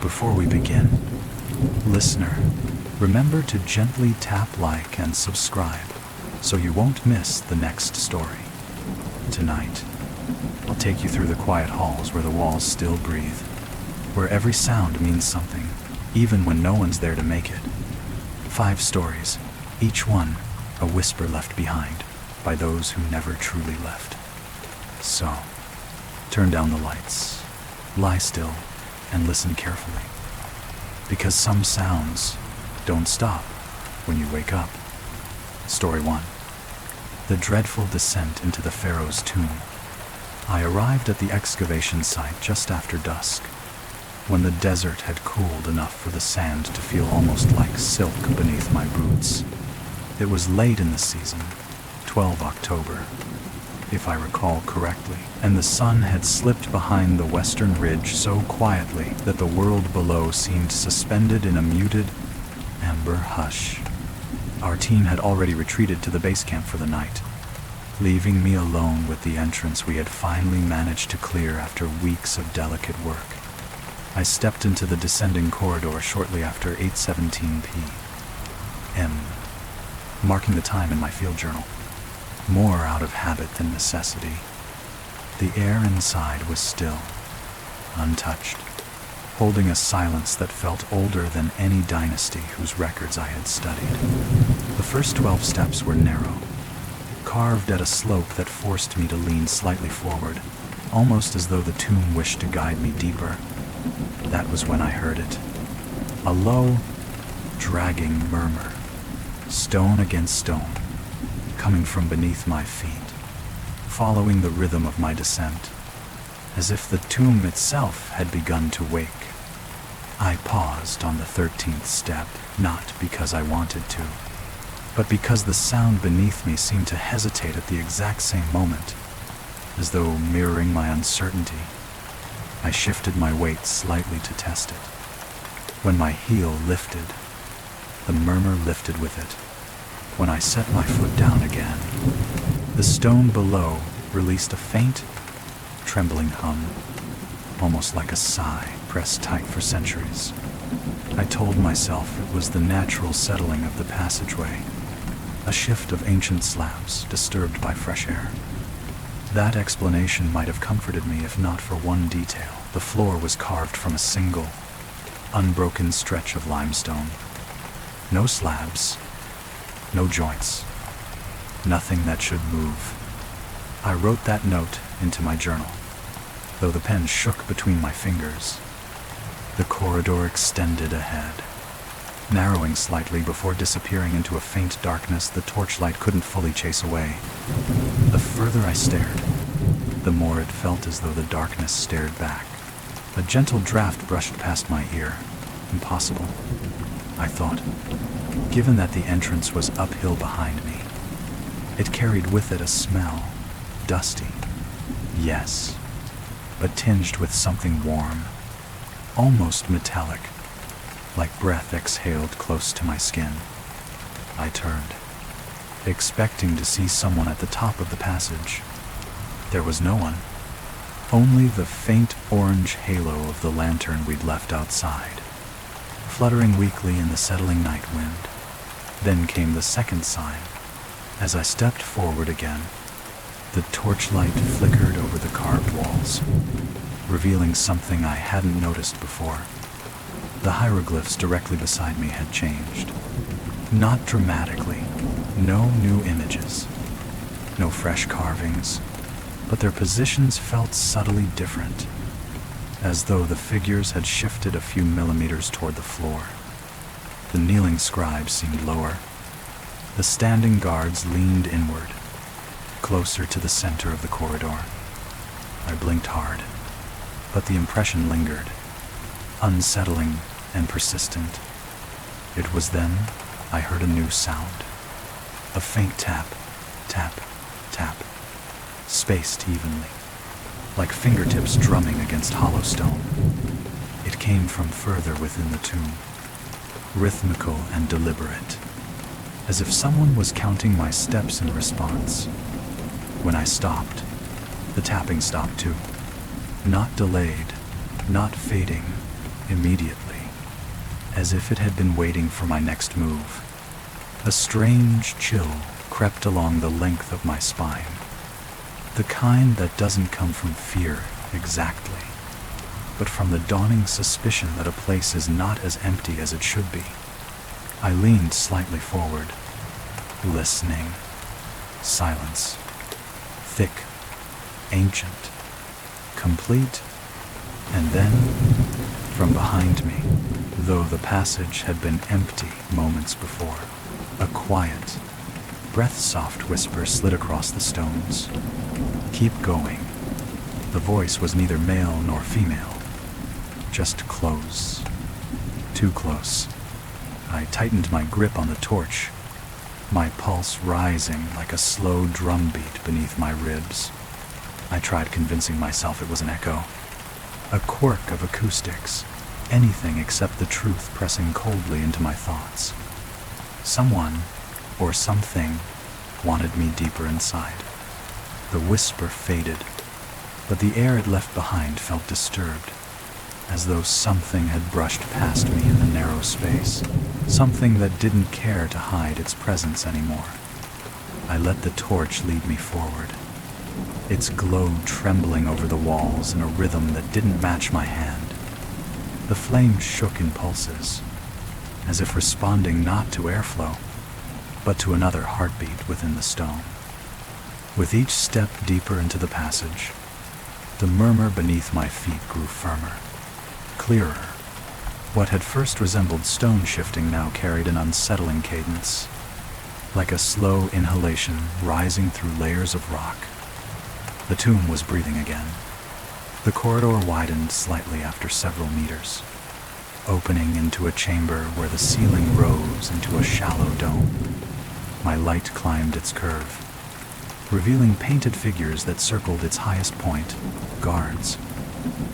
Before we begin, listener, remember to gently tap like and subscribe so you won't miss the next story. Tonight, I'll take you through the quiet halls where the walls still breathe, where every sound means something, even when no one's there to make it. 5 stories, each one a whisper left behind by those who never truly left. So, turn down the lights, lie still, and listen carefully. Because some sounds don't stop when you wake up. Story 1. The dreadful descent into the pharaoh's tomb. I arrived at the excavation site just after dusk, when the desert had cooled enough for the sand to feel almost like silk beneath my boots. It was late in the season, 12 October, if I recall correctly, and the sun had slipped behind the western ridge so quietly that the world below seemed suspended in a muted, amber hush. Our team had already retreated to the base camp for the night, leaving me alone with the entrance we had finally managed to clear after weeks of delicate work. I stepped into the descending corridor shortly after 8:17 p.m., marking the time in my field journal, more out of habit than necessity. The air inside was still, untouched, holding a silence that felt older than any dynasty whose records I had studied. The first 12 steps were narrow, carved at a slope that forced me to lean slightly forward, almost as though the tomb wished to guide me deeper. That was when I heard it. A low, dragging murmur, stone against stone, coming from beneath my feet, following the rhythm of my descent, as if the tomb itself had begun to wake. I paused on the 13th step, not because I wanted to, but because the sound beneath me seemed to hesitate at the exact same moment, as though mirroring my uncertainty. I shifted my weight slightly to test it. When my heel lifted, the murmur lifted with it. When I set my foot down again, the stone below released a faint, trembling hum, almost like a sigh pressed tight for centuries. I told myself it was the natural settling of the passageway, a shift of ancient slabs disturbed by fresh air. That explanation might have comforted me if not for one detail. The floor was carved from a single, unbroken stretch of limestone. No slabs, no joints, nothing that should move. I wrote that note into my journal, though the pen shook between my fingers. The corridor extended ahead, narrowing slightly before disappearing into a faint darkness the torchlight couldn't fully chase away. The further I stared, the more it felt as though the darkness stared back. A gentle draft brushed past my ear. Impossible, I thought, given that the entrance was uphill behind me. It carried with it a smell, dusty, yes, but tinged with something warm, almost metallic, like breath exhaled close to my skin. I turned, expecting to see someone at the top of the passage. There was no one, only the faint orange halo of the lantern we'd left outside, fluttering weakly in the settling night wind. Then came the second sign. As I stepped forward again, the torchlight flickered over the carved walls, revealing something I hadn't noticed before. The hieroglyphs directly beside me had changed. Not dramatically, no new images, no fresh carvings, but their positions felt subtly different, as though the figures had shifted a few millimeters toward the floor. The kneeling scribes seemed lower. The standing guards leaned inward, closer to the center of the corridor. I blinked hard, but the impression lingered, unsettling and persistent. It was then I heard a new sound. A faint tap, tap, tap, spaced evenly, like fingertips drumming against hollow stone. It came from further within the tomb, rhythmical and deliberate, as if someone was counting my steps in response. When I stopped, the tapping stopped too. Not delayed, not fading. Immediately, as if it had been waiting for my next move, a strange chill crept along the length of my spine. The kind that doesn't come from fear exactly, but from the dawning suspicion that a place is not as empty as it should be. I leaned slightly forward, listening. Silence. Thick, ancient, complete, and then, from behind me, though the passage had been empty moments before, a quiet, breath-soft whisper slid across the stones. "Keep going." The voice was neither male nor female, just close. Too close. I tightened my grip on the torch, my pulse rising like a slow drumbeat beneath my ribs. I tried convincing myself it was an echo, a quirk of acoustics, anything except the truth pressing coldly into my thoughts. Someone, or something, wanted me deeper inside. The whisper faded, but the air it left behind felt disturbed, as though something had brushed past me in the narrow space, something that didn't care to hide its presence anymore. I let the torch lead me forward, its glow trembling over the walls in a rhythm that didn't match my hand. The flame shook in pulses, as if responding not to airflow, but to another heartbeat within the stone. With each step deeper into the passage, the murmur beneath my feet grew firmer, clearer. What had first resembled stone shifting now carried an unsettling cadence, like a slow inhalation rising through layers of rock. The tomb was breathing again. The corridor widened slightly after several meters, opening into a chamber where the ceiling rose into a shallow dome. My light climbed its curve, revealing painted figures that circled its highest point, guards,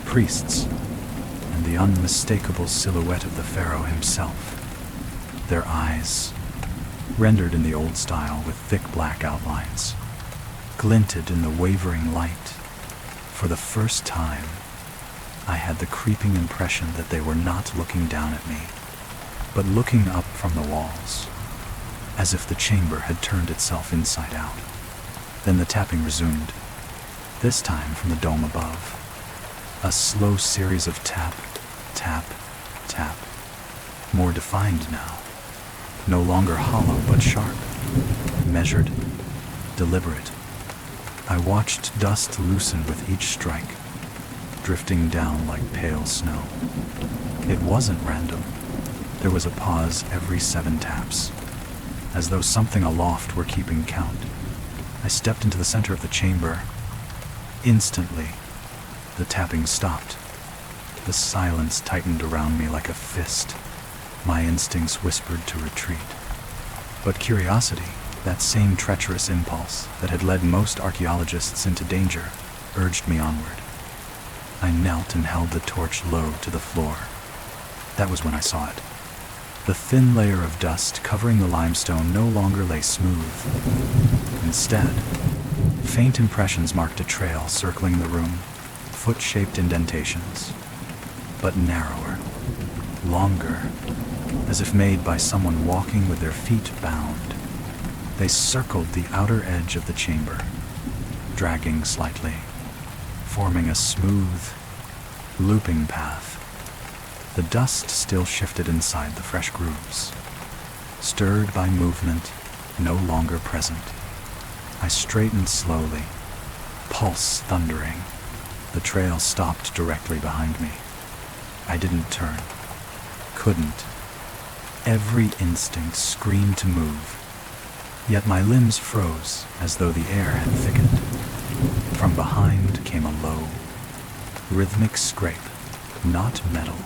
priests, and the unmistakable silhouette of the pharaoh himself. Their eyes, rendered in the old style with thick black outlines, glinted in the wavering light. For the first time, I had the creeping impression that they were not looking down at me, but looking up from the walls, as if the chamber had turned itself inside out. Then the tapping resumed, this time from the dome above. A slow series of tap, tap, tap, more defined now, no longer hollow but sharp, measured, deliberate. I watched dust loosen with each strike, drifting down like pale snow. It wasn't random. There was a pause every 7 taps, as though something aloft were keeping count. I stepped into the center of the chamber. Instantly, the tapping stopped. The silence tightened around me like a fist. My instincts whispered to retreat. But curiosity, that same treacherous impulse that had led most archaeologists into danger, urged me onward. I knelt and held the torch low to the floor. That was when I saw it. The thin layer of dust covering the limestone no longer lay smooth. Instead, faint impressions marked a trail circling the room, foot-shaped indentations, but narrower, longer, as if made by someone walking with their feet bound. They circled the outer edge of the chamber, dragging slightly, forming a smooth, looping path. The dust still shifted inside the fresh grooves, stirred by movement no longer present. I straightened slowly, pulse thundering. The trail stopped directly behind me. I didn't turn, couldn't. Every instinct screamed to move, yet my limbs froze as though the air had thickened. From behind came a low, rhythmic scrape, not metal,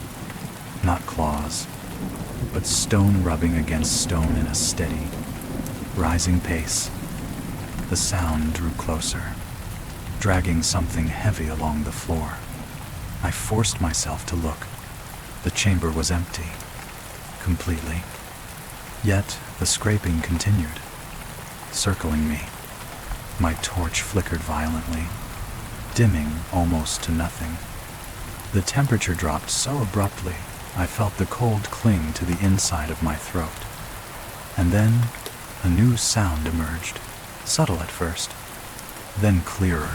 not claws, but stone rubbing against stone in a steady, rising pace. The sound drew closer, dragging something heavy along the floor. I forced myself to look. The chamber was empty, completely. Yet the scraping continued, circling me. My torch flickered violently, dimming almost to nothing. The temperature dropped so abruptly, I felt the cold cling to the inside of my throat. And then, a new sound emerged, subtle at first, then clearer,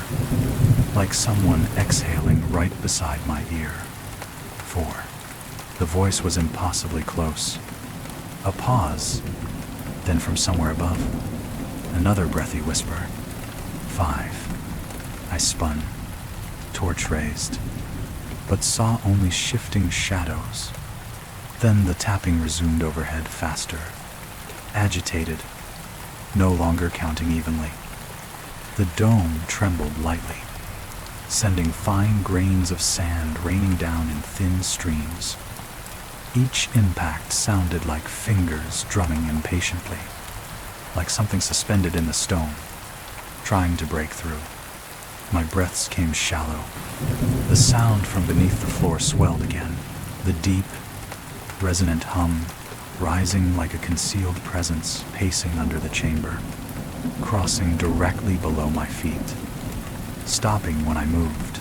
like someone exhaling right beside my ear. 4. The voice was impossibly close. A pause, then from somewhere above, another breathy whisper. 5. I spun, torch raised, but saw only shifting shadows. Then the tapping resumed overhead faster, agitated, no longer counting evenly. The dome trembled lightly, sending fine grains of sand raining down in thin streams. Each impact sounded like fingers drumming impatiently, like something suspended in the stone, trying to break through. My breaths came shallow. The sound from beneath the floor swelled again, the deep, resonant hum rising like a concealed presence pacing under the chamber, crossing directly below my feet, stopping when I moved,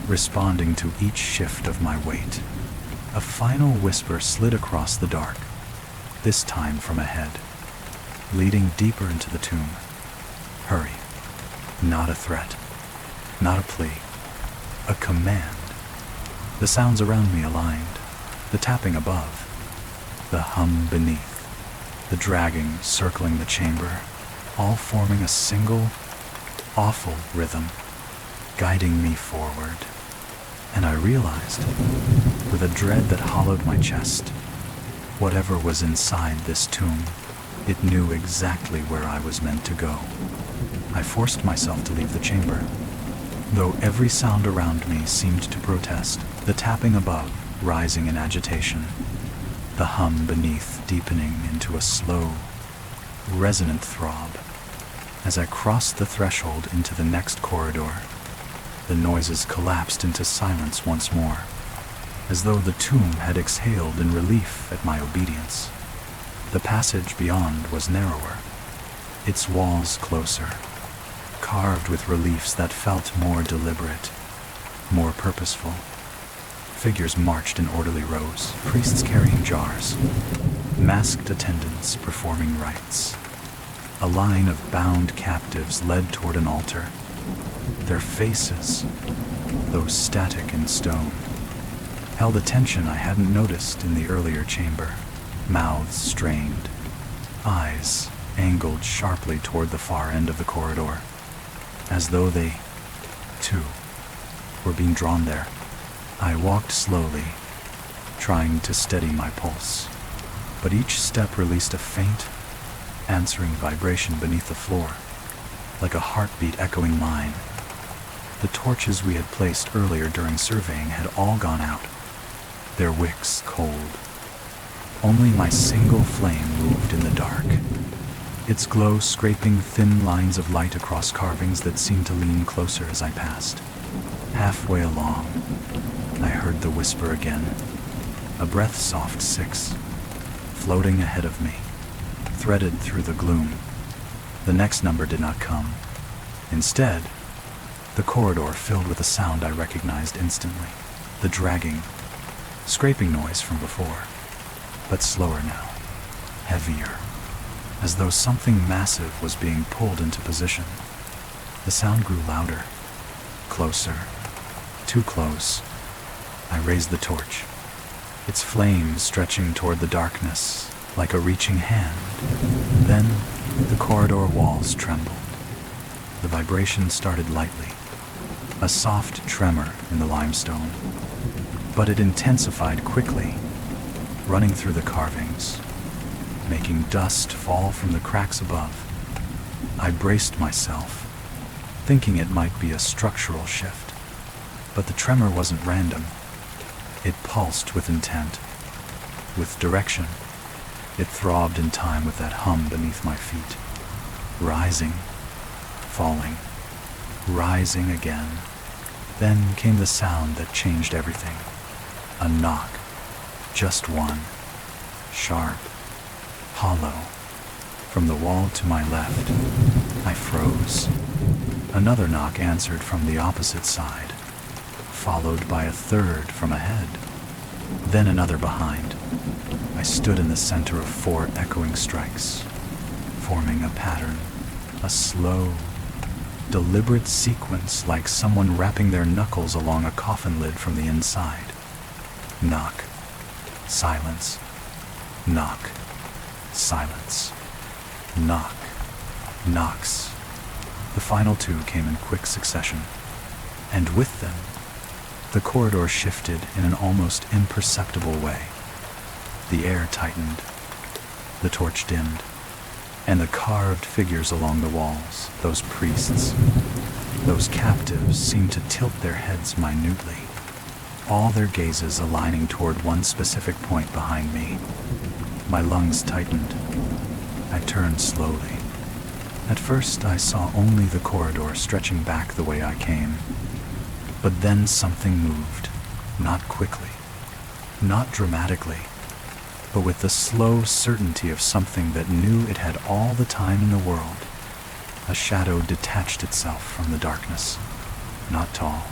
responding to each shift of my weight. A final whisper slid across the dark, this time from ahead, leading deeper into the tomb. Hurry. Not a threat, not a plea, a command. The sounds around me aligned, the tapping above, the hum beneath, the dragging circling the chamber, all forming a single, awful rhythm, guiding me forward. And I realized, with a dread that hollowed my chest, whatever was inside this tomb, it knew exactly where I was meant to go. I forced myself to leave the chamber, though every sound around me seemed to protest, the tapping above rising in agitation, the hum beneath deepening into a slow, resonant throb. As I crossed the threshold into the next corridor, the noises collapsed into silence once more, as though the tomb had exhaled in relief at my obedience. The passage beyond was narrower, its walls closer, carved with reliefs that felt more deliberate, more purposeful. Figures marched in orderly rows, priests carrying jars, masked attendants performing rites. A line of bound captives led toward an altar, their faces, though static in stone, held a tension I hadn't noticed in the earlier chamber. Mouths strained, eyes angled sharply toward the far end of the corridor, as though they, too, were being drawn there. I walked slowly, trying to steady my pulse, but each step released a faint, answering vibration beneath the floor, like a heartbeat echoing mine. The torches we had placed earlier during surveying had all gone out, their wicks cold. Only my single flame moved in the dark, its glow scraping thin lines of light across carvings that seemed to lean closer as I passed. Halfway along, I heard the whisper again, a breath-soft 6, floating ahead of me, threaded through the gloom. The next number did not come. Instead, the corridor filled with a sound I recognized instantly, the dragging, scraping noise from before, but slower now, heavier, as though something massive was being pulled into position. The sound grew louder, closer, too close. I raised the torch, its flame stretching toward the darkness like a reaching hand. Then the corridor walls trembled. The vibration started lightly, a soft tremor in the limestone, but it intensified quickly, running through the carvings, making dust fall from the cracks above. I braced myself, thinking it might be a structural shift, but the tremor wasn't random. It pulsed with intent, with direction. It throbbed in time with that hum beneath my feet, rising, falling, rising again. Then came the sound that changed everything. A knock, just one, sharp, hollow. From the wall to my left, I froze. Another knock answered from the opposite side, followed by a third from ahead, then another behind. I stood in the center of 4 echoing strikes, forming a pattern, a slow, deliberate sequence like someone wrapping their knuckles along a coffin lid from the inside. Knock, silence, knock, silence, knock, knocks. The final 2 came in quick succession, and with them, the corridor shifted in an almost imperceptible way. The air tightened, the torch dimmed, and the carved figures along the walls, those priests, those captives, seemed to tilt their heads minutely, all their gazes aligning toward one specific point behind me. My lungs tightened. I turned slowly. At first, I saw only the corridor stretching back the way I came. But then something moved, not quickly, not dramatically, but with the slow certainty of something that knew it had all the time in the world. A shadow detached itself from the darkness, not tall,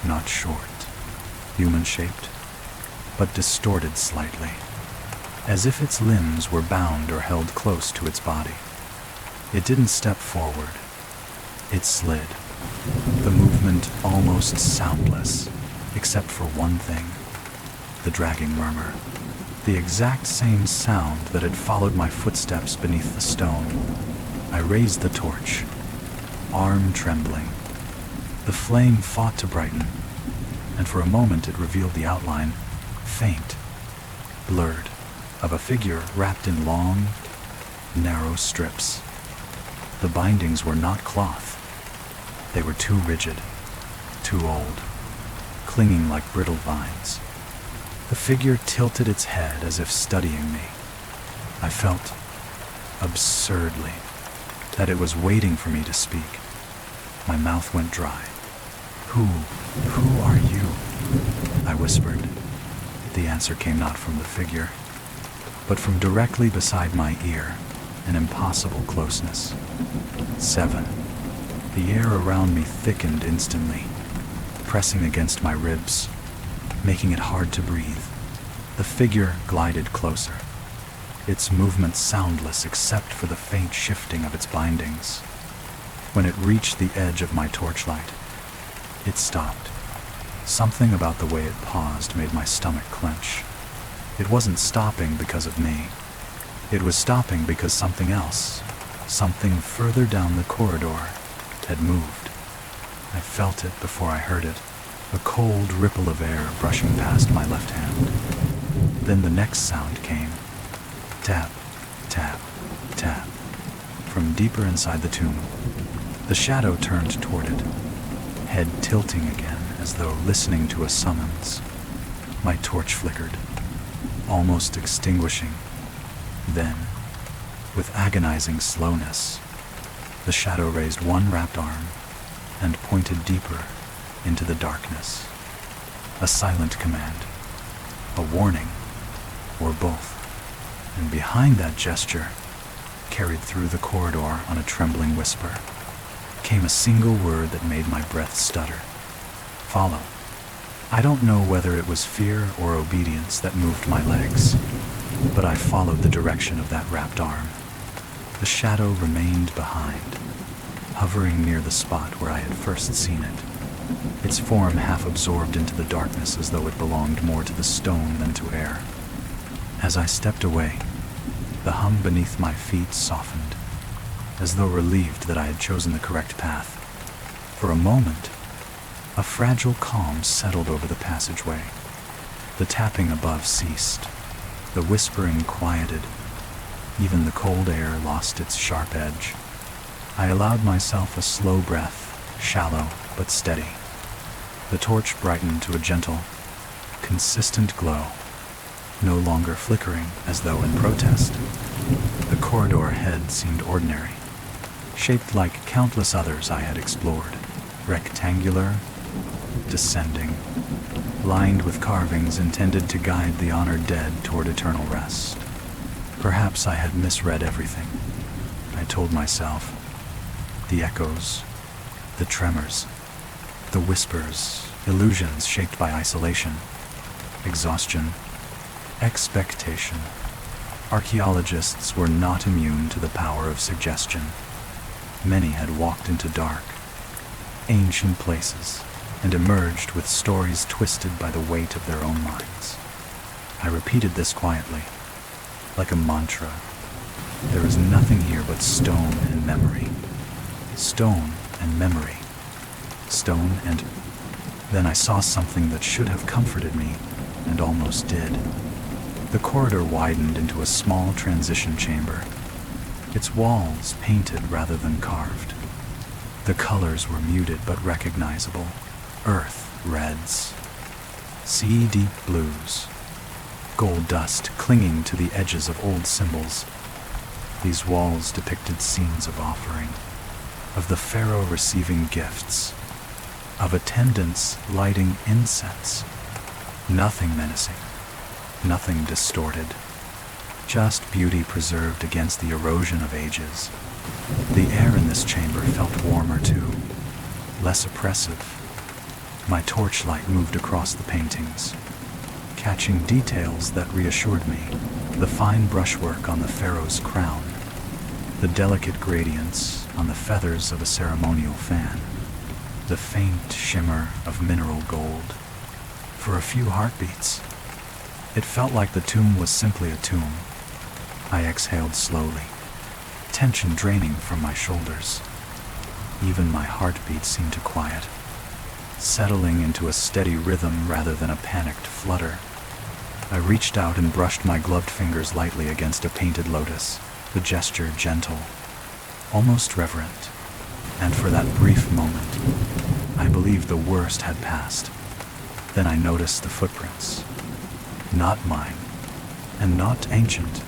not short, human-shaped, but distorted slightly, as if its limbs were bound or held close to its body. It didn't step forward, it slid, the movement almost soundless, except for one thing, the dragging murmur, the exact same sound that had followed my footsteps beneath the stone. I raised the torch, arm trembling. The flame fought to brighten, and for a moment it revealed the outline, faint, blurred, of a figure wrapped in long, narrow strips. The bindings were not cloth. They were too rigid, too old, clinging like brittle vines. The figure tilted its head as if studying me. I felt, absurdly, that it was waiting for me to speak. My mouth went dry. Who are you?" I whispered. The answer came not from the figure, but from directly beside my ear, an impossible closeness. 7. The air around me thickened instantly, pressing against my ribs, making it hard to breathe. The figure glided closer, its movements soundless except for the faint shifting of its bindings. When it reached the edge of my torchlight, it stopped. Something about the way it paused made my stomach clench. It wasn't stopping because of me. It was stopping because something else, something further down the corridor, had moved. I felt it before I heard it, a cold ripple of air brushing past my left hand. Then the next sound came. Tap, tap, tap, from deeper inside the tomb. The shadow turned toward it, head tilting again as though listening to a summons. My torch flickered, almost extinguishing. Then, with agonizing slowness, the shadow raised one wrapped arm and pointed deeper into the darkness. A silent command, a warning, or both. And behind that gesture, carried through the corridor on a trembling whisper, came a single word that made my breath stutter. Follow. I don't know whether it was fear or obedience that moved my legs, but I followed the direction of that wrapped arm. The shadow remained behind, hovering near the spot where I had first seen it, its form half absorbed into the darkness as though it belonged more to the stone than to air. As I stepped away, the hum beneath my feet softened, as though relieved that I had chosen the correct path. For a moment, a fragile calm settled over the passageway. The tapping above ceased, the whispering quieted. Even the cold air lost its sharp edge. I allowed myself a slow breath, shallow but steady. The torch brightened to a gentle, consistent glow, no longer flickering as though in protest. The corridor head seemed ordinary, shaped like countless others I had explored, rectangular, descending, lined with carvings intended to guide the honored dead toward eternal rest. Perhaps I had misread everything, I told myself. The echoes, the tremors, the whispers, illusions shaped by isolation, exhaustion, expectation. Archaeologists were not immune to the power of suggestion. Many had walked into dark, ancient places and emerged with stories twisted by the weight of their own minds. I repeated this quietly, like a mantra. There is nothing here but stone and memory. Stone and memory. Stone and... Then I saw something that should have comforted me, and almost did. The corridor widened into a small transition chamber, its walls painted rather than carved. The colors were muted but recognizable. Earth reds, sea deep blues, gold dust clinging to the edges of old symbols. These walls depicted scenes of offering, of the pharaoh receiving gifts, of attendants lighting incense. Nothing menacing, nothing distorted, just beauty preserved against the erosion of ages. The air in this chamber felt warmer too, less oppressive. My torchlight moved across the paintings, catching details that reassured me. The fine brushwork on the pharaoh's crown, the delicate gradients on the feathers of a ceremonial fan, the faint shimmer of mineral gold. For a few heartbeats, it felt like the tomb was simply a tomb. I exhaled slowly, tension draining from my shoulders. Even my heartbeat seemed to quiet, settling into a steady rhythm rather than a panicked flutter. I reached out and brushed my gloved fingers lightly against a painted lotus, the gesture gentle, almost reverent. And for that brief moment, I believed the worst had passed. Then I noticed the footprints. Not mine, and not ancient.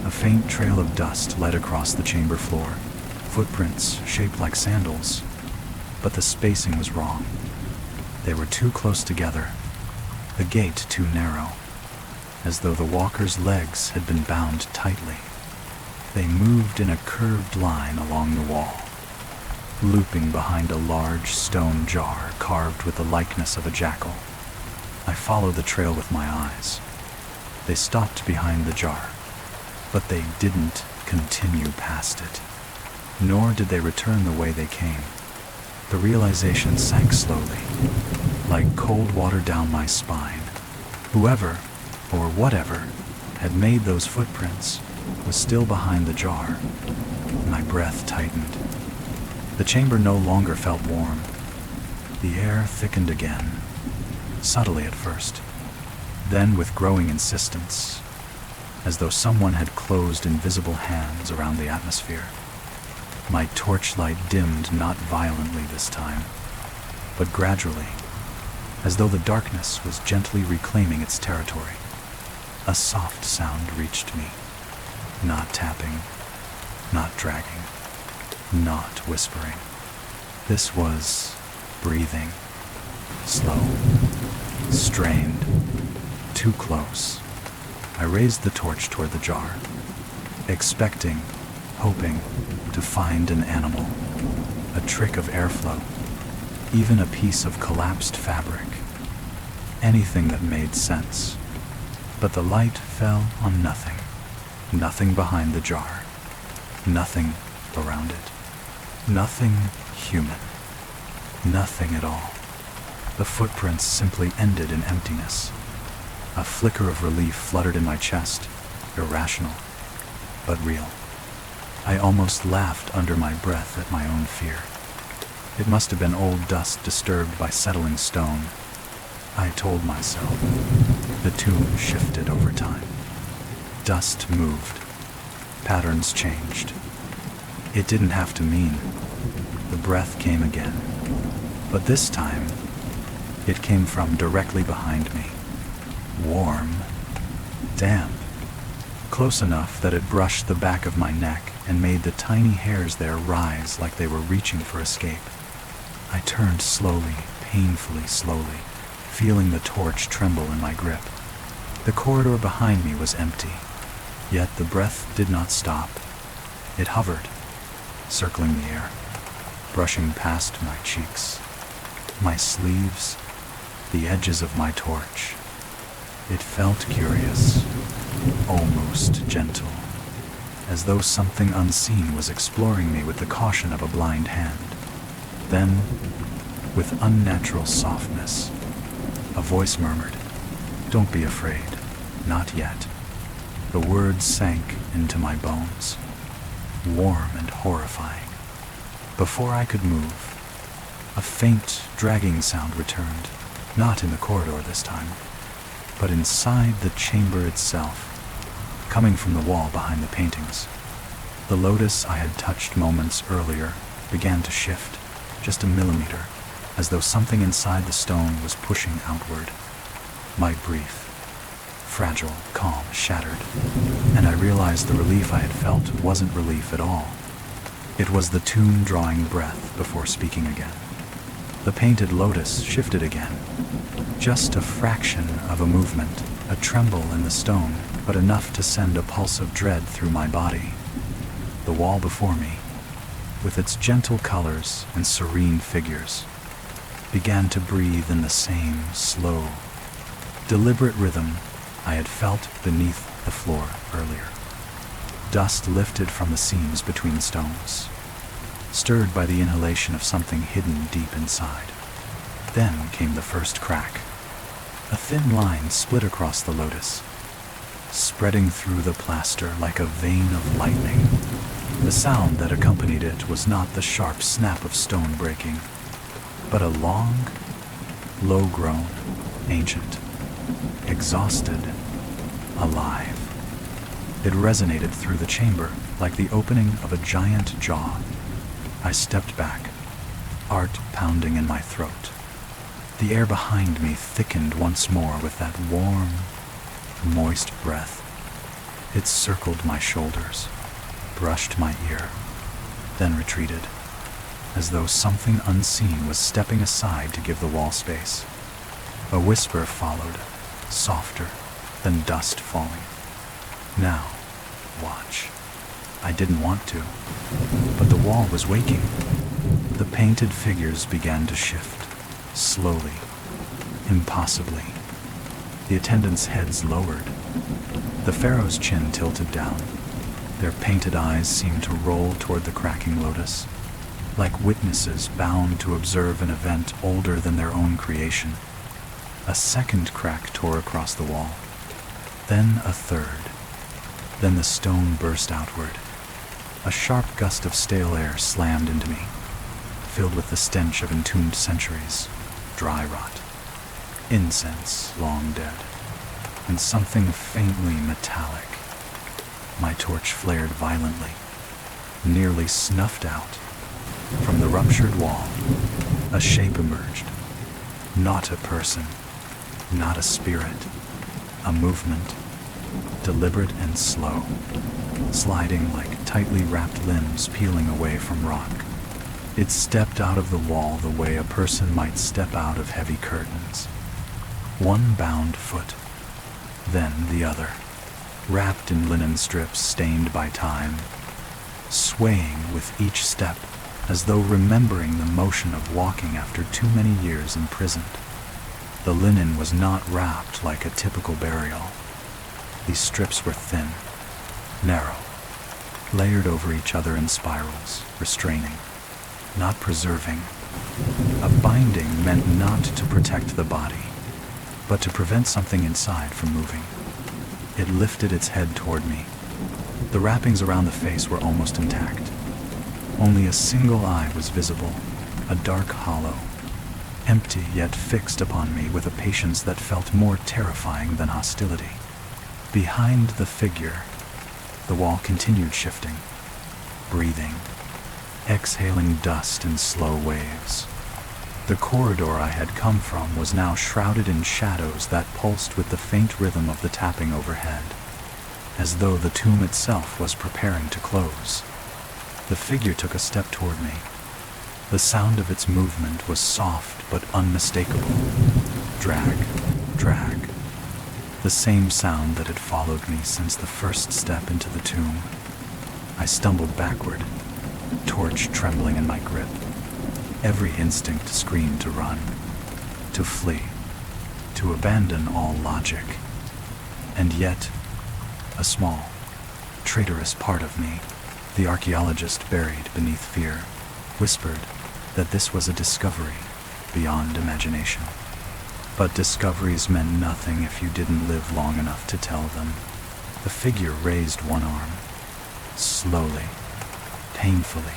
A faint trail of dust led across the chamber floor, footprints shaped like sandals, but the spacing was wrong. They were too close together, the gate too narrow, as though the walker's legs had been bound tightly. They moved in a curved line along the wall, looping behind a large stone jar carved with the likeness of a jackal. I followed the trail with my eyes. They stopped behind the jar, but they didn't continue past it, nor did they return the way they came. The realization sank slowly, like cold water down my spine. Whoever, or whatever, had made those footprints was still behind the jar. My breath tightened. The chamber no longer felt warm. The air thickened again, subtly at first, then with growing insistence, as though someone had closed invisible hands around the atmosphere. My torchlight dimmed not violently this time, but gradually, as though the darkness was gently reclaiming its territory. A soft sound reached me, not tapping, not dragging, not whispering. This was breathing, slow, strained, too close. I raised the torch toward the jar, expecting, hoping, to find an animal, a trick of airflow, even a piece of collapsed fabric, anything that made sense. But the light fell on nothing, nothing behind the jar, nothing around it, nothing human, nothing at all. The footprints simply ended in emptiness. A flicker of relief fluttered in my chest, irrational, but real. I almost laughed under my breath at my own fear. It must have been old dust disturbed by settling stone. I told myself. The tomb shifted over time. Dust moved. Patterns changed. It didn't have to mean. The breath came again. But this time, it came from directly behind me. Warm, damp, close enough that it brushed the back of my neck and made the tiny hairs there rise like they were reaching for escape. I turned slowly, painfully slowly, feeling the torch tremble in my grip. The corridor behind me was empty, yet the breath did not stop. It hovered, circling the air, brushing past my cheeks, my sleeves, the edges of my torch. It felt curious, almost gentle, as though something unseen was exploring me with the caution of a blind hand. Then, with unnatural softness, a voice murmured, "Don't be afraid, not yet." The words sank into my bones, warm and horrifying. Before I could move, a faint, dragging sound returned, not in the corridor this time, but inside the chamber itself, coming from the wall behind the paintings. The lotus I had touched moments earlier began to shift, just a millimeter, as though something inside the stone was pushing outward. My brief, fragile calm shattered, and I realized the relief I had felt wasn't relief at all. It was the tomb drawing breath before speaking again. The painted lotus shifted again, just a fraction of a movement, a tremble in the stone, but enough to send a pulse of dread through my body. The wall before me, with its gentle colors and serene figures, began to breathe in the same slow, deliberate rhythm I had felt beneath the floor earlier. Dust lifted from the seams between stones, stirred by the inhalation of something hidden deep inside. Then came the first crack. A thin line split across the lotus, spreading through the plaster like a vein of lightning. The sound that accompanied it was not the sharp snap of stone breaking, but a long, low-groan, ancient, exhausted, alive. It resonated through the chamber like the opening of a giant jaw. I stepped back, art pounding in my throat. The air behind me thickened once more with that warm, moist breath. It circled my shoulders, brushed my ear, then retreated, as though something unseen was stepping aside to give the wall space. A whisper followed, softer than dust falling. "Now, watch." I didn't want to, but the wall was waking. The painted figures began to shift, slowly, impossibly. The attendants' heads lowered. The pharaoh's chin tilted down. Their painted eyes seemed to roll toward the cracking lotus, like witnesses bound to observe an event older than their own creation. A second crack tore across the wall, then a third. Then the stone burst outward. A sharp gust of stale air slammed into me, filled with the stench of entombed centuries, dry rot, incense long dead, and something faintly metallic. My torch flared violently, nearly snuffed out. From the ruptured wall, a shape emerged. Not a person, not a spirit, a movement, deliberate and slow, sliding like tightly wrapped limbs peeling away from rock. It stepped out of the wall the way a person might step out of heavy curtains. One bound foot, then the other, wrapped in linen strips stained by time, swaying with each step as though remembering the motion of walking after too many years imprisoned. The linen was not wrapped like a typical burial. These strips were thin, narrow, layered over each other in spirals, restraining, not preserving. A binding meant not to protect the body, but to prevent something inside from moving. It lifted its head toward me. The wrappings around the face were almost intact. Only a single eye was visible, a dark hollow, empty yet fixed upon me with a patience that felt more terrifying than hostility. Behind the figure, the wall continued shifting, breathing, exhaling dust in slow waves. The corridor I had come from was now shrouded in shadows that pulsed with the faint rhythm of the tapping overhead, as though the tomb itself was preparing to close. The figure took a step toward me. The sound of its movement was soft but unmistakable. Drag, drag. The same sound that had followed me since the first step into the tomb. I stumbled backward, torch trembling in my grip. Every instinct screamed to run, to flee, to abandon all logic. And yet, a small, traitorous part of me, the archaeologist buried beneath fear, whispered that this was a discovery beyond imagination. But discoveries meant nothing if you didn't live long enough to tell them. The figure raised one arm, slowly, painfully.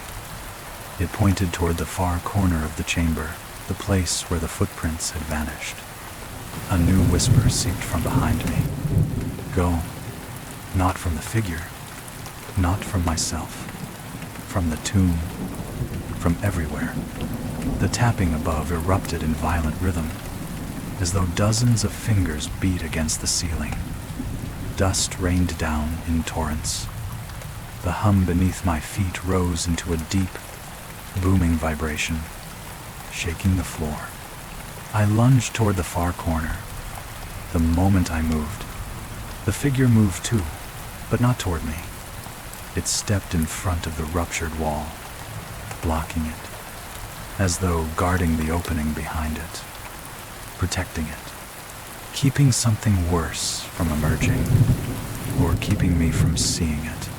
It pointed toward the far corner of the chamber, the place where the footprints had vanished. A new whisper seeped from behind me. Go. Not from the figure, not from myself, from the tomb, from everywhere. The tapping above erupted in violent rhythm, as though dozens of fingers beat against the ceiling. Dust rained down in torrents. The hum beneath my feet rose into a deep, booming vibration, shaking the floor. I lunged toward the far corner. The moment I moved, the figure moved too, but not toward me. It stepped in front of the ruptured wall, blocking it, as though guarding the opening behind it, protecting it, keeping something worse from emerging, or keeping me from seeing it.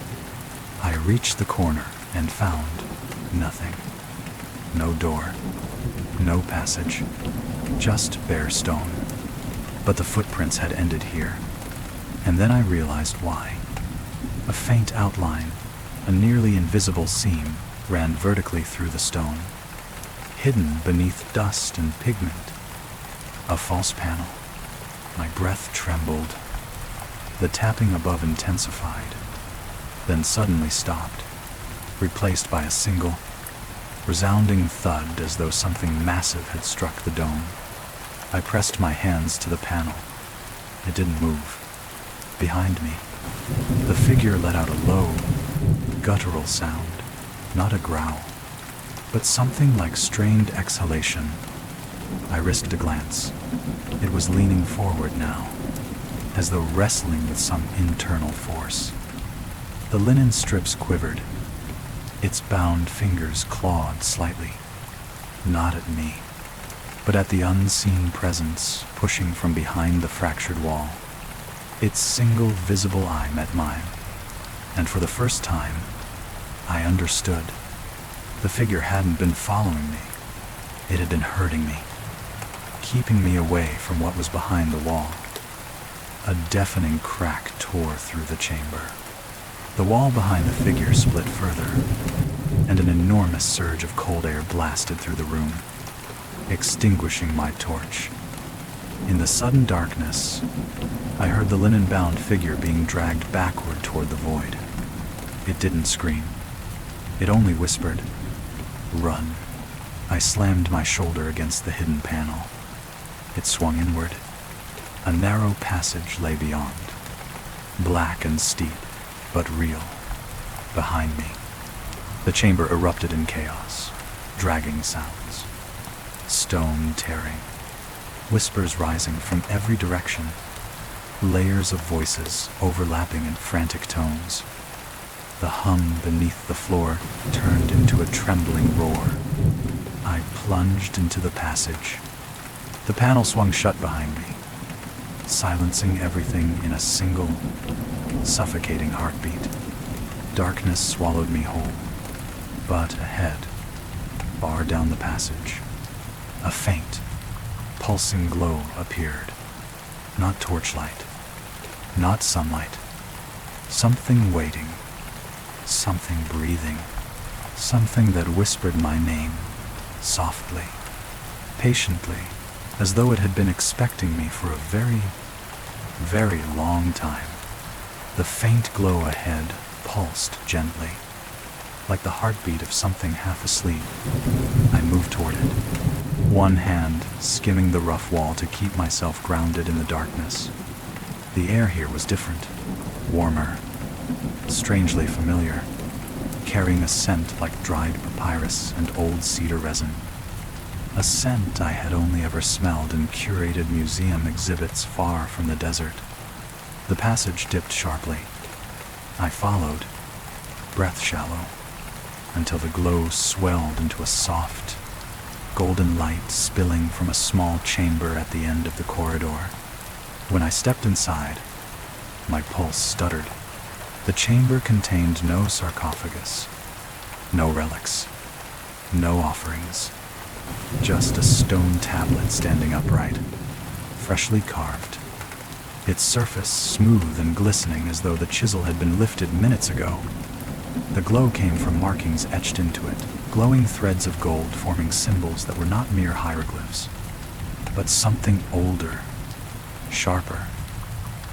I reached the corner and found nothing. No door, no passage, just bare stone. But the footprints had ended here, and then I realized why. A faint outline, a nearly invisible seam, ran vertically through the stone, hidden beneath dust and pigment. A false panel. My breath trembled. The tapping above intensified, then suddenly stopped, replaced by a single, resounding thud as though something massive had struck the dome. I pressed my hands to the panel. It didn't move. Behind me, the figure let out a low, guttural sound, not a growl, but something like strained exhalation. I risked a glance. It was leaning forward now, as though wrestling with some internal force. The linen strips quivered. Its bound fingers clawed slightly, not at me, but at the unseen presence pushing from behind the fractured wall. Its single visible eye met mine, and for the first time, I understood. The figure hadn't been following me. It had been hurting me, keeping me away from what was behind the wall. A deafening crack tore through the chamber. The wall behind the figure split further, and an enormous surge of cold air blasted through the room, extinguishing my torch. In the sudden darkness, I heard the linen-bound figure being dragged backward toward the void. It didn't scream. It only whispered, "Run." I slammed my shoulder against the hidden panel. It swung inward. A narrow passage lay beyond, black and steep, but real, behind me. The chamber erupted in chaos, dragging sounds, stone tearing, whispers rising from every direction, layers of voices overlapping in frantic tones. The hum beneath the floor turned into a trembling roar. I plunged into the passage. The panel swung shut behind me, silencing everything in a single, suffocating heartbeat. Darkness swallowed me whole. But ahead, far down the passage, a faint, pulsing glow appeared. Not torchlight, not sunlight. Something waiting, something breathing, something that whispered my name, softly, patiently, as though it had been expecting me for a very, very long time. The faint glow ahead pulsed gently, like the heartbeat of something half asleep. I moved toward it, one hand skimming the rough wall to keep myself grounded in the darkness. The air here was different, warmer, strangely familiar, carrying a scent like dried papyrus and old cedar resin. A scent I had only ever smelled in curated museum exhibits far from the desert. The passage dipped sharply. I followed, breath shallow, until the glow swelled into a soft, golden light spilling from a small chamber at the end of the corridor. When I stepped inside, my pulse stuttered. The chamber contained no sarcophagus, no relics, no offerings, just a stone tablet standing upright, freshly carved. Its surface smooth and glistening as though the chisel had been lifted minutes ago. The glow came from markings etched into it, glowing threads of gold forming symbols that were not mere hieroglyphs, but something older, sharper,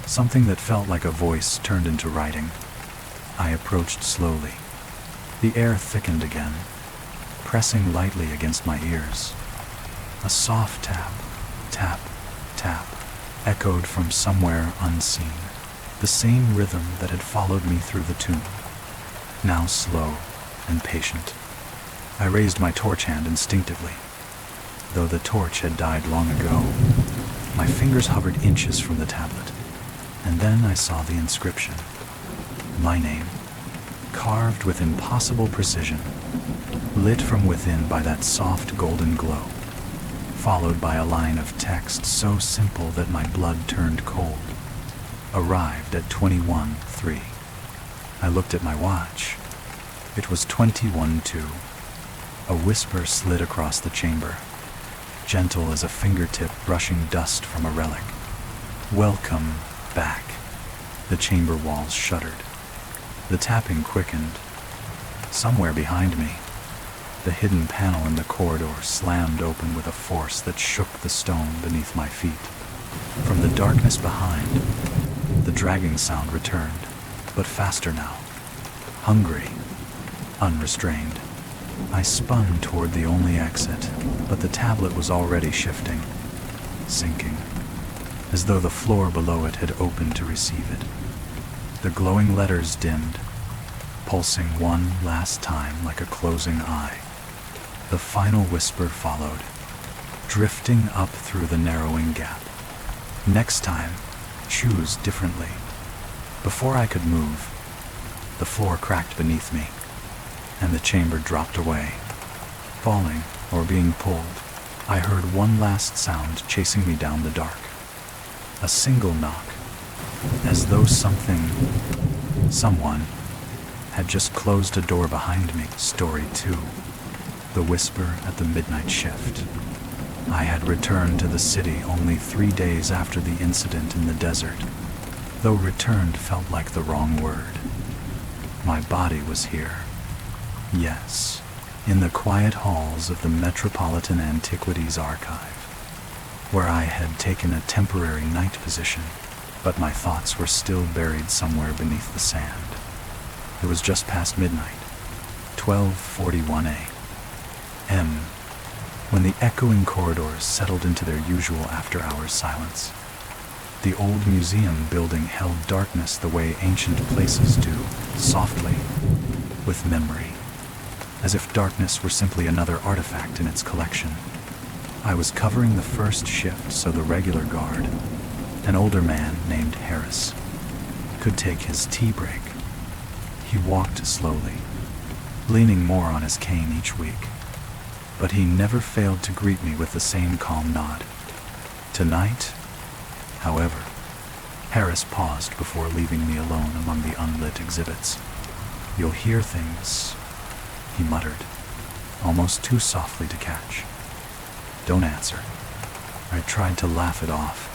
something that felt like a voice turned into writing. I approached slowly. The air thickened again, pressing lightly against my ears. A soft tap, tap, tap, echoed from somewhere unseen, the same rhythm that had followed me through the tomb, now slow and patient. I raised my torch hand instinctively. Though the torch had died long ago, my fingers hovered inches from the tablet, and then I saw the inscription. My name, carved with impossible precision, lit from within by that soft golden glow, followed by a line of text so simple that my blood turned cold. Arrived at 21:03. I looked at my watch. It was 21:02. A whisper slid across the chamber, gentle as a fingertip brushing dust from a relic. Welcome back. The chamber walls shuddered. The tapping quickened. Somewhere behind me, the hidden panel in the corridor slammed open with a force that shook the stone beneath my feet. From the darkness behind, the dragging sound returned, but faster now. Hungry, unrestrained. I spun toward the only exit, but the tablet was already shifting, sinking, as though the floor below it had opened to receive it. The glowing letters dimmed, pulsing one last time like a closing eye. The final whisper followed, drifting up through the narrowing gap. Next time, choose differently. Before I could move, the floor cracked beneath me, and the chamber dropped away. Falling or being pulled, I heard one last sound chasing me down the dark. A single knock, as though someone, had just closed a door behind me. Story 2. The whisper at the midnight shift. I had returned to the city only 3 days after the incident in the desert, though returned felt like the wrong word. My body was here. Yes, in the quiet halls of the Metropolitan Antiquities Archive, where I had taken a temporary night position, but my thoughts were still buried somewhere beneath the sand. It was just past midnight, 12:41 a.m., when the echoing corridors settled into their usual after-hours silence. The old museum building held darkness the way ancient places do, softly, with memory, as if darkness were simply another artifact in its collection. I was covering the first shift so the regular guard, an older man named Harris, could take his tea break. He walked slowly, leaning more on his cane each week, but he never failed to greet me with the same calm nod. Tonight, however, Harris paused before leaving me alone among the unlit exhibits. "You'll hear things," he muttered, almost too softly to catch. "Don't answer." I tried to laugh it off,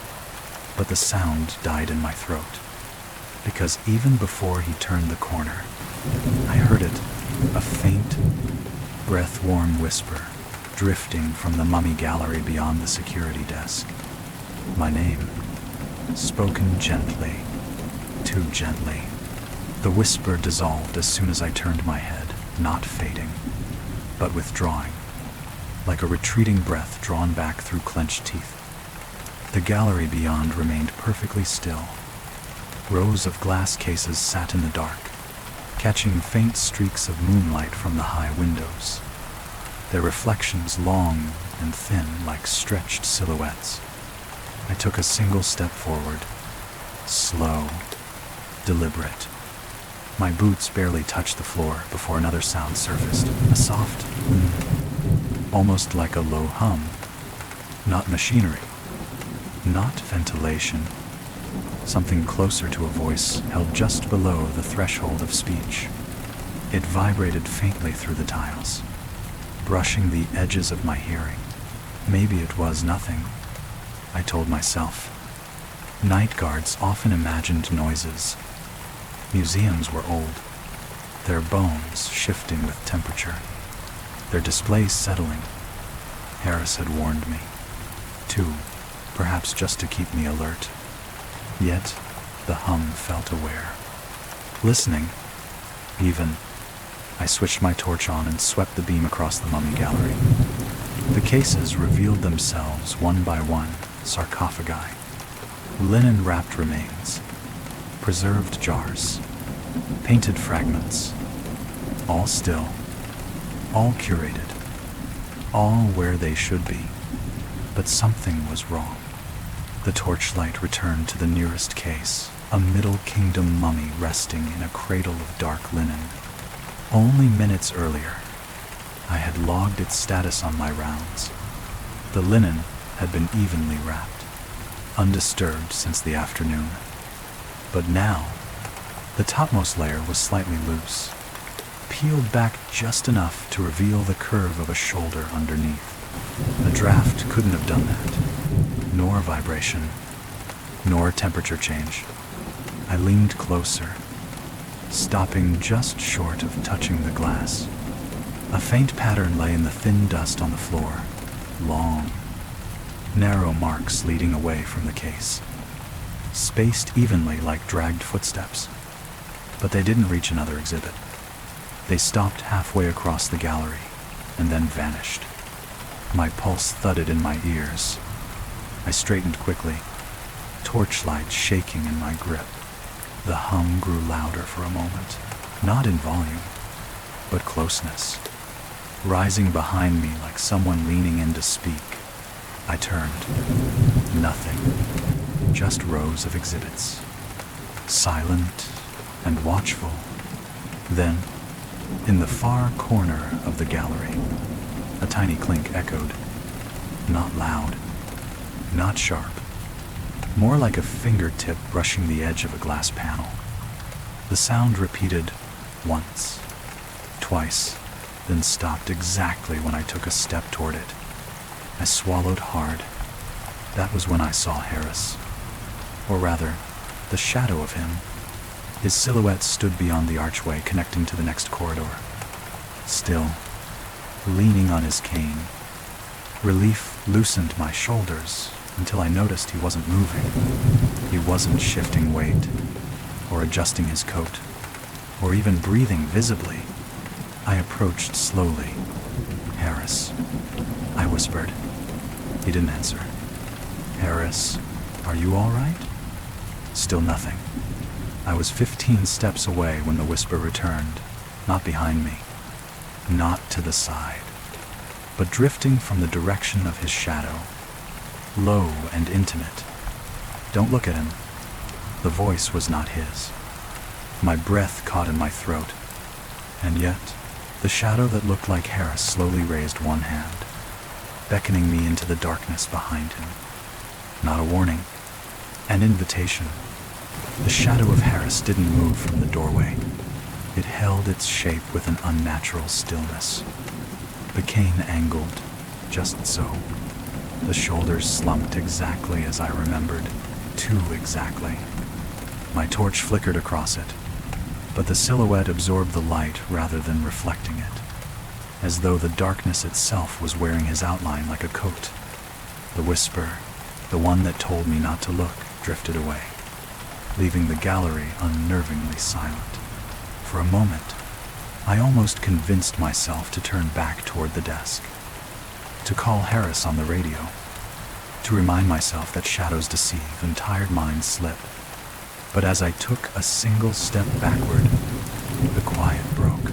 but the sound died in my throat, because even before he turned the corner, I heard it, a faint, breath-warm whisper, drifting from the mummy gallery beyond the security desk. My name, spoken gently, too gently. The whisper dissolved as soon as I turned my head, not fading, but withdrawing, like a retreating breath drawn back through clenched teeth. The gallery beyond remained perfectly still. Rows of glass cases sat in the dark, catching faint streaks of moonlight from the high windows, their reflections long and thin like stretched silhouettes. I took a single step forward, slow, deliberate. My boots barely touched the floor before another sound surfaced, a soft almost like a low hum. Not machinery, not ventilation. Something closer to a voice held just below the threshold of speech. It vibrated faintly through the tiles, brushing the edges of my hearing. Maybe it was nothing, I told myself. Night guards often imagined noises. Museums were old, their bones shifting with temperature, their displays settling. Harris had warned me, too, perhaps just to keep me alert. Yet, the hum felt aware. Listening, even. I switched my torch on and swept the beam across the mummy gallery. The cases revealed themselves one by one, sarcophagi, linen-wrapped remains, preserved jars, painted fragments, all still, all curated, all where they should be. But something was wrong. The torchlight returned to the nearest case, a Middle Kingdom mummy resting in a cradle of dark linen. Only minutes earlier, I had logged its status on my rounds. The linen had been evenly wrapped, undisturbed since the afternoon. But now, the topmost layer was slightly loose, peeled back just enough to reveal the curve of a shoulder underneath. A draft couldn't have done that, nor vibration, nor temperature change. I leaned closer, stopping just short of touching the glass. A faint pattern lay in the thin dust on the floor, long, narrow marks leading away from the case, spaced evenly like dragged footsteps. But they didn't reach another exhibit. They stopped halfway across the gallery and then vanished. My pulse thudded in my ears. I straightened quickly, torchlight shaking in my grip. The hum grew louder for a moment, not in volume, but closeness, rising behind me like someone leaning in to speak. I turned. Nothing. Just rows of exhibits, silent and watchful. Then, in the far corner of the gallery, a tiny clink echoed. Not loud, not sharp, more like a fingertip brushing the edge of a glass panel. The sound repeated once, twice, then stopped exactly when I took a step toward it. I swallowed hard. That was when I saw Harris. Or rather, the shadow of him. His silhouette stood beyond the archway connecting to the next corridor. Still, leaning on his cane. Relief loosened my shoulders until I noticed he wasn't moving. He wasn't shifting weight, or adjusting his coat, or even breathing visibly. I approached slowly. Harris, I whispered. He didn't answer. Harris, are you all right? Still nothing. I was 15 steps away when the whisper returned, not behind me, not to the side, but drifting from the direction of his shadow, low and intimate. Don't look at him. The voice was not his. My breath caught in my throat, and yet the shadow that looked like Harris slowly raised one hand, beckoning me into the darkness behind him. Not a warning, an invitation. The shadow of Harris didn't move from the doorway. It held its shape with an unnatural stillness. The cane angled, just so. The shoulders slumped exactly as I remembered, too exactly. My torch flickered across it, but the silhouette absorbed the light rather than reflecting it, as though the darkness itself was wearing his outline like a coat. The whisper, the one that told me not to look, drifted away, leaving the gallery unnervingly silent. For a moment, I almost convinced myself to turn back toward the desk, to call Harris on the radio, to remind myself that shadows deceive and tired minds slip. But as I took a single step backward, the quiet broke.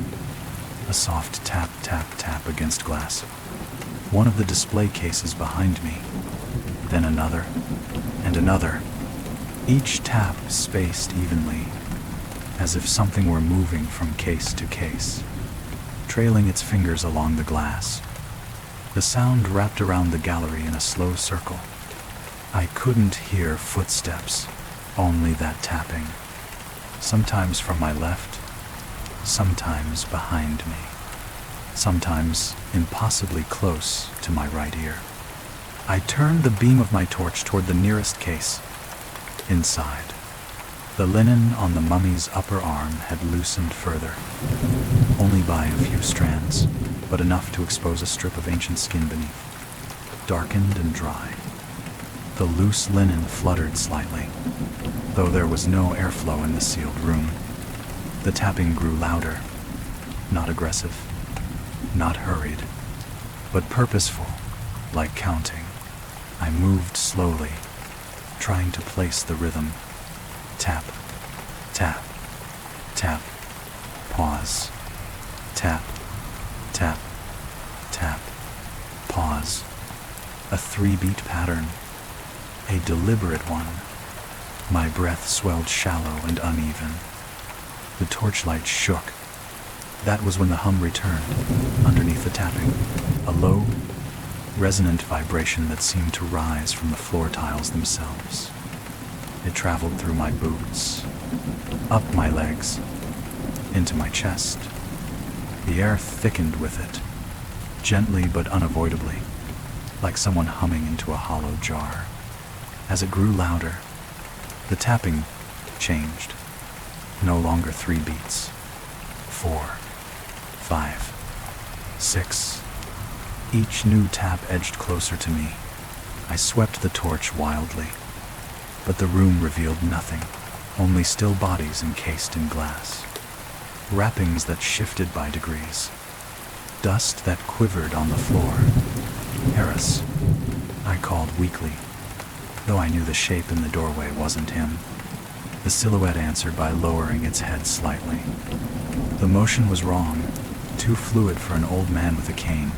A soft tap, tap, tap against glass. One of the display cases behind me, then another, and another. Each tap spaced evenly, as if something were moving from case to case, trailing its fingers along the glass. The sound wrapped around the gallery in a slow circle. I couldn't hear footsteps, only that tapping. Sometimes from my left, sometimes behind me, sometimes impossibly close to my right ear. I turned the beam of my torch toward the nearest case. Inside, the linen on the mummy's upper arm had loosened further, only by a few strands, but enough to expose a strip of ancient skin beneath, darkened and dry. The loose linen fluttered slightly, though there was no airflow in the sealed room. The tapping grew louder, not aggressive, not hurried, but purposeful, like counting. I moved slowly, trying to place the rhythm. Tap, tap, tap, pause. Tap, tap, tap, pause. A 3-beat pattern, a deliberate one. My breath swelled shallow and uneven. The torchlight shook. That was when the hum returned, underneath the tapping. A low, resonant vibration that seemed to rise from the floor tiles themselves. It traveled through my boots, up my legs, into my chest. The air thickened with it, gently but unavoidably, like someone humming into a hollow jar. As it grew louder, the tapping changed. No longer 3 beats. 4, 5, 6. Each new tap edged closer to me. I swept the torch wildly, but the room revealed nothing, only still bodies encased in glass. Wrappings that shifted by degrees. Dust that quivered on the floor. Harris, I called weakly, though I knew the shape in the doorway wasn't him. The silhouette answered by lowering its head slightly. The motion was wrong, too fluid for an old man with a cane.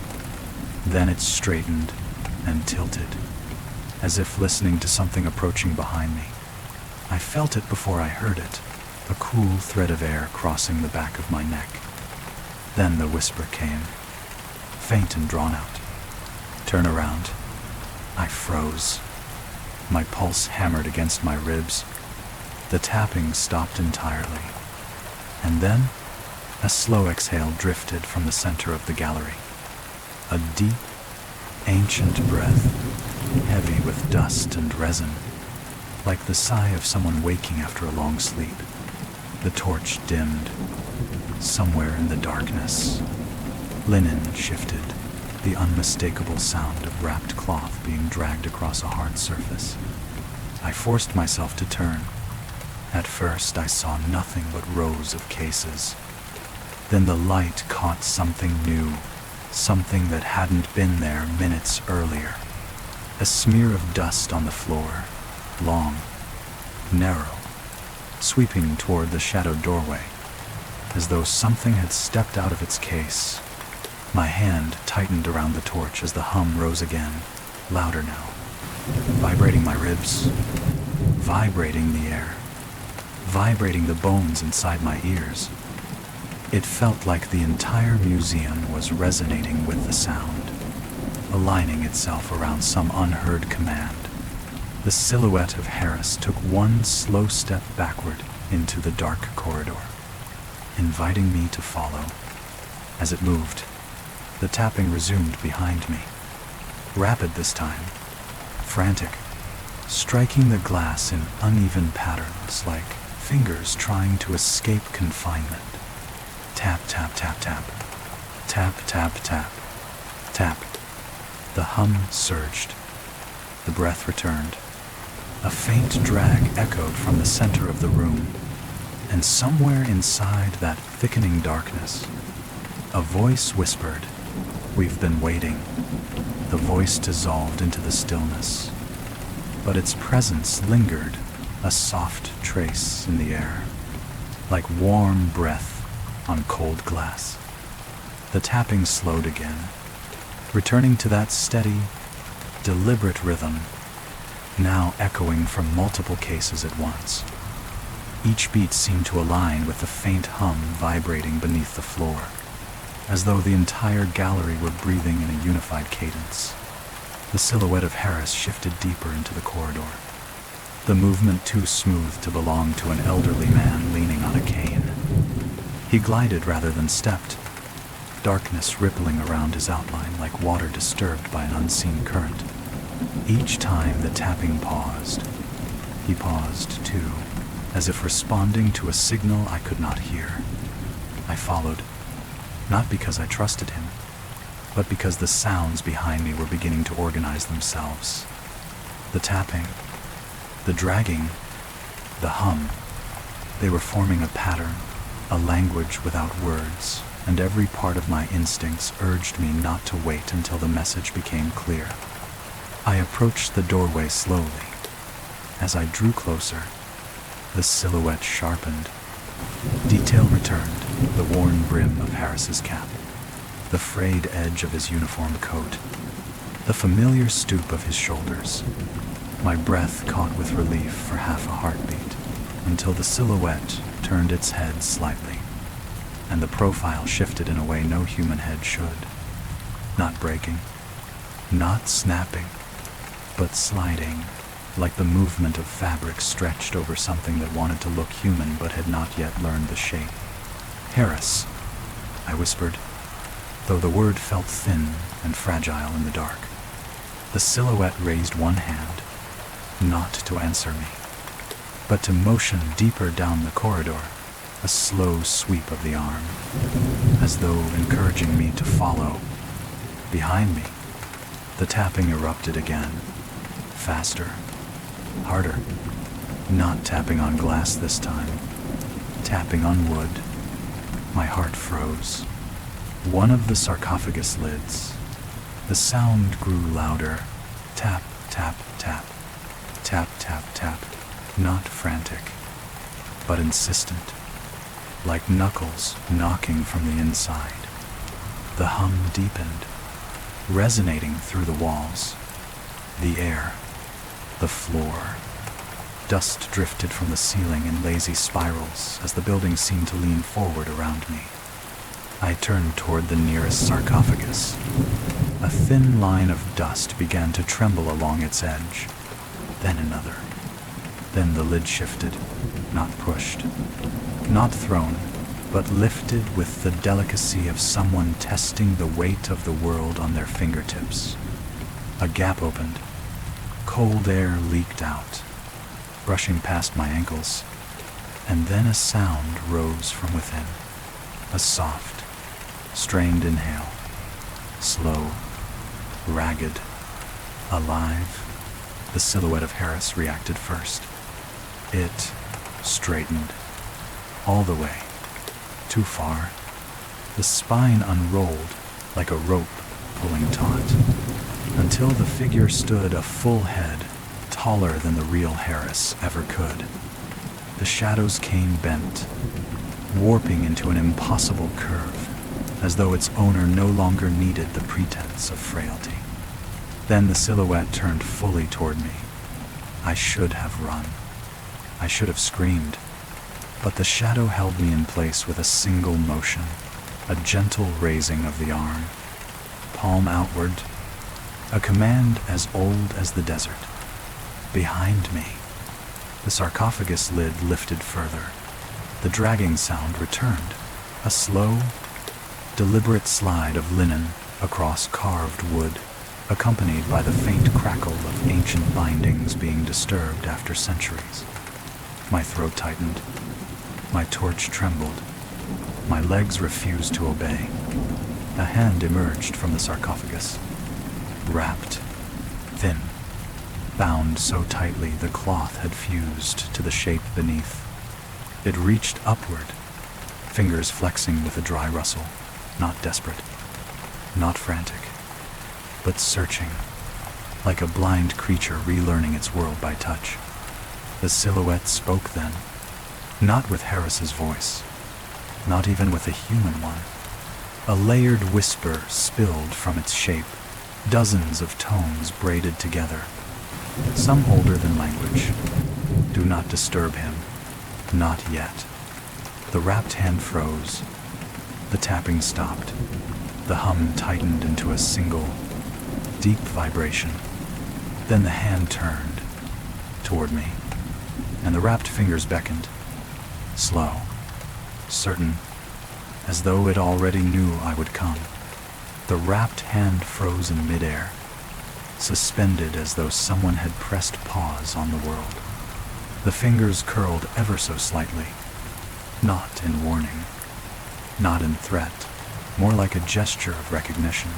Then it straightened and tilted, as if listening to something approaching behind me. I felt it before I heard it, a cool thread of air crossing the back of my neck. Then the whisper came, faint and drawn out. Turn around. I froze. My pulse hammered against my ribs. The tapping stopped entirely. And then, a slow exhale drifted from the center of the gallery. A deep, ancient breath, heavy with dust and resin, like the sigh of someone waking after a long sleep. The torch dimmed. Somewhere in the darkness, linen shifted, the unmistakable sound of wrapped cloth being dragged across a hard surface. I forced myself to turn. At first, I saw nothing but rows of cases. Then the light caught something new, something that hadn't been there minutes earlier. A smear of dust on the floor, long, narrow, sweeping toward the shadowed doorway, as though something had stepped out of its case. My hand tightened around the torch as the hum rose again, louder now, vibrating my ribs, vibrating the air, vibrating the bones inside my ears. It felt like the entire museum was resonating with the sound, aligning itself around some unheard command. The silhouette of Harris took one slow step backward into the dark corridor, inviting me to follow. As it moved, the tapping resumed behind me, rapid this time, frantic, striking the glass in uneven patterns like fingers trying to escape confinement. Tap, tap, tap, tap. Tap, tap, tap. Tap. The hum surged. The breath returned. A faint drag echoed from the center of the room, and somewhere inside that thickening darkness, a voice whispered, "We've been waiting." The voice dissolved into the stillness, but its presence lingered, a soft trace in the air, like warm breath on cold glass. The tapping slowed again, returning to that steady, deliberate rhythm, now echoing from multiple cases at once. Each beat seemed to align with the faint hum vibrating beneath the floor. as though the entire gallery were breathing in a unified cadence. The silhouette of Harris shifted deeper into the corridor, the movement too smooth to belong to an elderly man leaning on a cane. He glided rather than stepped, darkness rippling around his outline like water disturbed by an unseen current. Each time the tapping paused, he paused too, as if responding to a signal I could not hear. I followed, not because I trusted him, but because the sounds behind me were beginning to organize themselves. The tapping, the dragging, the hum, they were forming a pattern, a language without words, and every part of my instincts urged me not to wait until the message became clear. I approached the doorway slowly. As I drew closer, the silhouette sharpened. Detail returned, the worn brim of Harris's cap, the frayed edge of his uniform coat, the familiar stoop of his shoulders. My breath caught with relief for half a heartbeat, until the silhouette turned its head slightly, and the profile shifted in a way no human head should. Not breaking, not snapping, but sliding, like the movement of fabric stretched over something that wanted to look human but had not yet learned the shape. "Harris," I whispered, though the word felt thin and fragile in the dark. The silhouette raised one hand, not to answer me, but to motion deeper down the corridor, a slow sweep of the arm, as though encouraging me to follow. Behind me, the tapping erupted again, faster, harder, not tapping on glass this time, tapping on wood. My heart froze. One of the sarcophagus lids. The sound grew louder. Tap, tap, tap. Tap, tap, tap. Not frantic, but insistent, like knuckles knocking from the inside. The hum deepened, resonating through the walls, the air, the floor. Dust drifted from the ceiling in lazy spirals as the building seemed to lean forward around me. I turned toward the nearest sarcophagus. A thin line of dust began to tremble along its edge, then another. Then the lid shifted, not pushed, not thrown, but lifted with the delicacy of someone testing the weight of the world on their fingertips. A gap opened. Cold air leaked out, brushing past my ankles, and then a sound rose from within. A soft, strained inhale, slow, ragged, alive. The silhouette of Harris reacted first. It straightened, all the way, too far. The spine unrolled like a rope pulling taut, until the figure stood a full head, taller than the real Harris ever could. The shadows came bent, warping into an impossible curve, as though its owner no longer needed the pretense of frailty. Then the silhouette turned fully toward me. I should have run. I should have screamed, but the shadow held me in place with a single motion, a gentle raising of the arm, palm outward, a command as old as the desert. Behind me, the sarcophagus lid lifted further. The dragging sound returned, a slow, deliberate slide of linen across carved wood, accompanied by the faint crackle of ancient bindings being disturbed after centuries. My throat tightened. My torch trembled. My legs refused to obey. A hand emerged from the sarcophagus, wrapped, thin, bound so tightly the cloth had fused to the shape beneath. It reached upward, fingers flexing with a dry rustle, not desperate, not frantic, but searching, like a blind creature relearning its world by touch. The silhouette spoke then, not with Harris's voice, not even with a human one. A layered whisper spilled from its shape, dozens of tones braided together, some older than language. Do not disturb him, not yet. The wrapped hand froze. The tapping stopped. The hum tightened into a single, deep vibration. Then the hand turned toward me, and the wrapped fingers beckoned. Slow, certain, as though it already knew I would come. The wrapped hand froze in midair, suspended as though someone had pressed pause on the world. The fingers curled ever so slightly, not in warning, not in threat, more like a gesture of recognition,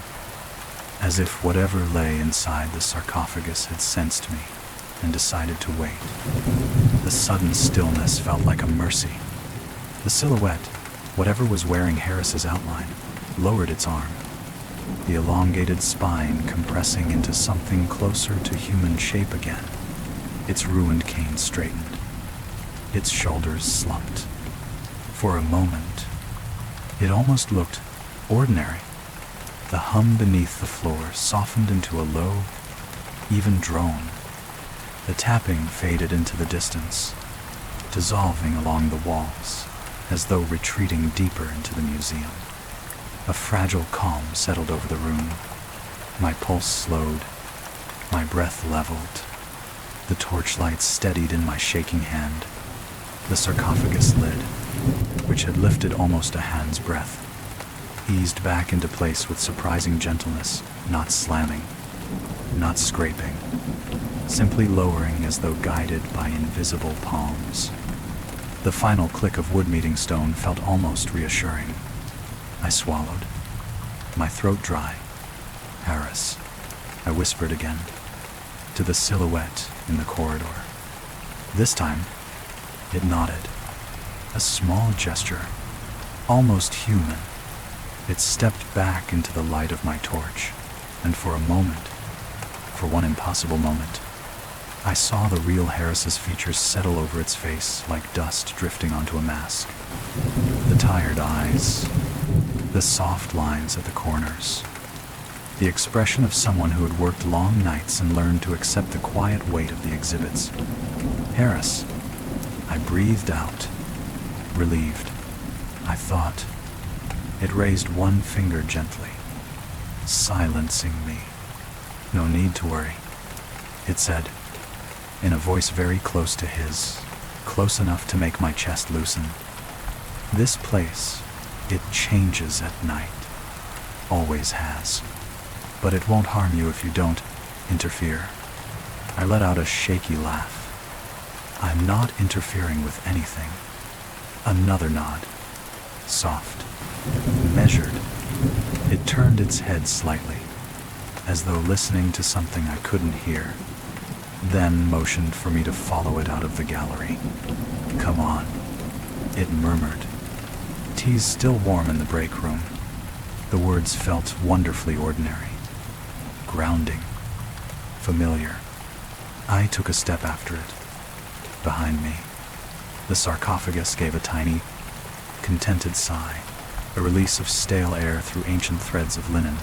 as if whatever lay inside the sarcophagus had sensed me and decided to wait. The sudden stillness felt like a mercy. The silhouette, whatever was wearing Harris's outline, lowered its arm, the elongated spine compressing into something closer to human shape again. Its ruined cane straightened. Its shoulders slumped. For a moment, it almost looked ordinary. The hum beneath the floor softened into a low, even drone. The tapping faded into the distance, dissolving along the walls, as though retreating deeper into the museum. A fragile calm settled over the room. My pulse slowed, my breath leveled. The torchlight steadied in my shaking hand. The sarcophagus lid, which had lifted almost a hand's breadth, eased back into place with surprising gentleness, not slamming, not scraping, simply lowering as though guided by invisible palms. The final click of wood meeting stone felt almost reassuring. I swallowed, my throat dry. Harris, I whispered again, to the silhouette in the corridor. This time, it nodded. A small gesture, almost human. It stepped back into the light of my torch, and for a moment, for one impossible moment, I saw the real Harris's features settle over its face like dust drifting onto a mask. The tired eyes, the soft lines at the corners, the expression of someone who had worked long nights and learned to accept the quiet weight of the exhibits. Harris, I breathed out, relieved. I thought. It raised one finger gently, silencing me. No need to worry, it said, in a voice very close to his, close enough to make my chest loosen. This place, it changes at night. Always has. But it won't harm you if you don't interfere. I let out a shaky laugh. I'm not interfering with anything. Another nod. Soft. Measured. It turned its head slightly, as though listening to something I couldn't hear. Then motioned for me to follow it out of the gallery. Come on, it murmured. Tea's still warm in the break room. The words felt wonderfully ordinary. Grounding. Familiar. I took a step after it. Behind me, the sarcophagus gave a tiny, contented sigh, a release of stale air through ancient threads of linen.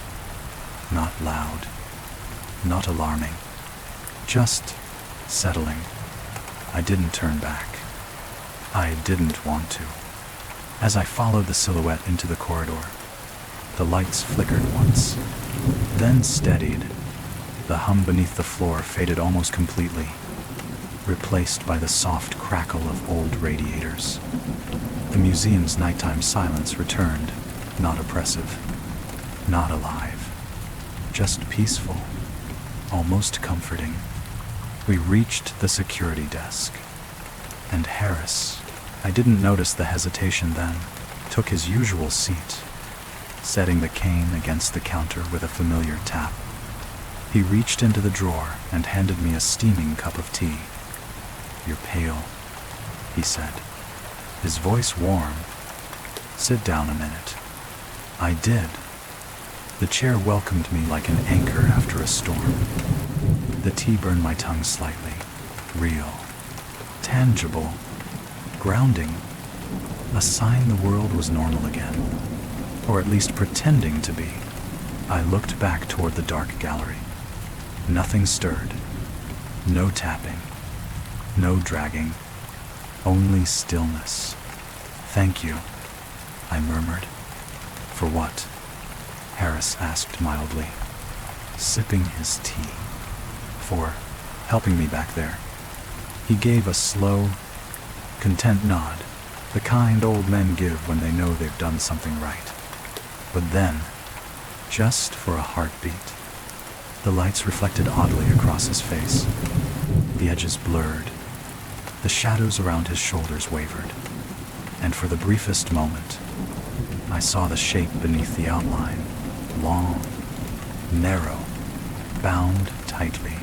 Not loud, not alarming, just settling. I didn't turn back. I didn't want to. As I followed the silhouette into the corridor, the lights flickered once, then steadied. The hum beneath the floor faded almost completely, replaced by the soft crackle of old radiators. The museum's nighttime silence returned, not oppressive, not alive, just peaceful, almost comforting. We reached the security desk, and Harris, I didn't notice the hesitation then, took his usual seat, setting the cane against the counter with a familiar tap. He reached into the drawer and handed me a steaming cup of tea. You're pale, he said, his voice warm. Sit down a minute. I did. The chair welcomed me like an anchor after a storm. The tea burned my tongue slightly. Real. Tangible. Grounding. A sign the world was normal again. Or at least pretending to be. I looked back toward the dark gallery. Nothing stirred. No tapping. No dragging. Only stillness. Thank you, I murmured. For what? Harris asked mildly, sipping his tea. For helping me back there. He gave a slow, content nod, the kind old men give when they know they've done something right. But then, just for a heartbeat, the lights reflected oddly across his face. The edges blurred. The shadows around his shoulders wavered. And for the briefest moment, I saw the shape beneath the outline, long, narrow, bound tightly,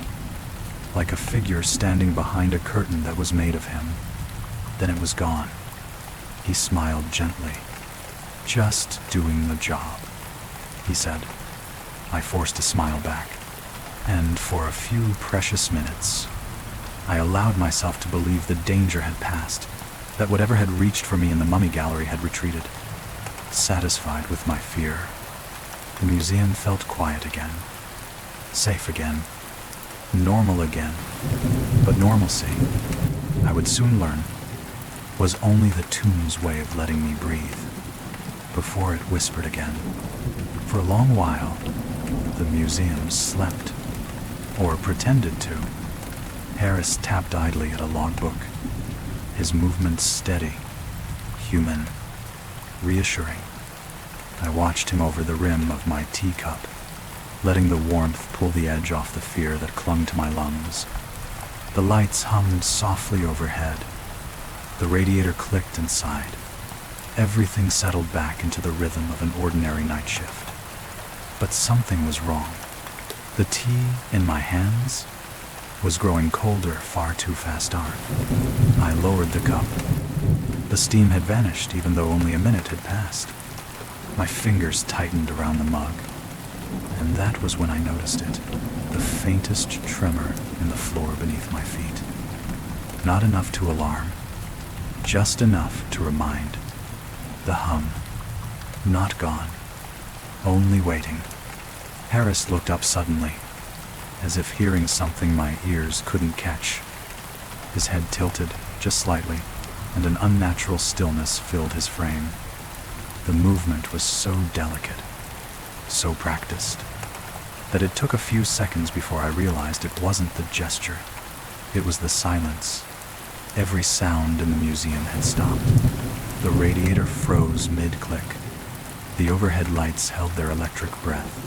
like a figure standing behind a curtain that was made of him. Then it was gone. He smiled gently. Just doing the job, he said. I forced a smile back, and for a few precious minutes, I allowed myself to believe the danger had passed, that whatever had reached for me in the mummy gallery had retreated. Satisfied with my fear, the museum felt quiet again, safe again, normal again. But normalcy, I would soon learn, was only the tomb's way of letting me breathe, before it whispered again. For a long while, the museum slept, or pretended to. Harris tapped idly at a logbook, his movements steady, human, reassuring. I watched him over the rim of my teacup, letting the warmth pull the edge off the fear that clung to my lungs. The lights hummed softly overhead. The radiator clicked inside. Everything settled back into the rhythm of an ordinary night shift. But something was wrong. The tea in my hands was growing colder far too fast. I lowered the cup. The steam had vanished even though only a minute had passed. My fingers tightened around the mug, and that was when I noticed it, the faintest tremor in the floor beneath my feet. Not enough to alarm, just enough to remind. The hum, not gone, only waiting. Harris looked up suddenly, as if hearing something my ears couldn't catch. His head tilted, just slightly, and an unnatural stillness filled his frame. The movement was so delicate, so practiced, that it took a few seconds before I realized it wasn't the gesture. It was the silence. Every sound in the museum had stopped. The radiator froze mid-click. The overhead lights held their electric breath.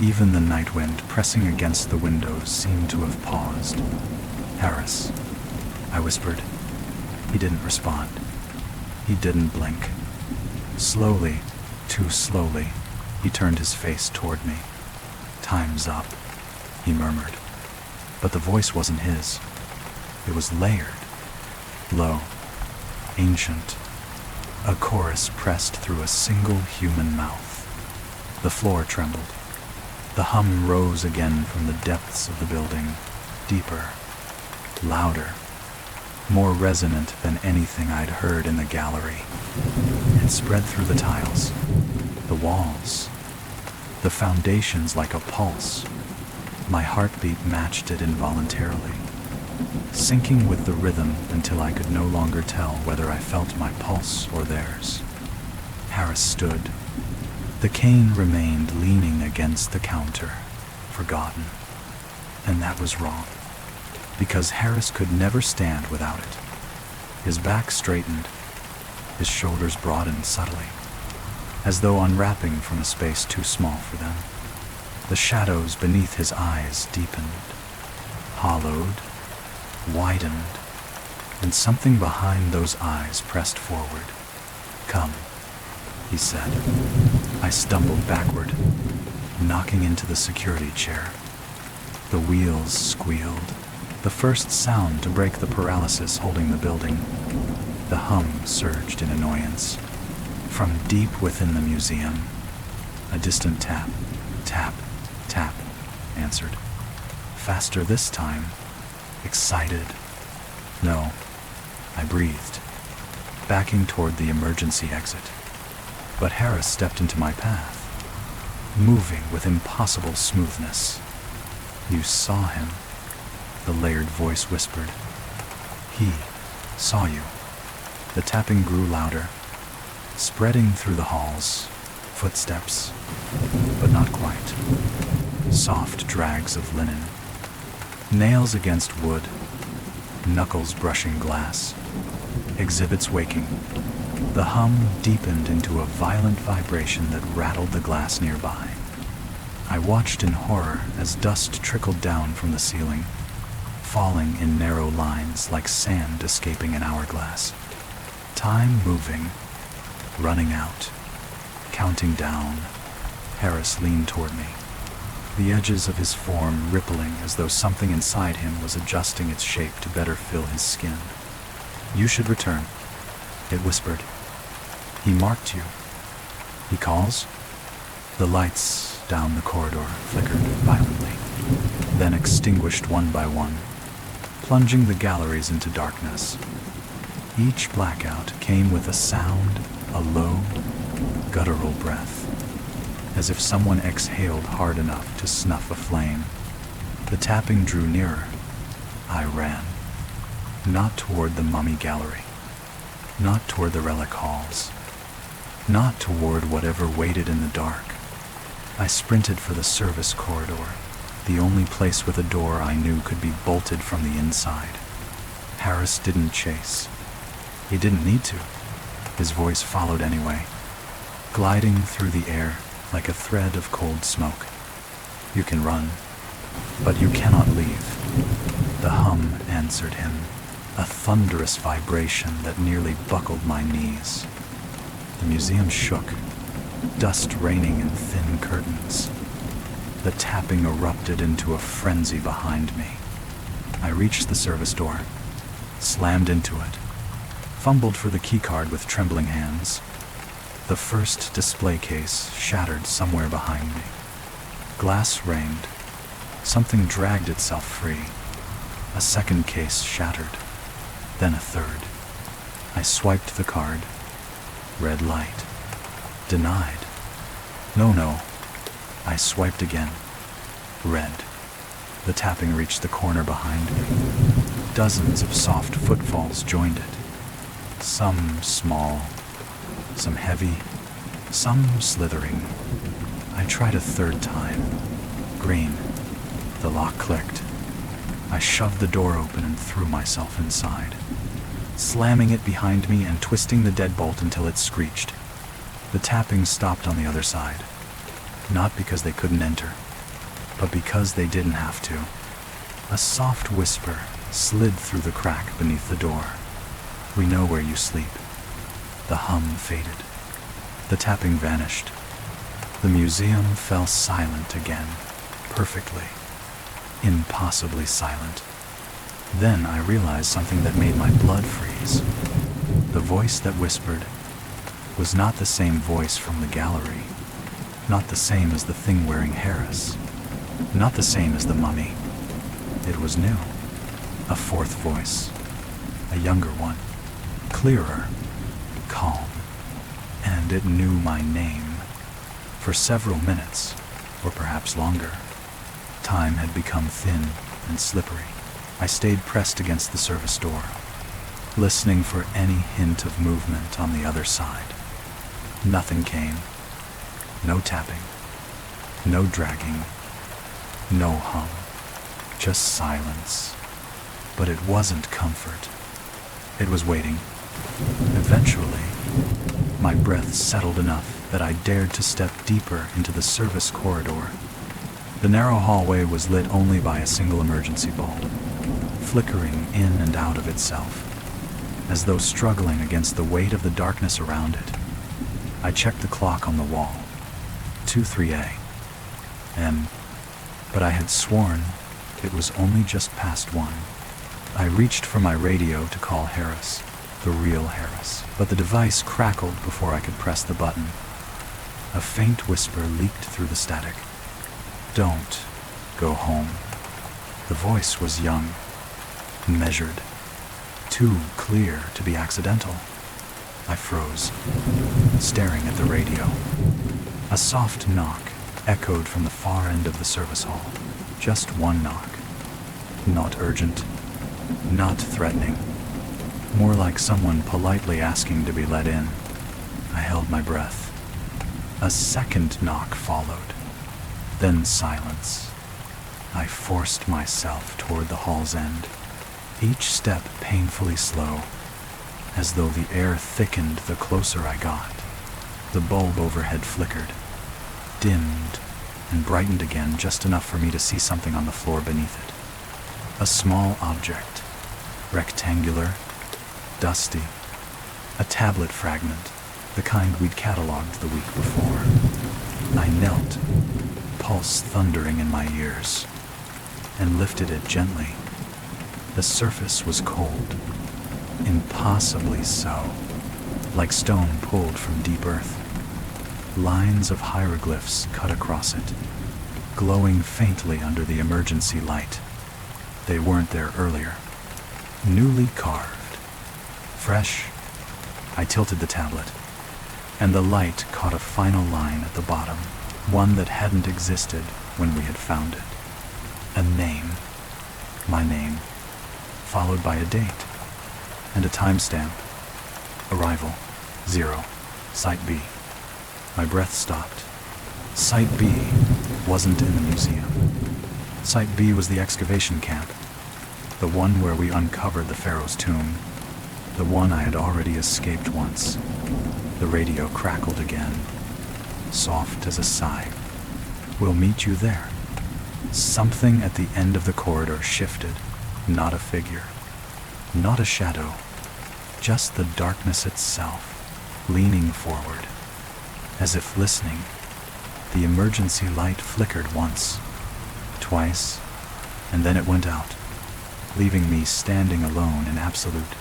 Even the night wind pressing against the windows seemed to have paused. Harris, I whispered. He didn't respond. He didn't blink. Slowly, too slowly, he turned his face toward me. Time's up, he murmured. But the voice wasn't his. It was layered, low, ancient. A chorus pressed through a single human mouth. The floor trembled. The hum rose again from the depths of the building, deeper, louder, more resonant than anything I'd heard in the gallery. It spread through the tiles, the walls, the foundations like a pulse. My heartbeat matched it involuntarily, syncing with the rhythm until I could no longer tell whether I felt my pulse or theirs. Harris stood. The cane remained leaning against the counter, forgotten. And that was wrong, because Harris could never stand without it. His back straightened, his shoulders broadened subtly, as though unwrapping from a space too small for them. The shadows beneath his eyes deepened, hollowed, widened, and something behind those eyes pressed forward. Come, he said. I stumbled backward, knocking into the security chair. The wheels squealed, the first sound to break the paralysis holding the building. The hum surged in annoyance. From deep within the museum, a distant tap, tap, tap, answered. Faster this time, excited. No, I breathed, backing toward the emergency exit. But Harris stepped into my path, moving with impossible smoothness. You saw him, the layered voice whispered. He saw you. The tapping grew louder, spreading through the halls. Footsteps, but not quite. Soft drags of linen. Nails against wood. Knuckles brushing glass. Exhibits waking. The hum deepened into a violent vibration that rattled the glass nearby. I watched in horror as dust trickled down from the ceiling, falling in narrow lines like sand escaping an hourglass. Time moving, running out, counting down. Harris leaned toward me, the edges of his form rippling as though something inside him was adjusting its shape to better fill his skin. "You should return," it whispered. "He marked you. He calls?" The lights down the corridor flickered violently, then extinguished one by one, plunging the galleries into darkness. Each blackout came with a sound, a low, guttural breath, as if someone exhaled hard enough to snuff a flame. The tapping drew nearer. I ran. Not toward the mummy gallery. Not toward the relic halls. Not toward whatever waited in the dark. I sprinted for the service corridor, the only place with a door I knew could be bolted from the inside. Harris didn't chase. He didn't need to. His voice followed anyway, gliding through the air like a thread of cold smoke. "You can run, but you cannot leave." The hum answered him, a thunderous vibration that nearly buckled my knees. The museum shook, dust raining in thin curtains. The tapping erupted into a frenzy behind me. I reached the service door, slammed into it, fumbled for the keycard with trembling hands. The first display case shattered somewhere behind me. Glass rained. Something dragged itself free. A second case shattered, then a third. I swiped the card. Red light. Denied. No. I swiped again. Red. The tapping reached the corner behind me. Dozens of soft footfalls joined it. Some small, some heavy, some slithering. I tried a third time. Green. The lock clicked. I shoved the door open and threw myself inside, slamming it behind me and twisting the deadbolt until it screeched. The tapping stopped on the other side, not because they couldn't enter, but because they didn't have to. A soft whisper slid through the crack beneath the door. "We know where you sleep." The hum faded. The tapping vanished. The museum fell silent again, perfectly, impossibly silent. Then I realized something that made my blood freeze. The voice that whispered was not the same voice from the gallery, not the same as the thing wearing Harris, not the same as the mummy. It was new. A fourth voice, a younger one, clearer, calm, and it knew my name. For several minutes, or perhaps longer, time had become thin and slippery. I stayed pressed against the service door, listening for any hint of movement on the other side. Nothing came. No tapping. No dragging. No hum. Just silence. But it wasn't comfort. It was waiting. Eventually, my breath settled enough that I dared to step deeper into the service corridor. The narrow hallway was lit only by a single emergency bulb, flickering in and out of itself, as though struggling against the weight of the darkness around it. I checked the clock on the wall. 2:03 a.m. But I had sworn it was only just past 1. I reached for my radio to call Harris, the real Harris, but the device crackled before I could press the button. A faint whisper leaked through the static. "Don't go home." The voice was young, measured, too clear to be accidental. I froze, staring at the radio. A soft knock echoed from the far end of the service hall. Just one knock. Not urgent, not threatening. More like someone politely asking to be let in. I held my breath. A second knock followed, then silence. I forced myself toward the hall's end, each step painfully slow, as though the air thickened the closer I got. The bulb overhead flickered, dimmed, and brightened again just enough for me to see something on the floor beneath it. A small object, rectangular, dusty, a tablet fragment, the kind we'd cataloged the week before. I knelt, pulse thundering in my ears, and lifted it gently. The surface was cold, impossibly so, like stone pulled from deep earth. Lines of hieroglyphs cut across it, glowing faintly under the emergency light. They weren't there earlier. Newly carved, fresh. I tilted the tablet, and the light caught a final line at the bottom, one that hadn't existed when we had found it. A name, my name, followed by a date, and a timestamp. Arrival, 0, Site B. My breath stopped. Site B wasn't in the museum. Site B was the excavation camp, the one where we uncovered the pharaoh's tomb, the one I had already escaped once. The radio crackled again, soft as a sigh. We'll meet you there. Something at the end of the corridor shifted, not a figure, not a shadow, just the darkness itself, leaning forward, as if listening. The emergency light flickered once, twice, and then it went out, leaving me standing alone in absolute,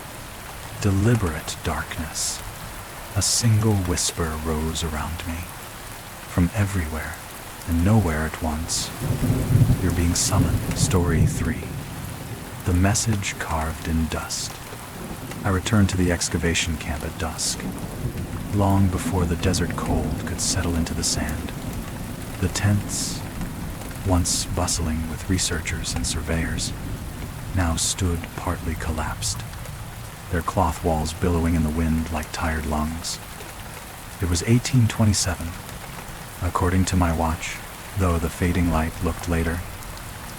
deliberate darkness. A single whisper rose around me, from everywhere and nowhere at once. You're being summoned, Story 3. The message carved in dust. I returned to the excavation camp at dusk, long before the desert cold could settle into the sand. The tents, once bustling with researchers and surveyors, now stood partly collapsed, their cloth walls billowing in the wind like tired lungs. It was 1827, according to my watch, though the fading light looked later,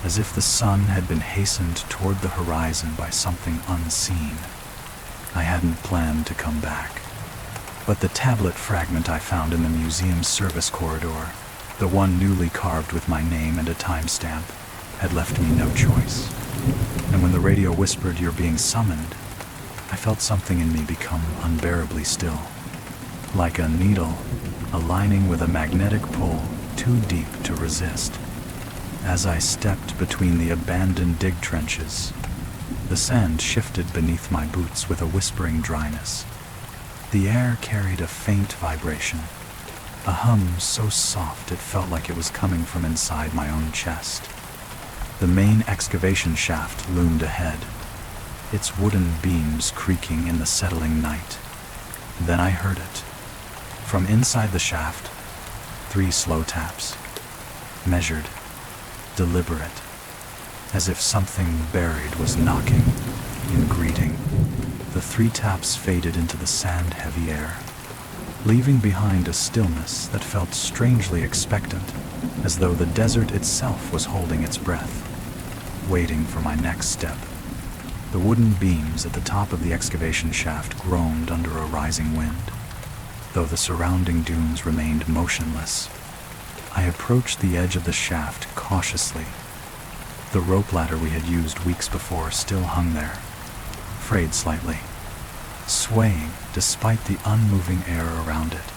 as if the sun had been hastened toward the horizon by something unseen. I hadn't planned to come back, but the tablet fragment I found in the museum's service corridor, the one newly carved with my name and a timestamp, had left me no choice. And when the radio whispered, "You're being summoned," I felt something in me become unbearably still, like a needle aligning with a magnetic pull too deep to resist. As I stepped between the abandoned dig trenches, the sand shifted beneath my boots with a whispering dryness. The air carried a faint vibration, a hum so soft it felt like it was coming from inside my own chest. The main excavation shaft loomed ahead, its wooden beams creaking in the settling night. Then I heard it. From inside the shaft, 3 slow taps, measured, deliberate, as if something buried was knocking in greeting. The 3 taps faded into the sand-heavy air, leaving behind a stillness that felt strangely expectant, as though the desert itself was holding its breath, waiting for my next step. The wooden beams at the top of the excavation shaft groaned under a rising wind, though the surrounding dunes remained motionless. I approached the edge of the shaft cautiously. The rope ladder we had used weeks before still hung there, frayed slightly, swaying despite the unmoving air around it.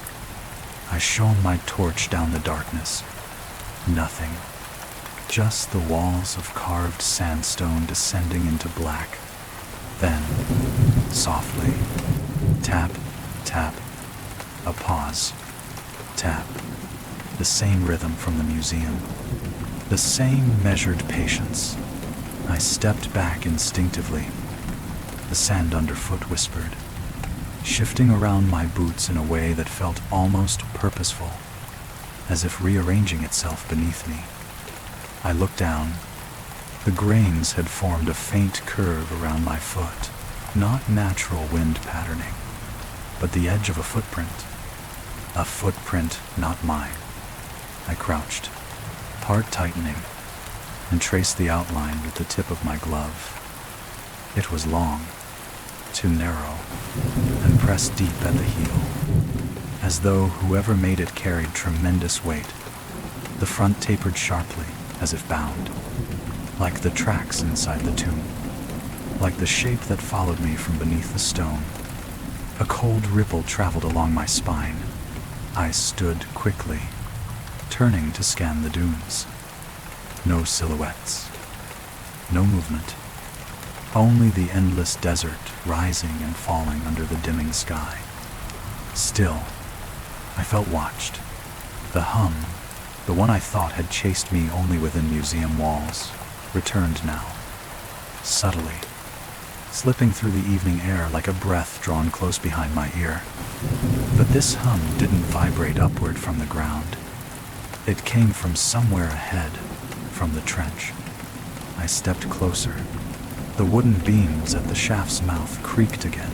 I shone my torch down the darkness. Nothing. Just the walls of carved sandstone descending into black. Then, softly, tap, tap, a pause, tap. The same rhythm from the museum. The same measured patience. I stepped back instinctively. The sand underfoot whispered, shifting around my boots in a way that felt almost purposeful, as if rearranging itself beneath me. I looked down. The grains had formed a faint curve around my foot, not natural wind patterning, but the edge of a footprint. A footprint not mine. I crouched, heart tightening, and traced the outline with the tip of my glove. It was long, too narrow, and pressed deep at the heel, as though whoever made it carried tremendous weight. The front tapered sharply, as if bound, like the tracks inside the tomb, like the shape that followed me from beneath the stone. A cold ripple traveled along my spine. I stood quickly, turning to scan the dunes. No silhouettes, no movement, only the endless desert rising and falling under the dimming sky. Still, I felt watched. The hum, the one I thought had chased me only within museum walls, returned now, subtly, slipping through the evening air like a breath drawn close behind my ear. But this hum didn't vibrate upward from the ground. It came from somewhere ahead, from the trench. I stepped closer. The wooden beams at the shaft's mouth creaked again,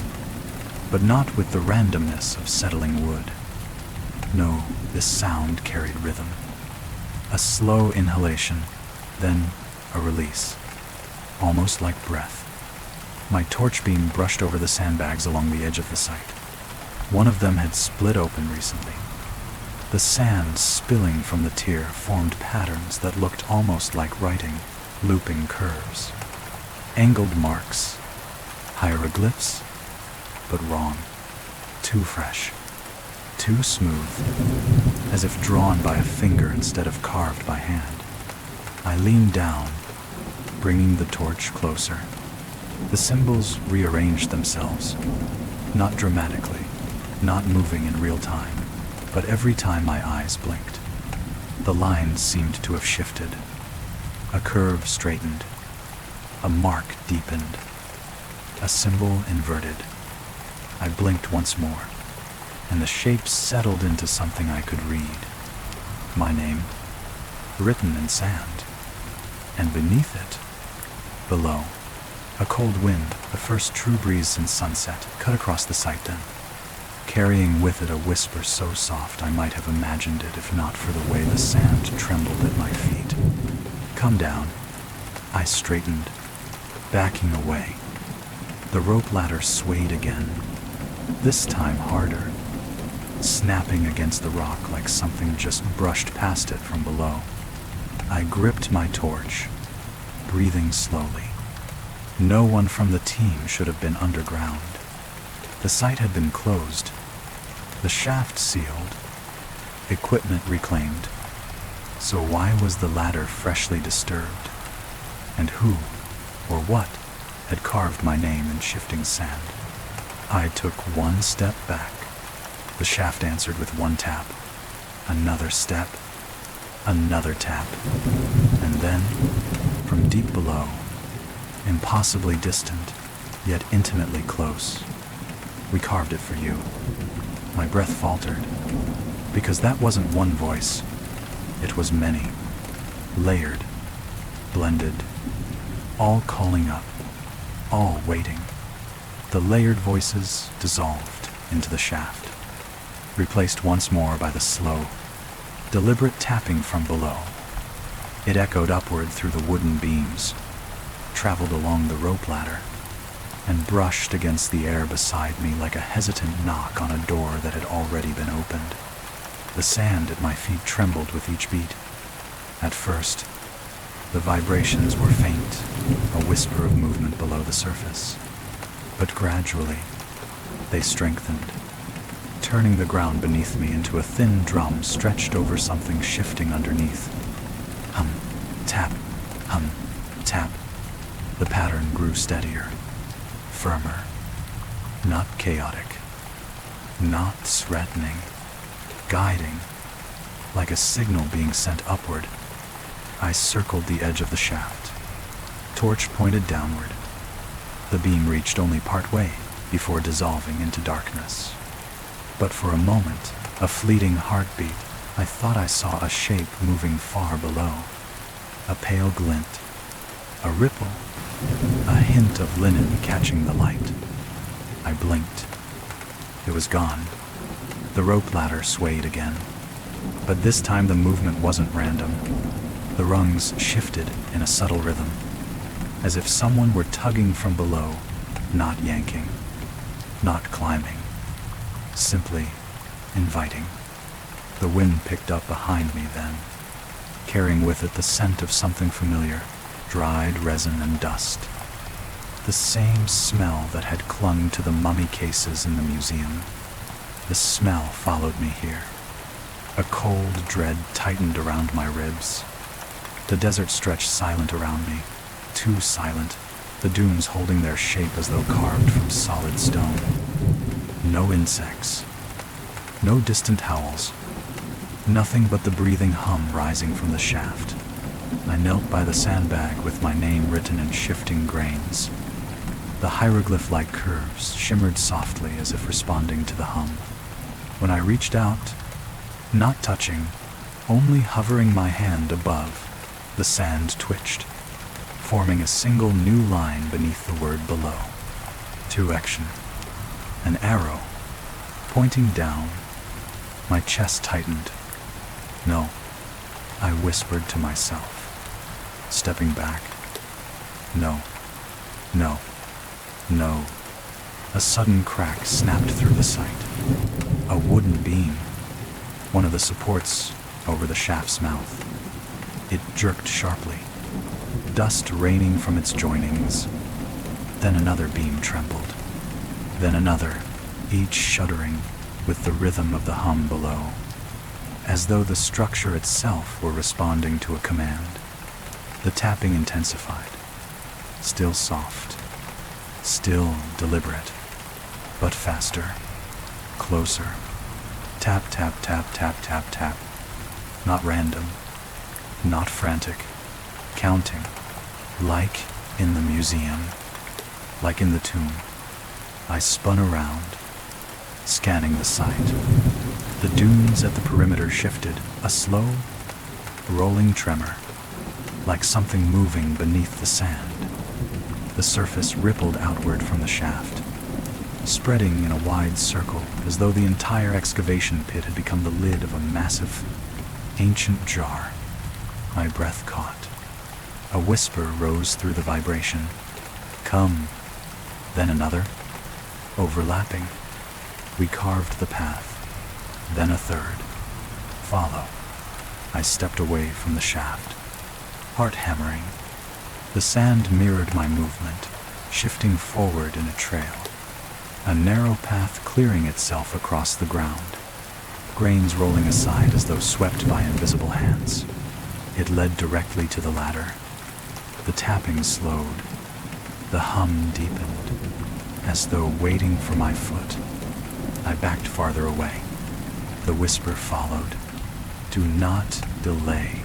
but not with the randomness of settling wood. No, this sound carried rhythm. A slow inhalation, then a release, almost like breath. My torch beam brushed over the sandbags along the edge of the site. One of them had split open recently. The sand spilling from the tier formed patterns that looked almost like writing, looping curves. Angled marks, hieroglyphs, but wrong. Too fresh, too smooth, as if drawn by a finger instead of carved by hand. I leaned down, bringing the torch closer. The symbols rearranged themselves, not dramatically, not moving in real time, but every time my eyes blinked. The lines seemed to have shifted. A curve straightened. A mark deepened. A symbol inverted. I blinked once more, and the shapes settled into something I could read. My name, written in sand, and beneath it, below, a cold wind, the first true breeze since sunset, cut across the site then, carrying with it a whisper so soft I might have imagined it if not for the way the sand trembled at my feet. Come down. I straightened, backing away. The rope ladder swayed again, this time harder, snapping against the rock like something just brushed past it from below. I gripped my torch, breathing slowly. No one from the team should have been underground. The site had been closed, the shaft sealed, equipment reclaimed. So why was the ladder freshly disturbed? And who, or what, had carved my name in shifting sand? I took one step back. The shaft answered with one tap. Another step. Another tap. And then, from deep below, impossibly distant, yet intimately close, we carved it for you. My breath faltered, because that wasn't one voice. It was many, layered, blended, all calling up, all waiting. The layered voices dissolved into the shaft, replaced once more by the slow, deliberate tapping from below. It echoed upward through the wooden beams, traveled along the rope ladder, and brushed against the air beside me like a hesitant knock on a door that had already been opened. The sand at my feet trembled with each beat. At first, the vibrations were faint, a whisper of movement below the surface. But gradually, they strengthened, turning the ground beneath me into a thin drum stretched over something shifting underneath. Hum, tap, hum, tap. The pattern grew steadier, firmer, not chaotic, not threatening, guiding, like a signal being sent upward. I circled the edge of the shaft. Torch pointed downward. The beam reached only part way before dissolving into darkness. But for a moment, a fleeting heartbeat, I thought I saw a shape moving far below. A pale glint, a ripple, a hint of linen catching the light. I blinked. It was gone. The rope ladder swayed again, but this time the movement wasn't random. The rungs shifted in a subtle rhythm, as if someone were tugging from below, not yanking, not climbing, simply inviting. The wind picked up behind me then, carrying with it the scent of something familiar, dried resin and dust. The same smell that had clung to the mummy cases in the museum. The smell followed me here. A cold dread tightened around my ribs. The desert stretched silent around me, too silent, the dunes holding their shape as though carved from solid stone. No insects, no distant howls, nothing but the breathing hum rising from the shaft. I knelt by the sandbag with my name written in shifting grains. The hieroglyph-like curves shimmered softly as if responding to the hum. When I reached out, not touching, only hovering my hand above, the sand twitched, forming a single new line beneath the word below. To action. An arrow, pointing down. My chest tightened. No, I whispered to myself, stepping back. No, no, no. A sudden crack snapped through the sight. A wooden beam, one of the supports over the shaft's mouth. It jerked sharply, dust raining from its joinings. Then another beam trembled. Then another, each shuddering with the rhythm of the hum below, as though the structure itself were responding to a command. The tapping intensified, still soft, still deliberate, but faster, closer. Tap, tap, tap, tap, tap, tap. Not random, not frantic, counting, like in the museum, like in the tomb. I spun around, scanning the site. The dunes at the perimeter shifted, a slow, rolling tremor, like something moving beneath the sand. The surface rippled outward from the shaft, spreading in a wide circle as though the entire excavation pit had become the lid of a massive, ancient jar. My breath caught. A whisper rose through the vibration. Come. Then another. Overlapping. We carved the path. Then a third. Follow. I stepped away from the shaft, heart hammering. The sand mirrored my movement, shifting forward in a trail. A narrow path clearing itself across the ground, grains rolling aside as though swept by invisible hands. It led directly to the ladder. The tapping slowed. The hum deepened, as though waiting for my foot. I backed farther away. The whisper followed. Do not delay.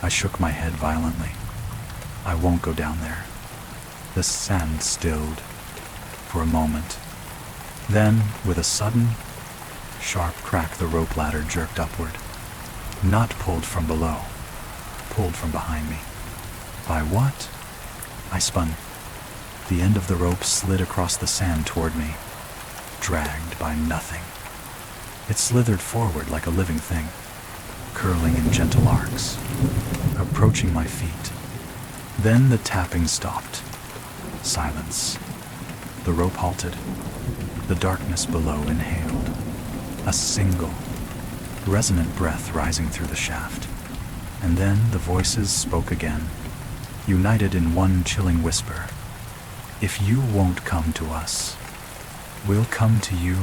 I shook my head violently. I won't go down there. The sand stilled for a moment. Then, with a sudden, sharp crack, the rope ladder jerked upward. Not pulled from below, pulled from behind me. By what? I spun. The end of the rope slid across the sand toward me, dragged by nothing. It slithered forward like a living thing, curling in gentle arcs, approaching my feet. Then the tapping stopped. Silence. The rope halted. The darkness below inhaled. A single, resonant breath rising through the shaft. And then the voices spoke again, united in one chilling whisper. If you won't come to us, we'll come to you.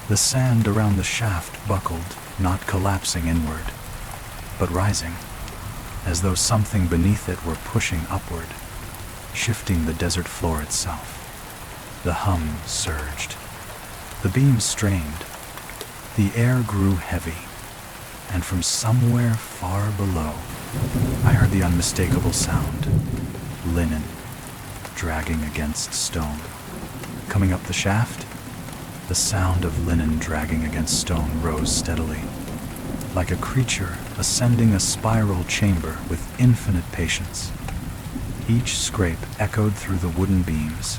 The sand around the shaft buckled, not collapsing inward, but rising, as though something beneath it were pushing upward, shifting the desert floor itself. The hum surged. The beams strained. The air grew heavy, and from somewhere far below, I heard the unmistakable sound. Linen, dragging against stone. Coming up the shaft, the sound of linen dragging against stone rose steadily, like a creature ascending a spiral chamber with infinite patience. Each scrape echoed through the wooden beams,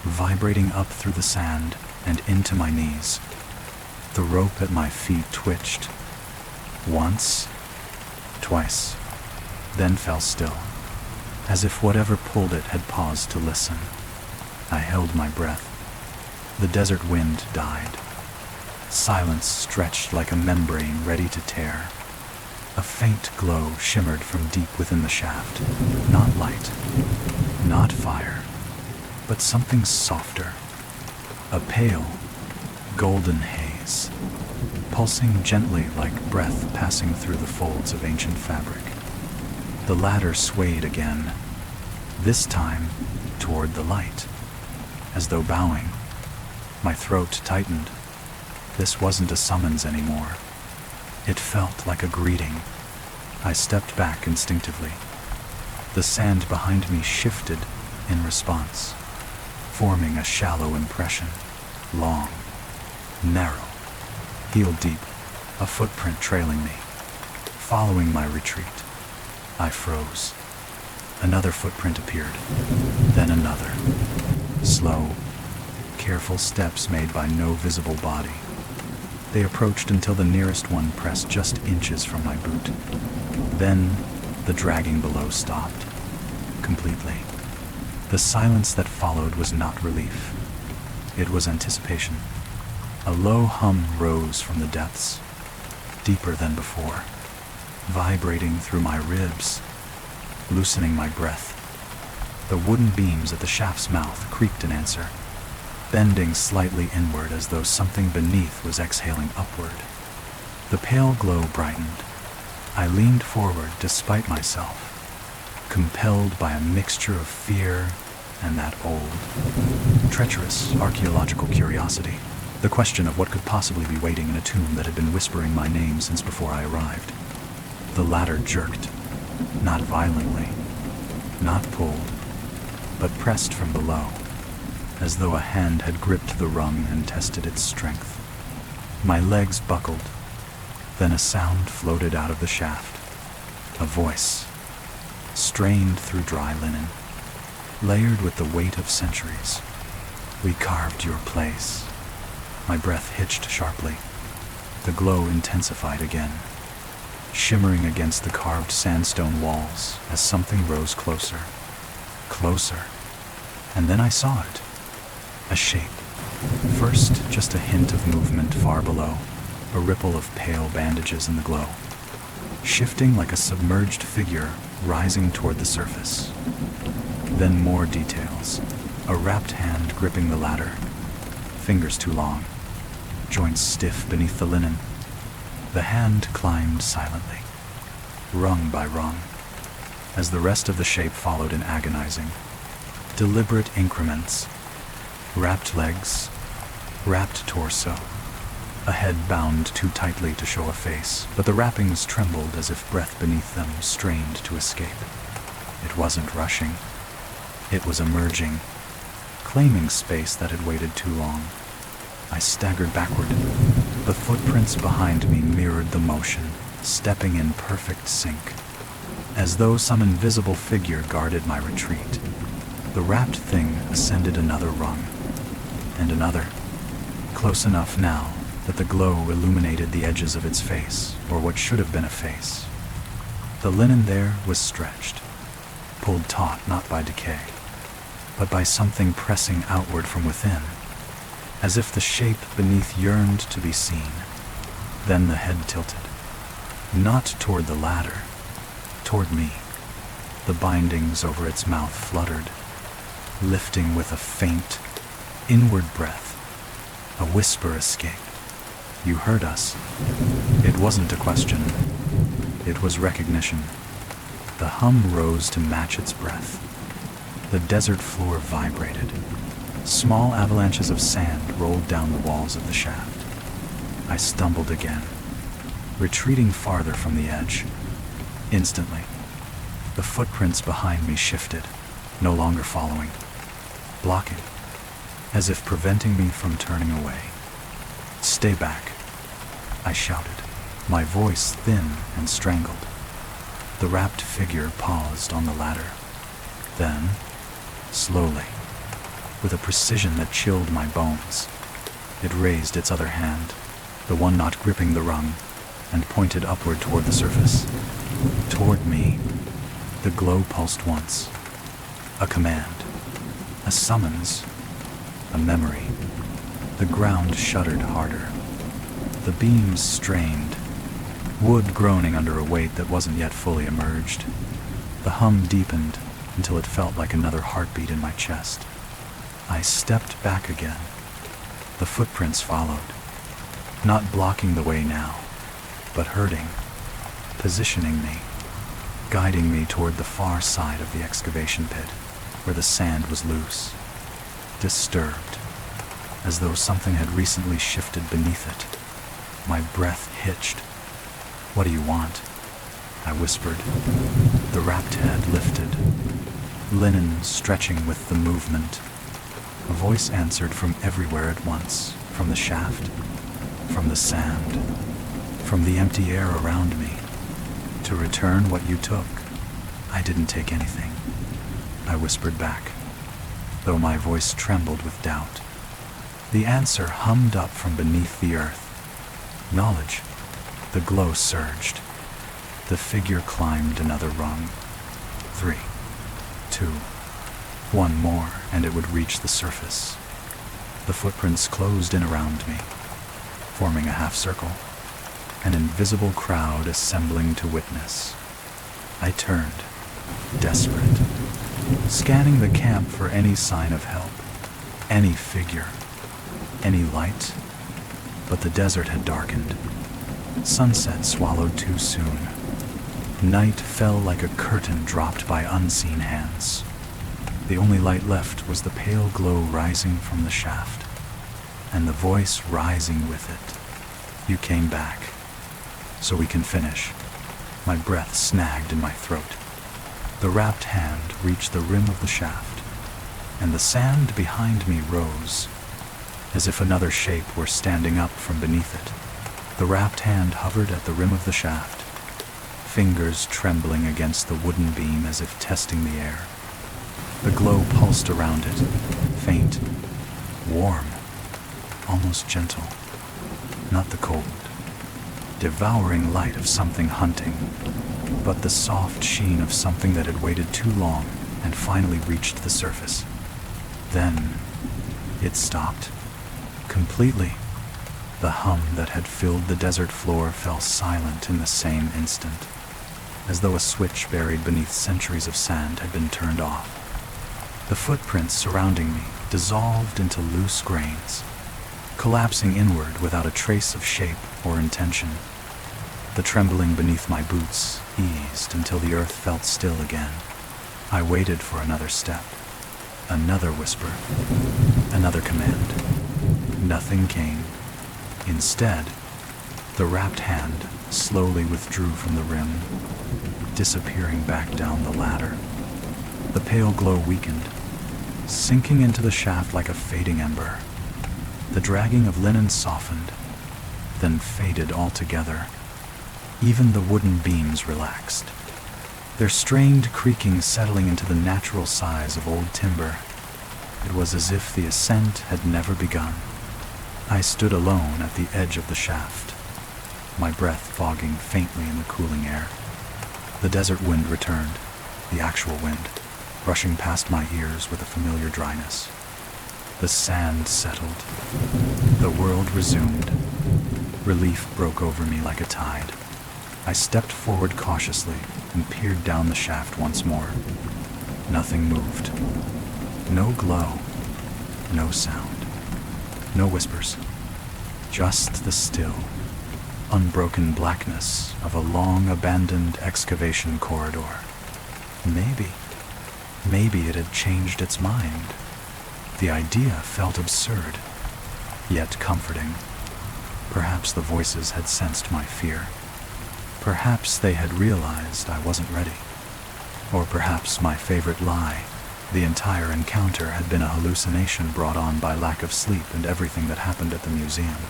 vibrating up through the sand and into my knees. The rope at my feet twitched. Once, twice, then fell still, as if whatever pulled it had paused to listen. I held my breath. The desert wind died. Silence stretched like a membrane ready to tear. A faint glow shimmered from deep within the shaft. Not light, not fire, but something softer. A pale, golden haze, pulsing gently like breath passing through the folds of ancient fabric. The ladder swayed again, this time toward the light, as though bowing. My throat tightened. This wasn't a summons anymore. It felt like a greeting. I stepped back instinctively. The sand behind me shifted in response, forming a shallow impression. Long, narrow, heel deep, a footprint trailing me, following my retreat. I froze. Another footprint appeared, then another. Slow, careful steps made by no visible body. They approached until the nearest one pressed just inches from my boot. Then, the dragging below stopped, completely. The silence that followed was not relief. It was anticipation. A low hum rose from the depths, deeper than before, vibrating through my ribs, loosening my breath. The wooden beams at the shaft's mouth creaked in answer, bending slightly inward as though something beneath was exhaling upward. The pale glow brightened. I leaned forward despite myself, compelled by a mixture of fear and that old, treacherous archaeological curiosity. The question of what could possibly be waiting in a tomb that had been whispering my name since before I arrived. The ladder jerked, not violently, not pulled, but pressed from below, as though a hand had gripped the rung and tested its strength. My legs buckled, then a sound floated out of the shaft. A voice, strained through dry linen, layered with the weight of centuries. "We carved your place." My breath hitched sharply. The glow intensified again, shimmering against the carved sandstone walls as something rose closer, closer, and then I saw it. A shape. First, just a hint of movement far below, a ripple of pale bandages in the glow, shifting like a submerged figure rising toward the surface. Then more details. A wrapped hand gripping the ladder, fingers too long, joints stiff beneath the linen. The hand climbed silently, rung by rung, as the rest of the shape followed in agonizing, deliberate increments. Wrapped legs, wrapped torso, a head bound too tightly to show a face, but the wrappings trembled as if breath beneath them strained to escape. It wasn't rushing. It was emerging, claiming space that had waited too long. I staggered backward. The footprints behind me mirrored the motion, stepping in perfect sync, as though some invisible figure guarded my retreat. The wrapped thing ascended another rung, and another, close enough now that the glow illuminated the edges of its face, or what should have been a face. The linen there was stretched, pulled taut not by decay, but by something pressing outward from within, as if the shape beneath yearned to be seen. Then the head tilted, not toward the ladder, toward me. The bindings over its mouth fluttered, lifting with a faint, inward breath. A whisper escaped. "You heard us." It wasn't a question. It was recognition. The hum rose to match its breath. The desert floor vibrated. Small avalanches of sand rolled down the walls of the shaft. I stumbled again, retreating farther from the edge. Instantly, the footprints behind me shifted, no longer following, blocking, as if preventing me from turning away. "Stay back," I shouted, my voice thin and strangled. The wrapped figure paused on the ladder. Then, slowly, with a precision that chilled my bones, it raised its other hand, the one not gripping the rung, and pointed upward toward the surface. Toward me. The glow pulsed once. A command. A summons. A memory. The ground shuddered harder. The beams strained, wood groaning under a weight that wasn't yet fully emerged. The hum deepened until it felt like another heartbeat in my chest. I stepped back again. The footprints followed, not blocking the way now, but herding, positioning me, guiding me toward the far side of the excavation pit, where the sand was loose, disturbed, as though something had recently shifted beneath it. My breath hitched. "What do you want?" I whispered. The wrapped head lifted, linen stretching with the movement. A voice answered from everywhere at once, from the shaft, from the sand, from the empty air around me. "To return what you took." "I didn't take anything," I whispered back, though my voice trembled with doubt. The answer hummed up from beneath the earth. Knowledge. The glow surged. The figure climbed another rung. 3, 2, 1 more, and it would reach the surface. The footprints closed in around me, forming a half circle, an invisible crowd assembling to witness. I turned, desperate, scanning the camp for any sign of help, any figure, any light. But the desert had darkened. Sunset swallowed too soon. Night fell like a curtain dropped by unseen hands. The only light left was the pale glow rising from the shaft, and the voice rising with it. "You came back, so we can finish." My breath snagged in my throat. The wrapped hand reached the rim of the shaft, and the sand behind me rose, as if another shape were standing up from beneath it. The wrapped hand hovered at the rim of the shaft, fingers trembling against the wooden beam as if testing the air. The glow pulsed around it, faint, warm, almost gentle, not the cold, devouring light of something hunting, but the soft sheen of something that had waited too long and finally reached the surface. Then it stopped. Completely. The hum that had filled the desert floor fell silent in the same instant, as though a switch buried beneath centuries of sand had been turned off. The footprints surrounding me dissolved into loose grains, collapsing inward without a trace of shape or intention. The trembling beneath my boots eased until the earth felt still again. I waited for another step, another whisper, another command. Nothing came. Instead, the wrapped hand slowly withdrew from the rim, disappearing back down the ladder. The pale glow weakened, sinking into the shaft like a fading ember. The dragging of linen softened, then faded altogether. Even the wooden beams relaxed, their strained creaking settling into the natural size of old timber. It was as if the ascent had never begun. I stood alone at the edge of the shaft, my breath fogging faintly in the cooling air. The desert wind returned, the actual wind, rushing past my ears with a familiar dryness. The sand settled. The world resumed. Relief broke over me like a tide. I stepped forward cautiously and peered down the shaft once more. Nothing moved. No glow. No sound. No whispers. Just the still, unbroken blackness of a long abandoned excavation corridor. Maybe it had changed its mind. The idea felt absurd, yet comforting. Perhaps the voices had sensed my fear. Perhaps they had realized I wasn't ready. Or perhaps my favorite lie, the entire encounter had been a hallucination brought on by lack of sleep and everything that happened at the museum.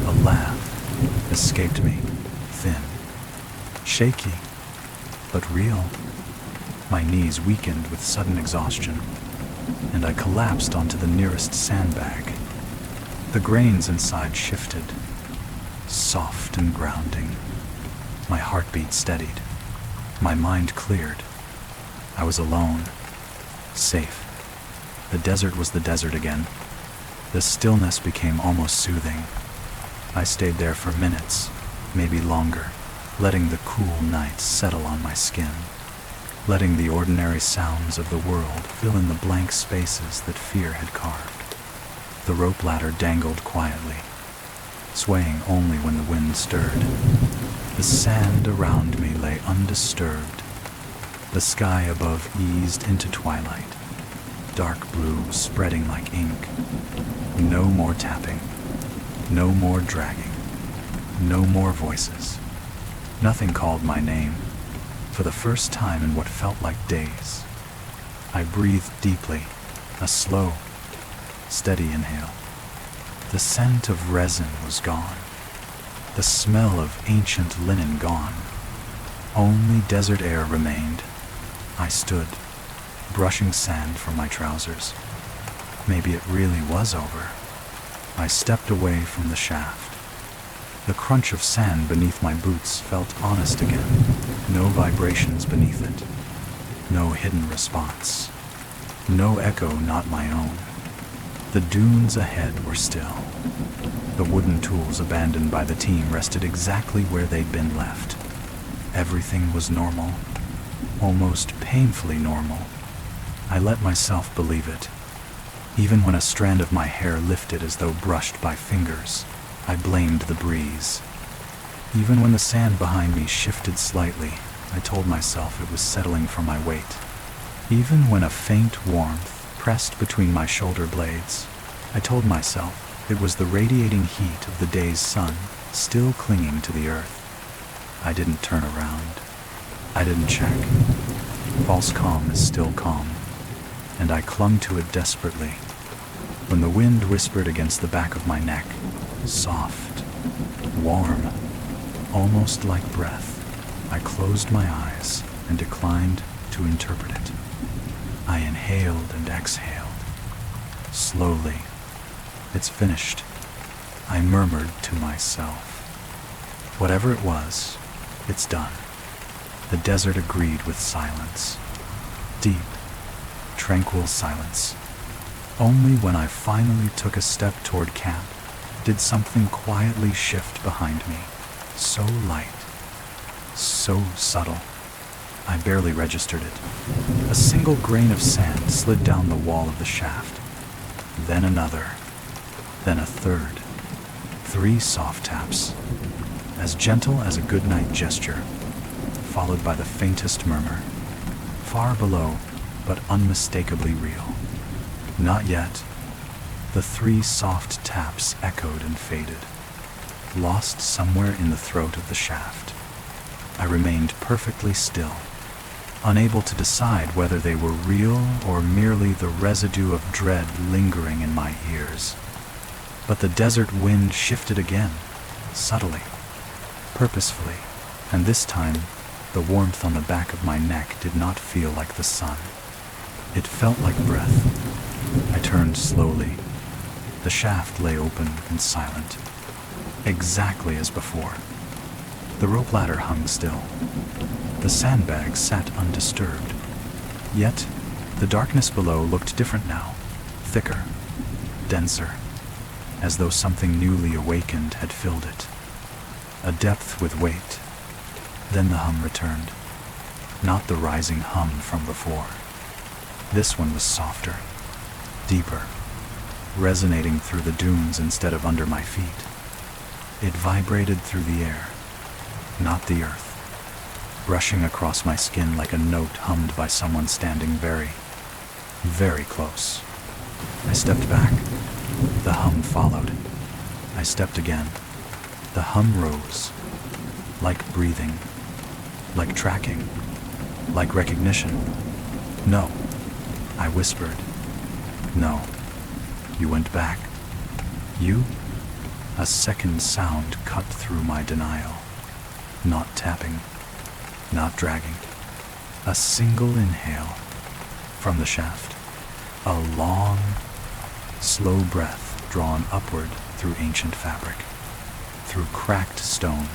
A laugh escaped me, thin, shaky, but real. My knees weakened with sudden exhaustion, and I collapsed onto the nearest sandbag. The grains inside shifted, soft and grounding. My heartbeat steadied. My mind cleared. I was alone. Safe. The desert was the desert again. The stillness became almost soothing. I stayed there for minutes, maybe longer, letting the cool night settle on my skin, letting the ordinary sounds of the world fill in the blank spaces that fear had carved. The rope ladder dangled quietly, swaying only when the wind stirred. The sand around me lay undisturbed. The sky above eased into twilight, dark blue spreading like ink. No more tapping, no more dragging, no more voices. Nothing called my name. For the first time in what felt like days, I breathed deeply, a slow, steady inhale. The scent of resin was gone. The smell of ancient linen gone. Only desert air remained. I stood, brushing sand from my trousers. Maybe it really was over. I stepped away from the shaft. The crunch of sand beneath my boots felt honest again. No vibrations beneath it. No hidden response. No echo not my own. The dunes ahead were still. The wooden tools abandoned by the team rested exactly where they'd been left. Everything was normal. Almost painfully normal. I let myself believe it. Even when a strand of my hair lifted as though brushed by fingers, I blamed the breeze. Even when the sand behind me shifted slightly, I told myself it was settling for my weight. Even when a faint warmth pressed between my shoulder blades, I told myself it was the radiating heat of the day's sun still clinging to the earth. I didn't turn around. I didn't check. False calm is still calm, and I clung to it desperately. When the wind whispered against the back of my neck, soft, warm, almost like breath, I closed my eyes and declined to interpret it. I inhaled and exhaled. Slowly. It's finished, I murmured to myself. Whatever it was, it's done. The desert agreed with silence. Deep, tranquil silence. Only when I finally took a step toward camp did something quietly shift behind me. So light, so subtle. I barely registered it. A single grain of sand slid down the wall of the shaft. Then another. Then a third. 3 soft taps. As gentle as a goodnight gesture, followed by the faintest murmur. Far below, but unmistakably real. Not yet. The 3 soft taps echoed and faded, lost somewhere in the throat of the shaft. I remained perfectly still, unable to decide whether they were real or merely the residue of dread lingering in my ears. But the desert wind shifted again, subtly, purposefully, and this time the warmth on the back of my neck did not feel like the sun. It felt like breath. I turned slowly. The shaft lay open and silent, exactly as before. The rope ladder hung still. The sandbags sat undisturbed. Yet, the darkness below looked different now, thicker, denser, as though something newly awakened had filled it. A depth with weight. Then the hum returned. Not the rising hum from before. This one was softer, deeper, resonating through the dunes instead of under my feet. It vibrated through the air, not the earth, brushing across my skin like a note hummed by someone standing very, very close. I stepped back. The hum followed. I stepped again. The hum rose, like breathing, like tracking, like recognition. No, I whispered. No. You went back. You? A second sound cut through my denial. Not tapping, not dragging. A single inhale from the shaft. A long, slow breath drawn upward through ancient fabric. through cracked stone,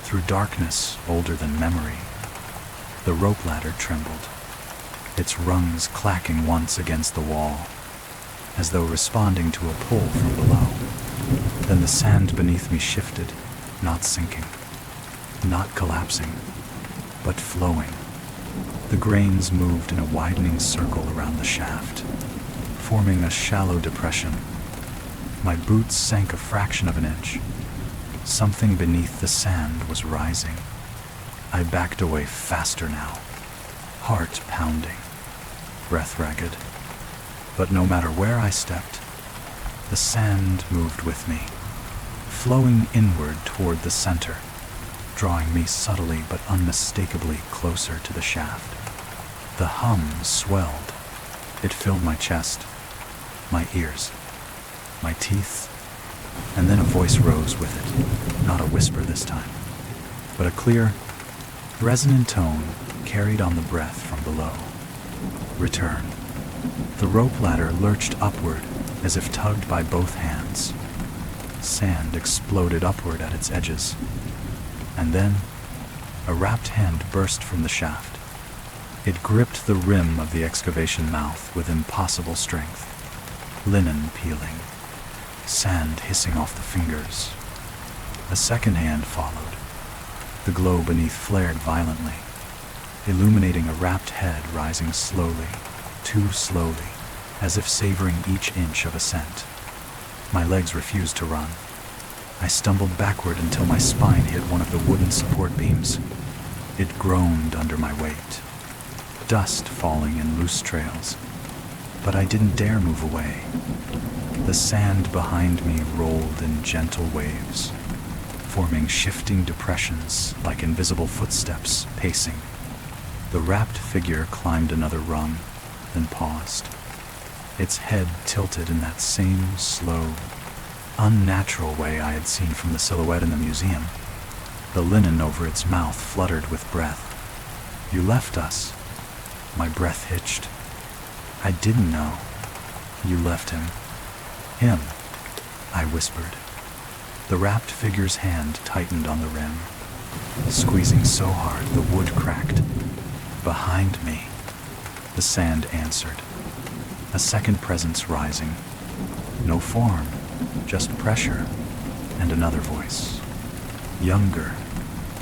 through darkness older than memory. The rope ladder trembled, its rungs clacking once against the wall, as though responding to a pull from below. Then the sand beneath me shifted, not sinking, not collapsing, but flowing. The grains moved in a widening circle around the shaft, forming a shallow depression. My boots sank a fraction of an inch. Something beneath the sand was rising. I backed away faster now, heart pounding, breath ragged. But no matter where I stepped, the sand moved with me, flowing inward toward the center, drawing me subtly but unmistakably closer to the shaft. The hum swelled. It filled my chest, my ears, my teeth, and then a voice rose with it, not a whisper this time, but a clear, resonant tone carried on the breath from below. Return. The rope ladder lurched upward as if tugged by both hands. Sand exploded upward at its edges, and then a wrapped hand burst from the shaft. It gripped the rim of the excavation mouth with impossible strength, linen peeling, sand hissing off the fingers. A second hand followed. The glow beneath flared violently, illuminating a wrapped head rising slowly, too slowly, as if savoring each inch of ascent. My legs refused to run. I stumbled backward until my spine hit one of the wooden support beams. It groaned under my weight, dust falling in loose trails, but I didn't dare move away. The sand behind me rolled in gentle waves, forming shifting depressions like invisible footsteps pacing. The wrapped figure climbed another rung, then paused. Its head tilted in that same slow, unnatural way I had seen from the silhouette in the museum. The linen over its mouth fluttered with breath. "You left us." My breath hitched. "I didn't know." "You left him." "Him," I whispered. The wrapped figure's hand tightened on the rim, squeezing so hard the wood cracked. "Behind me," the sand answered, a second presence rising. No form, just pressure, and another voice. Younger,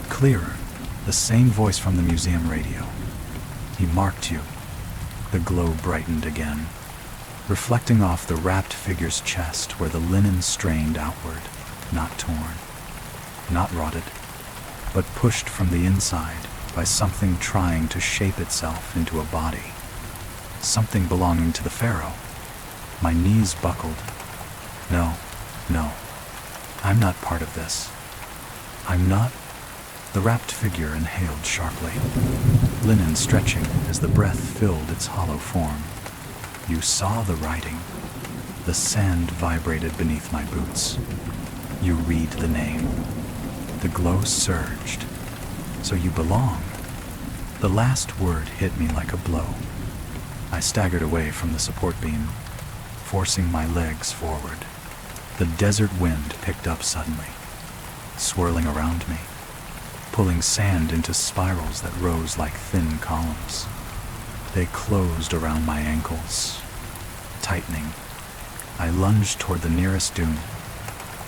clearer, the same voice from the museum radio. "He marked you." The glow brightened again, reflecting off the wrapped figure's chest where the linen strained outward, not torn, not rotted, but pushed from the inside by something trying to shape itself into a body. Something belonging to the pharaoh. My knees buckled. No, I'm not part of this. I'm not. The wrapped figure inhaled sharply, linen stretching as the breath filled its hollow form. "You saw the writing." The sand vibrated beneath my boots. "You read the name." The glow surged. "So you belong." The last word hit me like a blow. I staggered away from the support beam, forcing my legs forward. The desert wind picked up suddenly, swirling around me, pulling sand into spirals that rose like thin columns. They closed around my ankles, tightening. I lunged toward the nearest dune.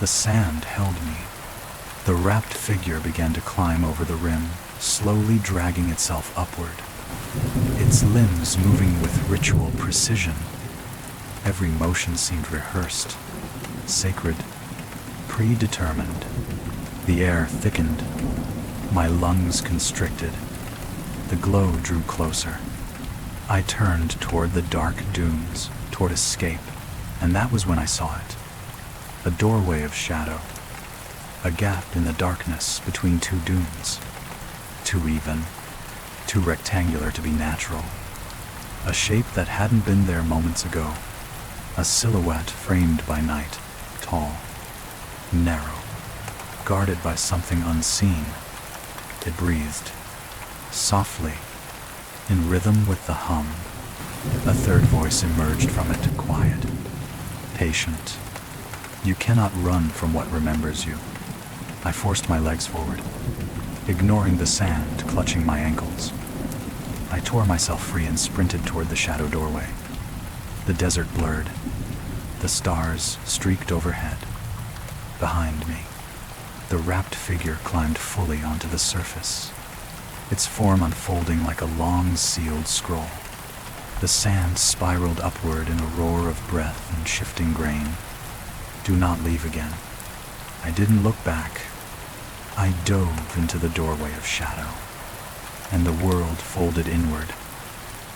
The sand held me. The wrapped figure began to climb over the rim, slowly dragging itself upward, its limbs moving with ritual precision. Every motion seemed rehearsed, sacred, predetermined. The air thickened, my lungs constricted. The glow drew closer. I turned toward the dark dunes, toward escape, and that was when I saw it. A doorway of shadow, a gap in the darkness between two dunes. Too even, too rectangular to be natural. A shape that hadn't been there moments ago. A silhouette framed by night, tall, narrow, guarded by something unseen. It breathed, softly, in rhythm with the hum. A third voice emerged from it, quiet, patient. "You cannot run from what remembers you. I forced my legs forward, ignoring the sand clutching my ankles. I tore myself free and sprinted toward the shadow doorway. The desert blurred. The stars streaked overhead. Behind me, the wrapped figure climbed fully onto the surface, its form unfolding like a long sealed scroll. The sand spiraled upward in a roar of breath and shifting grain. Do not leave again. I didn't look back. I dove into the doorway of shadow, and the world folded inward.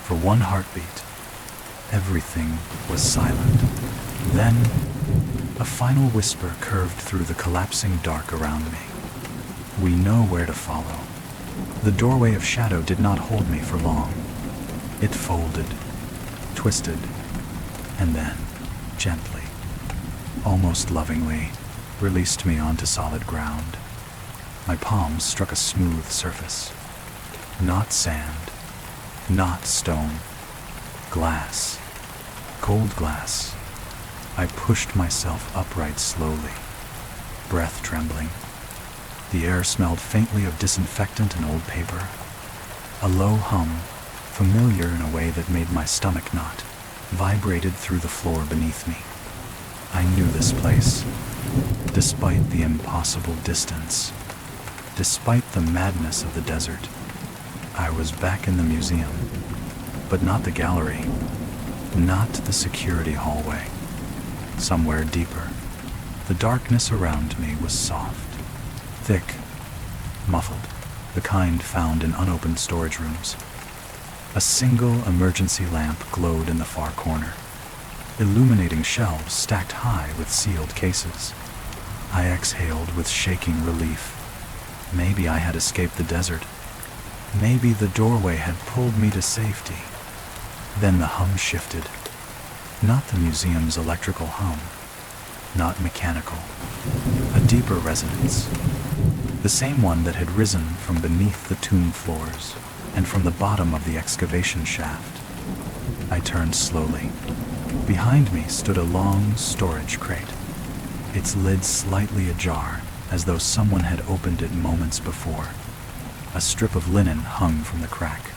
For one heartbeat, everything was silent. Then, a final whisper curved through the collapsing dark around me. We know where to follow. The doorway of shadow did not hold me for long. It folded, twisted, and then, gently, almost lovingly, released me onto solid ground. My palms struck a smooth surface. Not sand, not stone. Glass. Cold glass. I pushed myself upright slowly, breath trembling. The air smelled faintly of disinfectant and old paper. A low hum, familiar in a way that made my stomach knot, vibrated through the floor beneath me. I knew this place, despite the impossible distance. Despite the madness of the desert, I was back in the museum, but not the gallery, not the security hallway. Somewhere deeper, the darkness around me was soft, thick, muffled, the kind found in unopened storage rooms. A single emergency lamp glowed in the far corner, illuminating shelves stacked high with sealed cases. I exhaled with shaking relief. Maybe I had escaped the desert. Maybe the doorway had pulled me to safety. Then the hum shifted. Not the museum's electrical hum. Not mechanical. A deeper resonance. The same one that had risen from beneath the tomb floors and from the bottom of the excavation shaft. I turned slowly. Behind me stood a long storage crate, its lid slightly ajar, as though someone had opened it moments before. A strip of linen hung from the crack,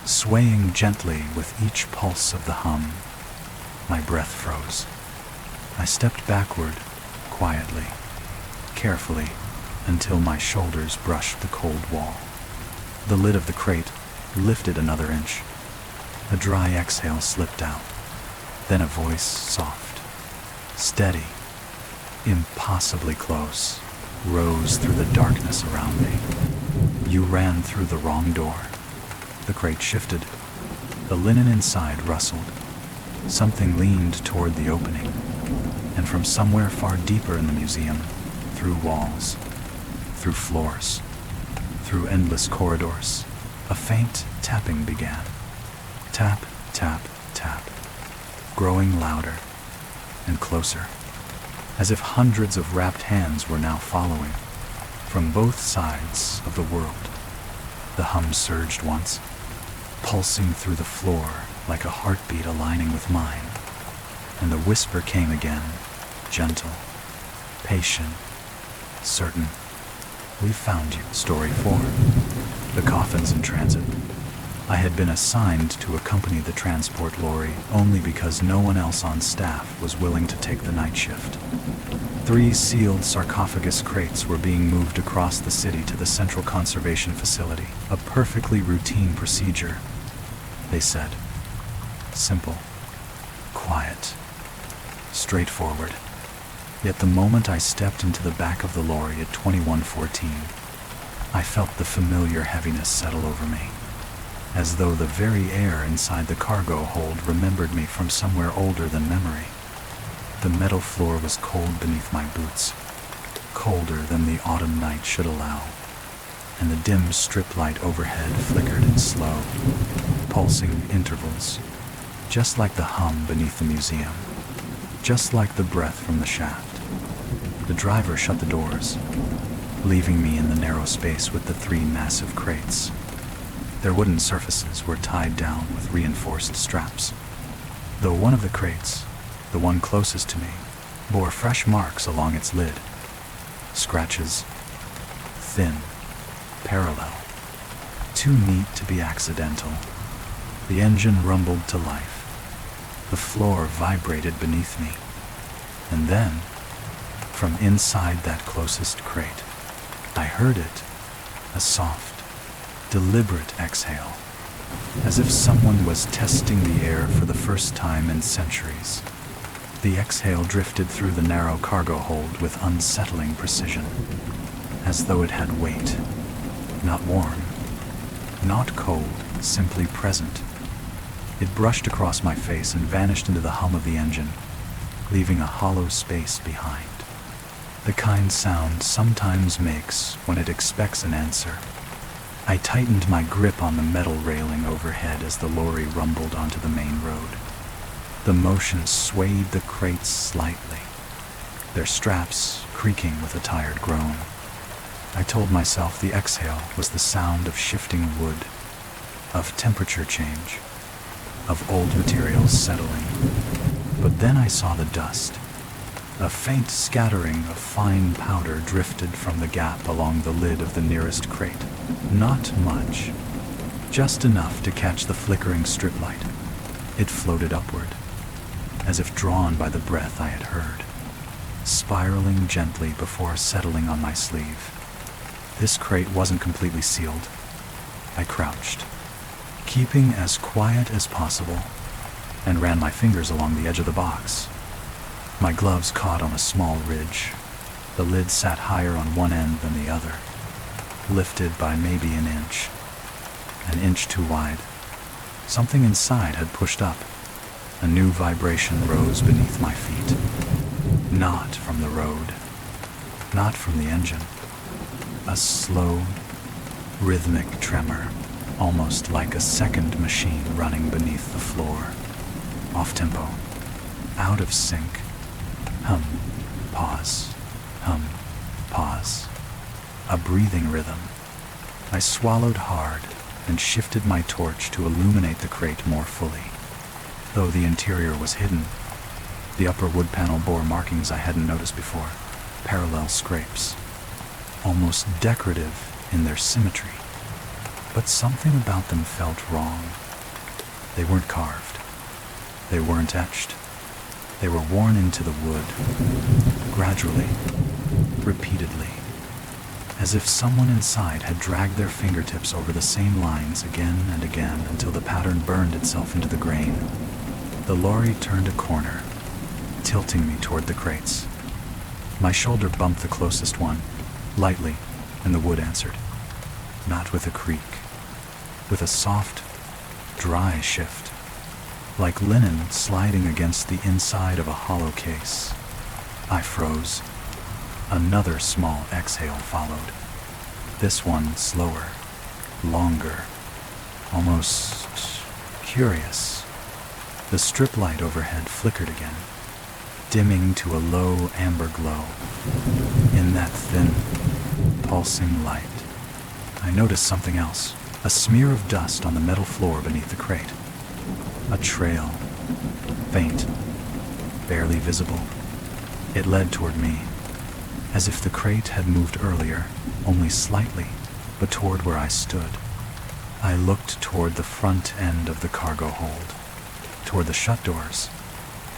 swaying gently with each pulse of the hum. My breath froze. I stepped backward, quietly, carefully, until my shoulders brushed the cold wall. The lid of the crate lifted another inch. A dry exhale slipped out. Then a voice, soft, steady, impossibly close, rose through the darkness around me. You ran through the wrong door. The crate shifted. The linen inside rustled. Something leaned toward the opening, and from somewhere far deeper in the museum, through walls, through floors, through endless corridors, a faint tapping began. Tap, tap, tap, growing louder and closer, as if hundreds of wrapped hands were now following, from both sides of the world. The hum surged once, pulsing through the floor like a heartbeat aligning with mine, and the whisper came again, gentle, patient, certain. We found you. Story 4. The coffin's in transit. I had been assigned to accompany the transport lorry only because no one else on staff was willing to take the night shift. 3 sealed sarcophagus crates were being moved across the city to the Central Conservation Facility, a perfectly routine procedure, they said. Simple, quiet, straightforward. Yet the moment I stepped into the back of the lorry at 2114, I felt the familiar heaviness settle over me, as though the very air inside the cargo hold remembered me from somewhere older than memory. The metal floor was cold beneath my boots, colder than the autumn night should allow, and the dim strip light overhead flickered in slow, pulsing intervals, just like the hum beneath the museum, just like the breath from the shaft. The driver shut the doors, leaving me in the narrow space with the 3 massive crates. Their wooden surfaces were tied down with reinforced straps, though one of the crates, the one closest to me, bore fresh marks along its lid. Scratches, thin, parallel, too neat to be accidental. The engine rumbled to life. The floor vibrated beneath me. And then, from inside that closest crate, I heard it, a soft, deliberate exhale, as if someone was testing the air for the first time in centuries. The exhale drifted through the narrow cargo hold with unsettling precision, as though it had weight, not warm, not cold, simply present. It brushed across my face and vanished into the hum of the engine, leaving a hollow space behind. The kind sound sometimes makes when it expects an answer. I tightened my grip on the metal railing overhead as the lorry rumbled onto the main road. The motion swayed the crates slightly, their straps creaking with a tired groan. I told myself the exhale was the sound of shifting wood, of temperature change, of old materials settling. But then I saw the dust. A faint scattering of fine powder drifted from the gap along the lid of the nearest crate. Not much, just enough to catch the flickering strip light. It floated upward, as if drawn by the breath I had heard, spiraling gently before settling on my sleeve. This crate wasn't completely sealed. I crouched, keeping as quiet as possible, and ran my fingers along the edge of the box. My gloves caught on a small ridge. The lid sat higher on one end than the other, lifted by maybe an inch too wide. Something inside had pushed up. A new vibration rose beneath my feet. Not from the road, not from the engine. A slow, rhythmic tremor, almost like a second machine running beneath the floor. Off-tempo, out of sync. Hum, pause, hum, pause. A breathing rhythm. I swallowed hard and shifted my torch to illuminate the crate more fully. Though the interior was hidden, the upper wood panel bore markings I hadn't noticed before, parallel scrapes, almost decorative in their symmetry. But something about them felt wrong. They weren't carved. They weren't etched. They were worn into the wood, gradually, repeatedly, as if someone inside had dragged their fingertips over the same lines again and again until the pattern burned itself into the grain. The lorry turned a corner, tilting me toward the crates. My shoulder bumped the closest one, lightly, and the wood answered. Not with a creak, with a soft, dry shift, like linen sliding against the inside of a hollow case. I froze. Another small exhale followed. This one slower, longer, almost curious. The strip light overhead flickered again, dimming to a low amber glow. In that thin, pulsing light, I noticed something else, a smear of dust on the metal floor beneath the crate. A trail, faint, barely visible. It led toward me, as if the crate had moved earlier, only slightly, but toward where I stood. I looked toward the front end of the cargo hold, toward the shut doors,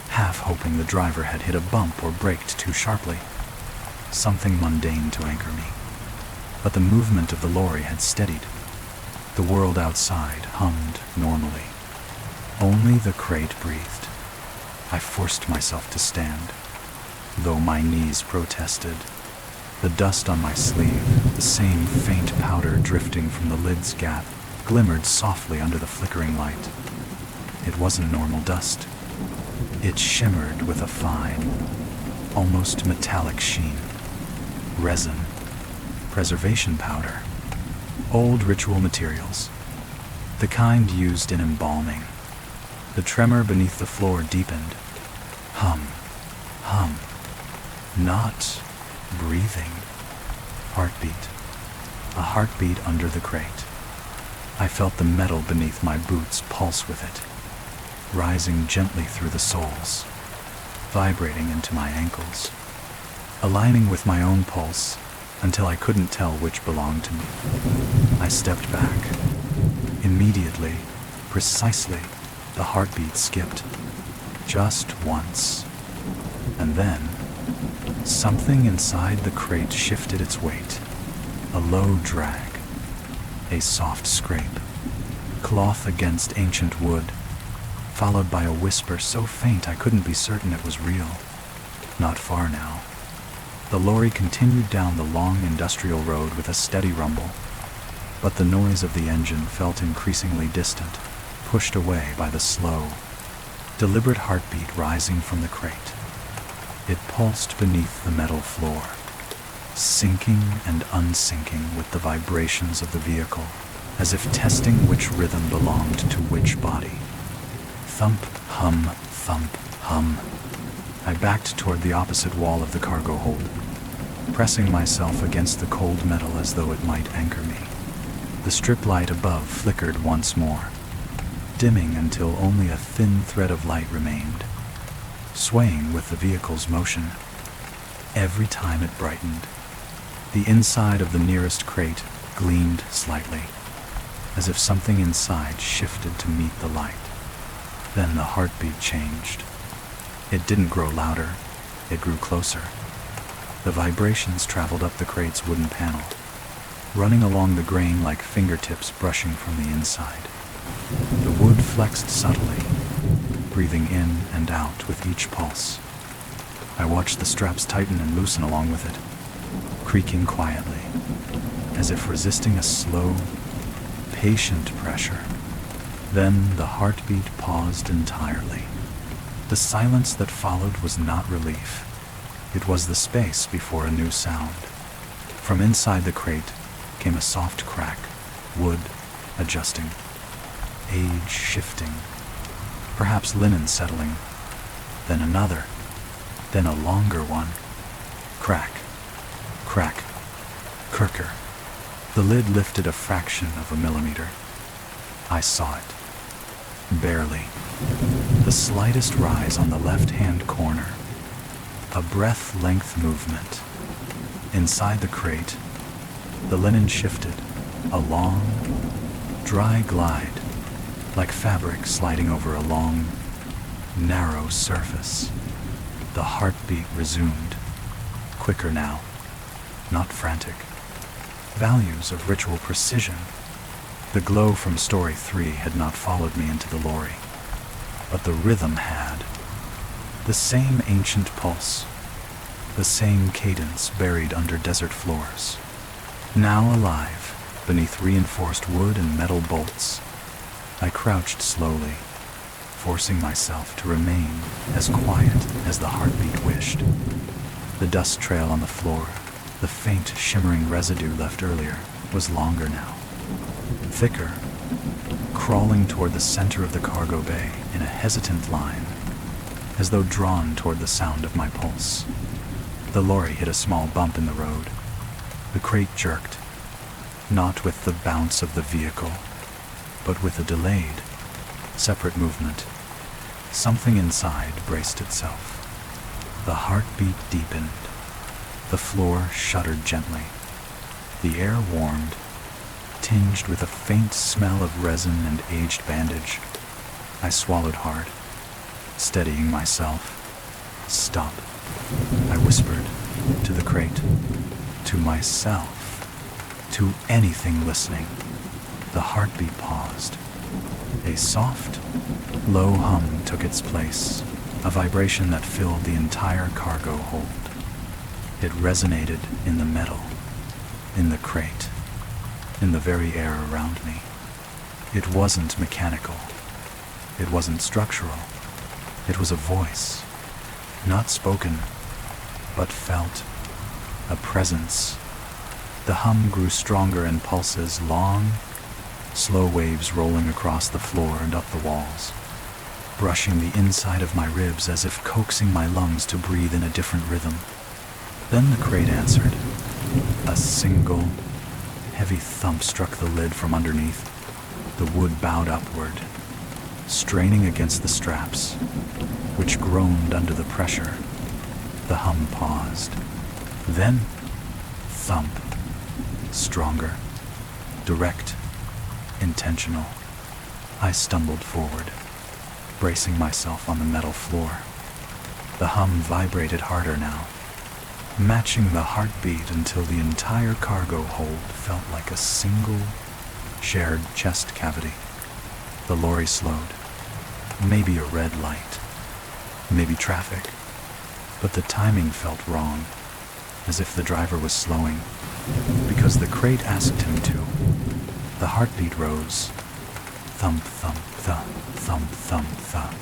half hoping the driver had hit a bump or braked too sharply. Something mundane to anchor me. But the movement of the lorry had steadied. The world outside hummed normally. Only the crate breathed. I forced myself to stand, though my knees protested. The dust on my sleeve, the same faint powder drifting from the lid's gap, glimmered softly under the flickering light. It wasn't normal dust. It shimmered with a fine, almost metallic sheen. Resin, preservation powder, old ritual materials, the kind used in embalming. The tremor beneath the floor deepened. Hum, hum, not breathing. Heartbeat, a heartbeat under the crate. I felt the metal beneath my boots pulse with it, rising gently through the soles, vibrating into my ankles. aligning with my own pulse until I couldn't tell which belonged to me. I stepped back. Immediately, precisely, the heartbeat skipped. Just once. And then, something inside the crate shifted its weight. A low drag. A soft scrape. Cloth against ancient wood, followed by a whisper so faint I couldn't be certain it was real. Not far now. The lorry continued down the long industrial road with a steady rumble, but the noise of the engine felt increasingly distant, pushed away by the slow, deliberate heartbeat rising from the crate. It pulsed beneath the metal floor, sinking and unsinking with the vibrations of the vehicle, as if testing which rhythm belonged to which body. Thump, hum, thump, hum. I backed toward the opposite wall of the cargo hold, pressing myself against the cold metal as though it might anchor me. The strip light above flickered once more, dimming until only a thin thread of light remained, swaying with the vehicle's motion. Every time it brightened, the inside of the nearest crate gleamed slightly, as if something inside shifted to meet the light. Then the heartbeat changed. It didn't grow louder, it grew closer. The vibrations traveled up the crate's wooden panel, running along the grain like fingertips brushing from the inside. The wood flexed subtly, breathing in and out with each pulse. I watched the straps tighten and loosen along with it, creaking quietly, as if resisting a slow, patient pressure. Then the heartbeat paused entirely. The silence that followed was not relief. It was the space before a new sound. From inside the crate came a soft crack, wood adjusting, age shifting, perhaps linen settling, then another, then a longer one. Crack, crack, Kirker. The lid lifted a fraction of a millimeter. I saw it. Barely. The slightest rise on the left-hand corner. A breath-length movement. Inside the crate, the linen shifted, a long, dry glide, like fabric sliding over a long, narrow surface. The heartbeat resumed, quicker now, not frantic. Values of ritual precision. The glow from Story 3 had not followed me into the lorry, but the rhythm had. The same ancient pulse, the same cadence buried under desert floors. Now alive, beneath reinforced wood and metal bolts, I crouched slowly, forcing myself to remain as quiet as the heartbeat wished. The dust trail on the floor, the faint shimmering residue left earlier, was longer now. Thicker, crawling toward the center of the cargo bay in a hesitant line, as though drawn toward the sound of my pulse. The lorry hit a small bump in the road. The crate jerked, not with the bounce of the vehicle, but with a delayed, separate movement. Something inside braced itself. The heartbeat deepened. The floor shuddered gently. The air warmed, tinged with a faint smell of resin and aged bandage. I swallowed hard, steadying myself. Stop, I whispered, to the crate, to myself, to anything listening. The heartbeat paused. A soft, low hum took its place, a vibration that filled the entire cargo hold. It resonated in the metal, in the crate, in the very air around me. It wasn't mechanical. It wasn't structural. It was a voice, not spoken, but felt, a presence. The hum grew stronger in pulses, long, slow waves rolling across the floor and up the walls, brushing the inside of my ribs as if coaxing my lungs to breathe in a different rhythm. Then the crate answered. A single, heavy thump struck the lid from underneath. The wood bowed upward, straining against the straps, which groaned under the pressure. The hum paused. Then, thump. Stronger, direct, intentional. I stumbled forward, bracing myself on the metal floor. The hum vibrated harder now, matching the heartbeat until the entire cargo hold felt like a single, shared chest cavity. The lorry slowed. Maybe a red light, maybe traffic, but the timing felt wrong, as if the driver was slowing, because the crate asked him to. The heartbeat rose. Thump, thump, thump, thump, thump, thump.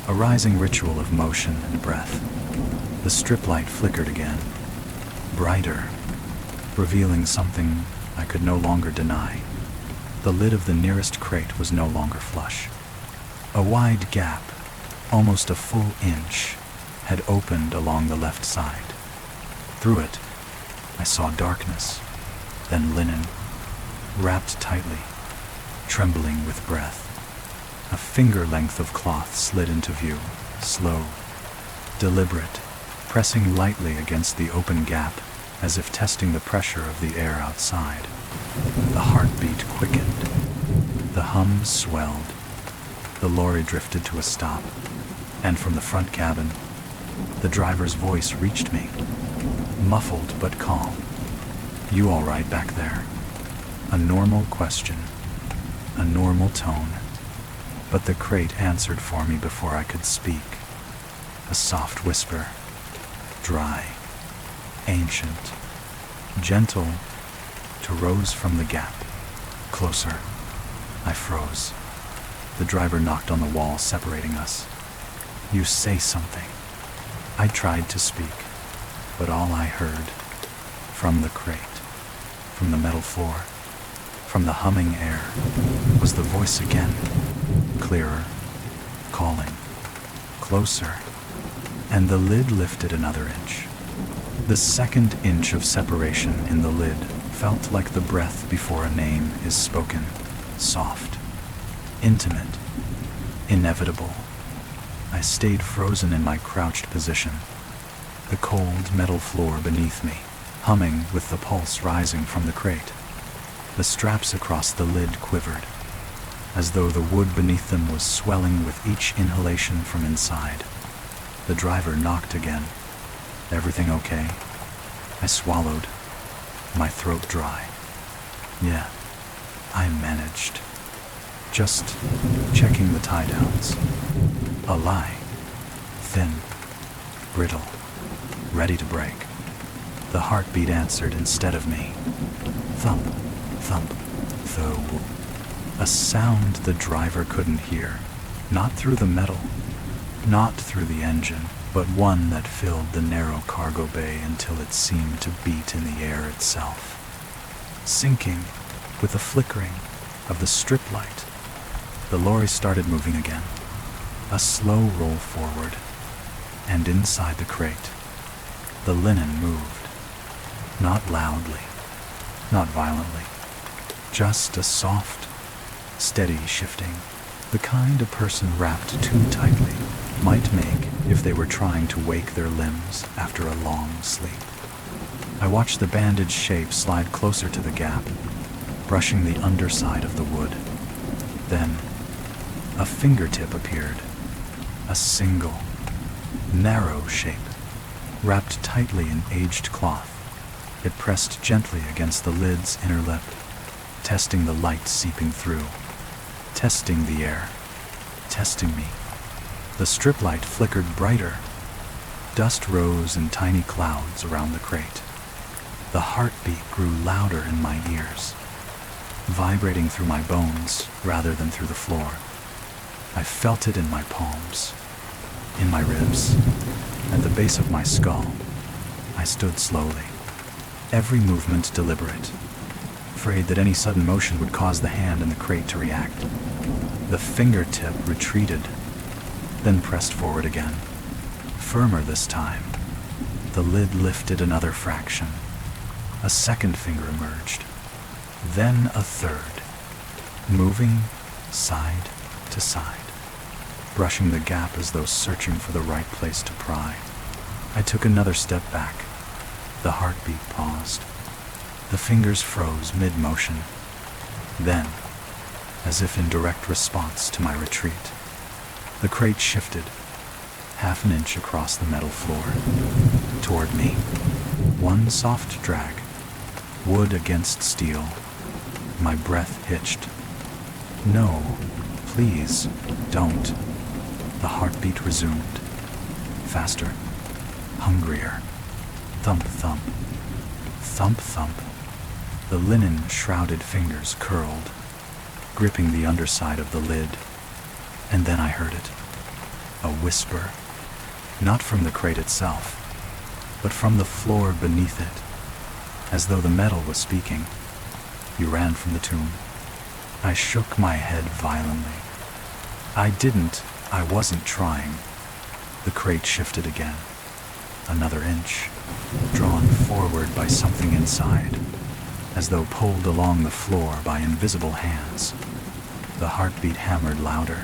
A rising ritual of motion and breath. The strip light flickered again, brighter, revealing something I could no longer deny. The lid of the nearest crate was no longer flush. A wide gap, almost a full inch, had opened along the left side. Through it, I saw darkness, then linen, wrapped tightly, trembling with breath. A finger length of cloth slid into view, slow, deliberate, pressing lightly against the open gap as if testing the pressure of the air outside. The heartbeat quickened. The hum swelled. The lorry drifted to a stop, and from the front cabin, the driver's voice reached me, muffled but calm. "You all right back there?" A normal question, a normal tone, but the crate answered for me before I could speak. A soft whisper, dry, ancient, gentle, to rose from the gap. Closer. I froze. The driver knocked on the wall separating us. "You say something." I tried to speak, but all I heard, from the crate, from the metal floor, from the humming air, was the voice again, clearer, calling, closer, and the lid lifted another inch. The second inch of separation in the lid felt like the breath before a name is spoken, soft, intimate, inevitable. I stayed frozen in my crouched position, the cold metal floor beneath me, humming with the pulse rising from the crate. The straps across the lid quivered, as though the wood beneath them was swelling with each inhalation from inside. The driver knocked again. "Everything okay?" I swallowed, my throat dry. "Yeah, I managed. Just checking the tie-downs." A lie. Thin, brittle, ready to break. The heartbeat answered instead of me. Thump, thump, though. A sound the driver couldn't hear. Not through the metal, not through the engine, but one that filled the narrow cargo bay until it seemed to beat in the air itself. Sinking with the flickering of the strip light, the lorry started moving again. A slow roll forward, and inside the crate, the linen moved. Not loudly, not violently, just a soft, steady shifting, the kind a person wrapped too tightly might make if they were trying to wake their limbs after a long sleep. I watched the bandaged shape slide closer to the gap, brushing the underside of the wood. Then, a fingertip appeared, a single, narrow shape, wrapped tightly in aged cloth. It pressed gently against the lid's inner lip, testing the light seeping through, testing the air, testing me. The strip light flickered brighter. Dust rose in tiny clouds around the crate. The heartbeat grew louder in my ears, vibrating through my bones rather than through the floor. I felt it in my palms, in my ribs, at the base of my skull. I stood slowly, every movement deliberate, afraid that any sudden motion would cause the hand in the crate to react. The fingertip retreated, then pressed forward again, firmer this time. The lid lifted another fraction. A second finger emerged, then a third, moving side to side, brushing the gap as though searching for the right place to pry. I took another step back, The heartbeat paused. The fingers froze mid-motion. Then, as if in direct response to my retreat, the crate shifted, half an inch across the metal floor, toward me. One soft drag, wood against steel. My breath hitched. No, please, don't. The heartbeat resumed. Faster, hungrier. Thump, thump. Thump, thump. The linen-shrouded fingers curled, gripping the underside of the lid. And then I heard it. A whisper. Not from the crate itself, but from the floor beneath it, as though the metal was speaking. You ran from the tomb. I shook my head violently. I wasn't trying. The crate shifted again. Another inch, drawn forward by something inside, as though pulled along the floor by invisible hands. The heartbeat hammered louder,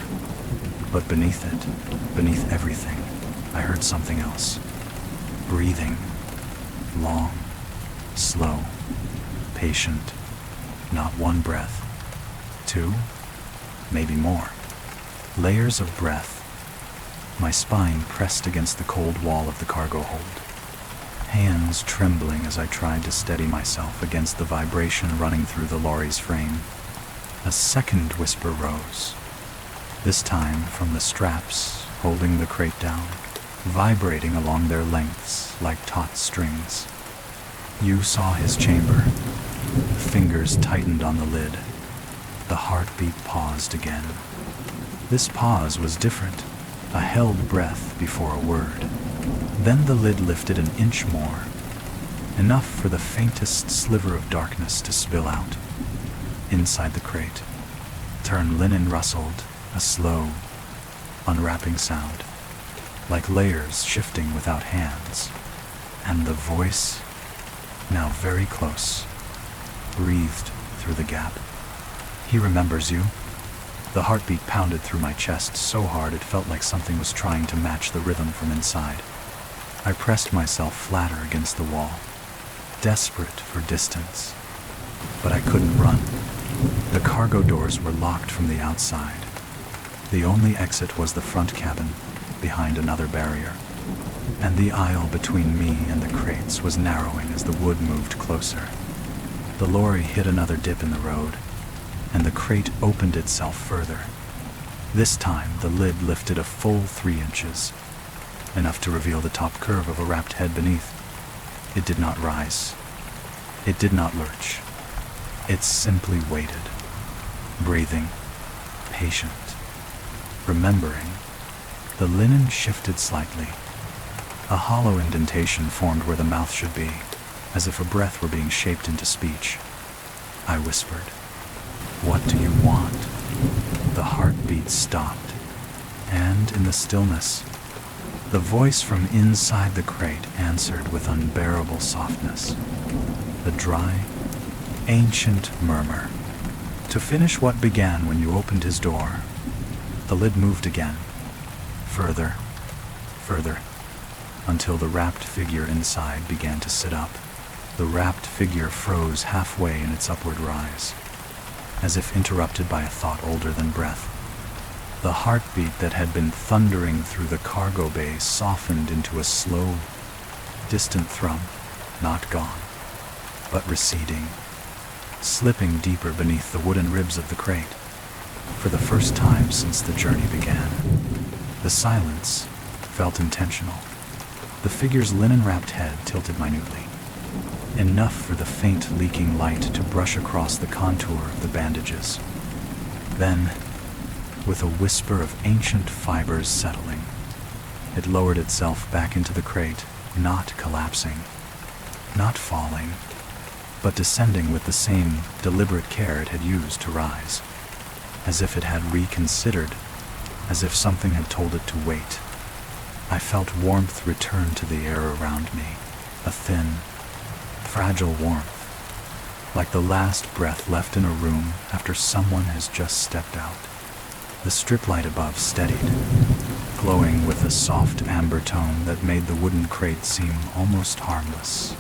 but beneath it, beneath everything, I heard something else. Breathing. Long, slow, patient. Not one breath. Two, maybe more. Layers of breath. My spine pressed against the cold wall of the cargo hold. Hands trembling as I tried to steady myself against the vibration running through the lorry's frame. A second whisper rose. This time from the straps holding the crate down, vibrating along their lengths like taut strings. You saw his chamber. Fingers tightened on the lid. The heartbeat paused again. This pause was different. A held breath before a word. Then the lid lifted an inch more, enough for the faintest sliver of darkness to spill out. Inside the crate, torn linen rustled, a slow, unwrapping sound, like layers shifting without hands. And the voice, now very close, breathed through the gap. He remembers you. The heartbeat pounded through my chest so hard it felt like something was trying to match the rhythm from inside. I pressed myself flatter against the wall, desperate for distance. But I couldn't run. The cargo doors were locked from the outside. The only exit was the front cabin, behind another barrier. And the aisle between me and the crates was narrowing as the wood moved closer. The lorry hit another dip in the road, and the crate opened itself further. This time, the lid lifted a full 3 inches, enough to reveal the top curve of a wrapped head beneath. It did not rise. It did not lurch. It simply waited, breathing, patient, remembering. The linen shifted slightly. A hollow indentation formed where the mouth should be, as if a breath were being shaped into speech. I whispered, "What do you want?" The heartbeat stopped, and in the stillness, the voice from inside the crate answered with unbearable softness. The dry, ancient murmur. To finish what began when you opened his door. The lid moved again, further, further, until the wrapped figure inside began to sit up. The wrapped figure froze halfway in its upward rise, as if interrupted by a thought older than breath. The heartbeat that had been thundering through the cargo bay softened into a slow, distant thrum, not gone, but receding, slipping deeper beneath the wooden ribs of the crate. For the first time since the journey began, the silence felt intentional. The figure's linen-wrapped head tilted minutely, enough for the faint leaking light to brush across the contour of the bandages. Then, with a whisper of ancient fibers settling, it lowered itself back into the crate, not collapsing, not falling, but descending with the same deliberate care it had used to rise, as if it had reconsidered, as if something had told it to wait. I felt warmth return to the air around me, a thin, fragile warmth, like the last breath left in a room after someone has just stepped out. The strip light above steadied, glowing with a soft amber tone that made the wooden crate seem almost harmless.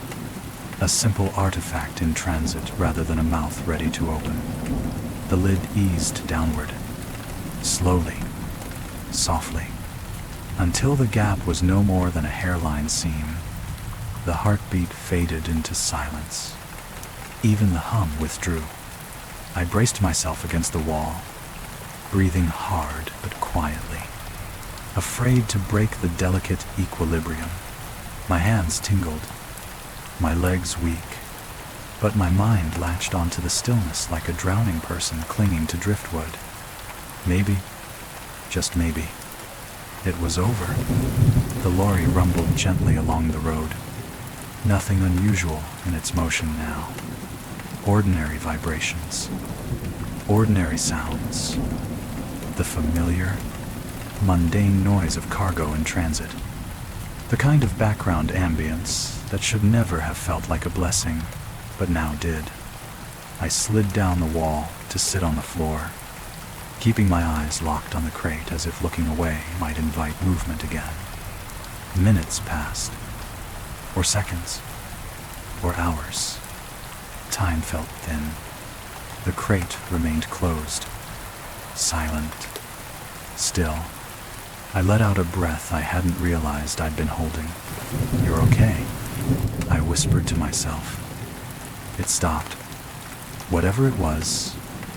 A simple artifact in transit rather than a mouth ready to open. The lid eased downward, slowly, softly, until the gap was no more than a hairline seam. The heartbeat faded into silence. Even the hum withdrew. I braced myself against the wall, breathing hard but quietly, afraid to break the delicate equilibrium. My hands tingled, my legs weak, but my mind latched onto the stillness like a drowning person clinging to driftwood. Maybe, just maybe, it was over. The lorry rumbled gently along the road. Nothing unusual in its motion now. Ordinary vibrations, ordinary sounds, the familiar, mundane noise of cargo in transit. The kind of background ambience that should never have felt like a blessing, but now did. I slid down the wall to sit on the floor, keeping my eyes locked on the crate as if looking away might invite movement again. Minutes passed, or seconds, or hours. Time felt thin. The crate remained closed, silent, still. I let out a breath I hadn't realized I'd been holding. "You're okay," I whispered to myself. It stopped. Whatever it was,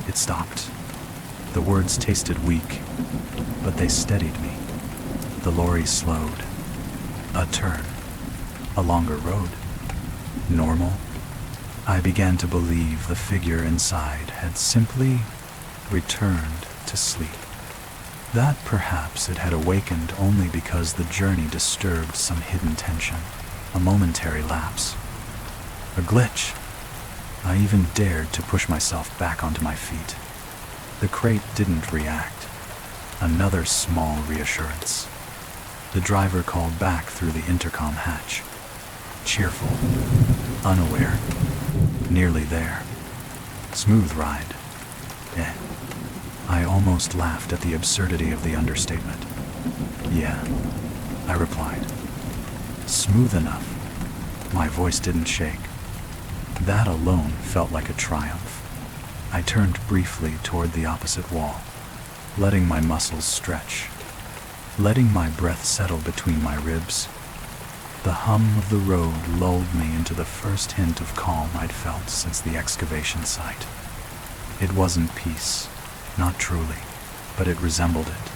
it stopped. The words tasted weak, but they steadied me. The lorry slowed. A turn. A longer road. Normal. I began to believe the figure inside had simply returned to sleep. That perhaps it had awakened only because the journey disturbed some hidden tension, a momentary lapse, a glitch. I even dared to push myself back onto my feet. The crate didn't react. Another small reassurance. The driver called back through the intercom hatch. Cheerful, unaware, nearly there. Smooth ride. I almost laughed at the absurdity of the understatement. "Yeah," I replied. "Smooth enough." My voice didn't shake. That alone felt like a triumph. I turned briefly toward the opposite wall, letting my muscles stretch, letting my breath settle between my ribs. The hum of the road lulled me into the first hint of calm I'd felt since the excavation site. It wasn't peace, not truly, but it resembled it,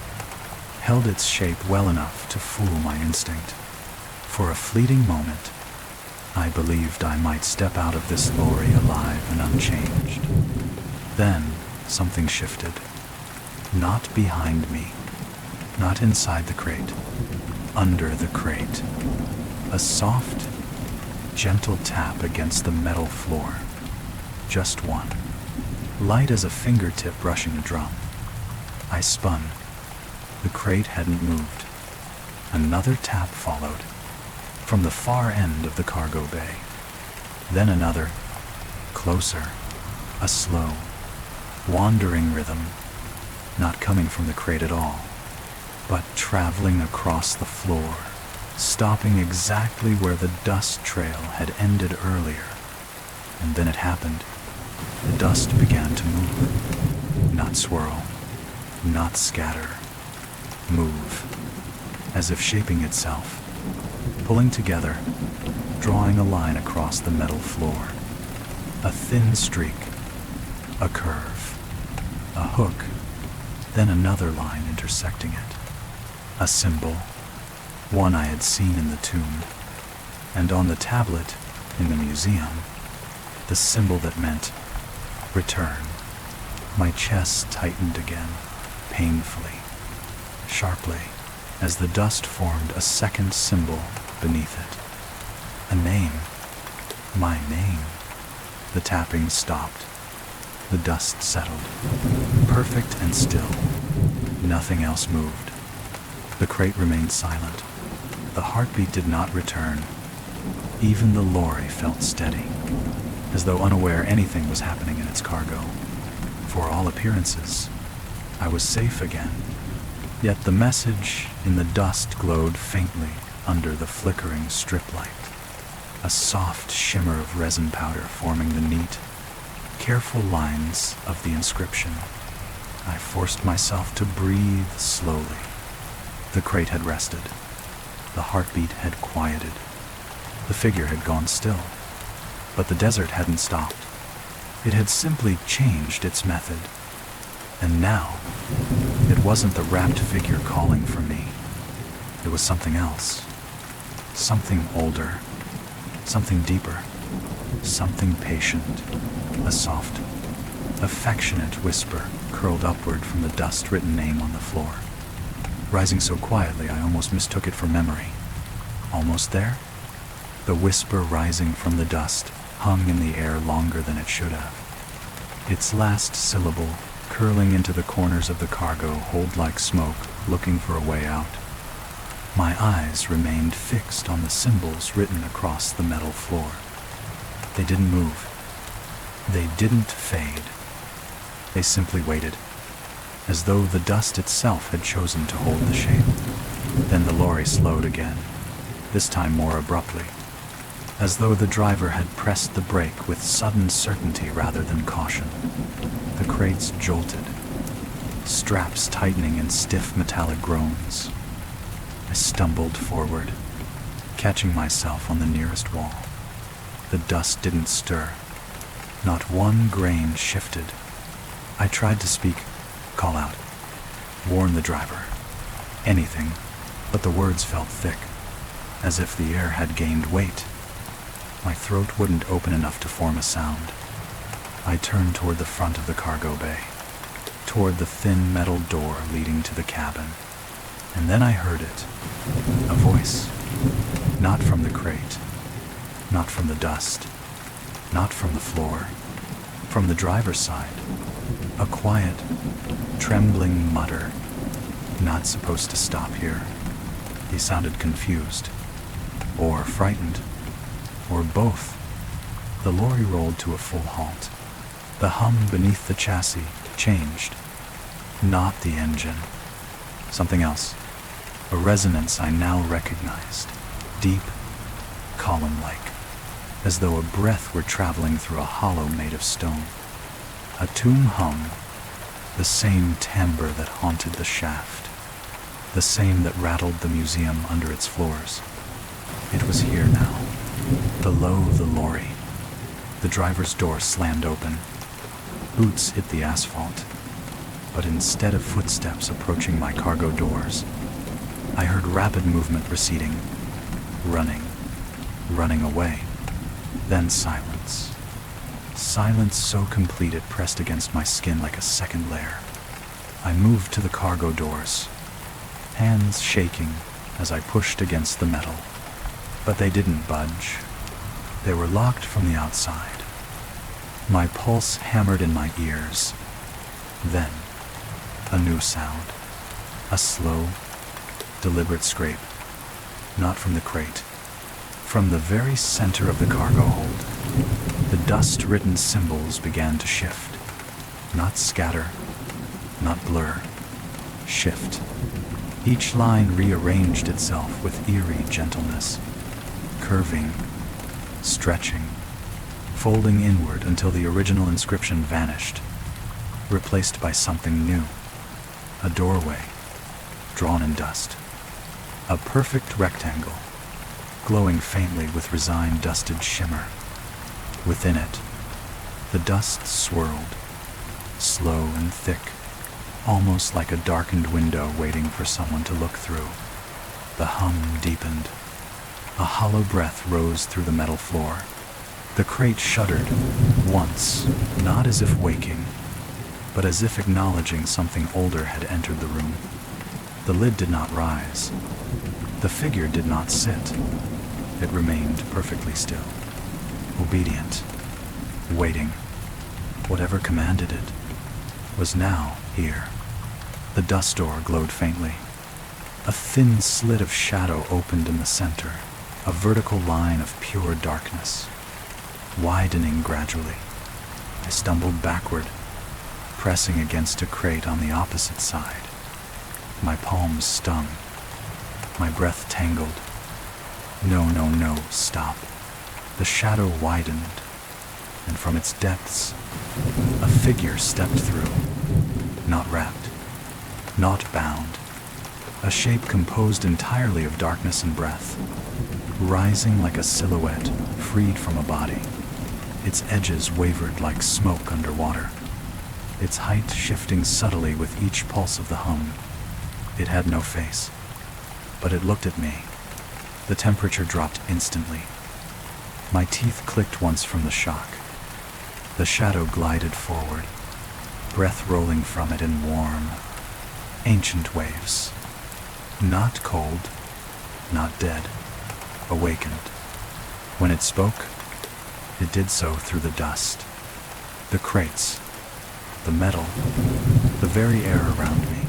held its shape well enough to fool my instinct. For a fleeting moment, I believed I might step out of this lorry alive and unchanged. Then something shifted. Not behind me, not inside the crate, under the crate. A soft, gentle tap against the metal floor. Just one. Light as a fingertip brushing a drum. I spun. The crate hadn't moved. Another tap followed, from the far end of the cargo bay. Then another, closer, a slow, wandering rhythm, not coming from the crate at all, but traveling across the floor, stopping exactly where the dust trail had ended earlier. And then it happened. The dust began to move, not swirl, not scatter, move, as if shaping itself, pulling together, drawing a line across the metal floor. A thin streak, a curve, a hook, then another line intersecting it. A symbol, one I had seen in the tomb, and on the tablet in the museum, the symbol that meant return. My chest tightened again, painfully, sharply, as the dust formed a second symbol beneath it. A name. My name. The tapping stopped. The dust settled, perfect and still. Nothing else moved. The crate remained silent. The heartbeat did not return. Even the lorry felt steady, as though unaware anything was happening in its cargo. For all appearances, I was safe again. Yet the message in the dust glowed faintly under the flickering strip light. a soft shimmer of resin powder forming the neat, careful lines of the inscription. I forced myself to breathe slowly. The crate had rested. The heartbeat had quieted. The figure had gone still. But the desert hadn't stopped. It had simply changed its method. And now, it wasn't the wrapped figure calling for me. It was something else. Something older. Something deeper. Something patient. A soft, affectionate whisper curled upward from the dust-written name on the floor. Rising so quietly, I almost mistook it for memory. Almost there? The whisper rising from the dust hung in the air longer than it should have. Its last syllable, curling into the corners of the cargo hold like smoke, looking for a way out. My eyes remained fixed on the symbols written across the metal floor. They didn't move. They didn't fade. They simply waited, as though the dust itself had chosen to hold the shape. Then the lorry slowed again, this time more abruptly, as though the driver had pressed the brake with sudden certainty rather than caution. The crates jolted, straps tightening in stiff metallic groans. I stumbled forward, catching myself on the nearest wall. The dust didn't stir. Not one grain shifted. I tried to speak, call out, warn the driver. Anything, but the words felt thick, as if the air had gained weight. My throat wouldn't open enough to form a sound. I turned toward the front of the cargo bay, toward the thin metal door leading to the cabin. And then I heard it. A voice. Not from the crate. Not from the dust. Not from the floor. From the driver's side. A quiet, trembling mutter. Not supposed to stop here. He sounded confused. Or frightened. Or both. The lorry rolled to a full halt. The hum beneath the chassis changed. Not the engine. Something else. A resonance I now recognized. Deep, column-like. As though a breath were traveling through a hollow made of stone. A tomb hum. The same timbre that haunted the shaft. The same that rattled the museum under its floors. It was here now. Below the lorry. The driver's door slammed open. Boots hit the asphalt. But instead of footsteps approaching my cargo doors, I heard rapid movement receding. Running. Running away. Then silence. Silence so complete it pressed against my skin like a second layer. I moved to the cargo doors, hands shaking as I pushed against the metal. But they didn't budge. They were locked from the outside. My pulse hammered in my ears. Then, a new sound. A slow, deliberate scrape. Not from the crate. From the very center of the cargo hold, the dust-written symbols began to shift. Not scatter, not blur. Shift. Each line rearranged itself with eerie gentleness, curving, stretching, folding inward until the original inscription vanished, replaced by something new. A doorway, drawn in dust. A perfect rectangle, glowing faintly with resigned dusted shimmer. Within it, the dust swirled, slow and thick, almost like a darkened window waiting for someone to look through. The hum deepened. A hollow breath rose through the metal floor. The crate shuddered, once, not as if waking, but as if acknowledging something older had entered the room. The lid did not rise. The figure did not sit. It remained perfectly still, obedient, waiting. Whatever commanded it was now here. The dust door glowed faintly. A thin slit of shadow opened in the center, a vertical line of pure darkness, widening gradually. I stumbled backward, pressing against a crate on the opposite side. My palms stung. My breath tangled. No, stop. The shadow widened, and from its depths, a figure stepped through, not wrapped, not bound, a shape composed entirely of darkness and breath, rising like a silhouette freed from a body. Its edges wavered like smoke underwater, its height shifting subtly with each pulse of the hum. It had no face, but it looked at me. The temperature dropped instantly. My teeth clicked once from the shock. The shadow glided forward, breath rolling from it in warm, ancient waves. Not cold, not dead, awakened. When it spoke, it did so through the dust, the crates, the metal, the very air around me.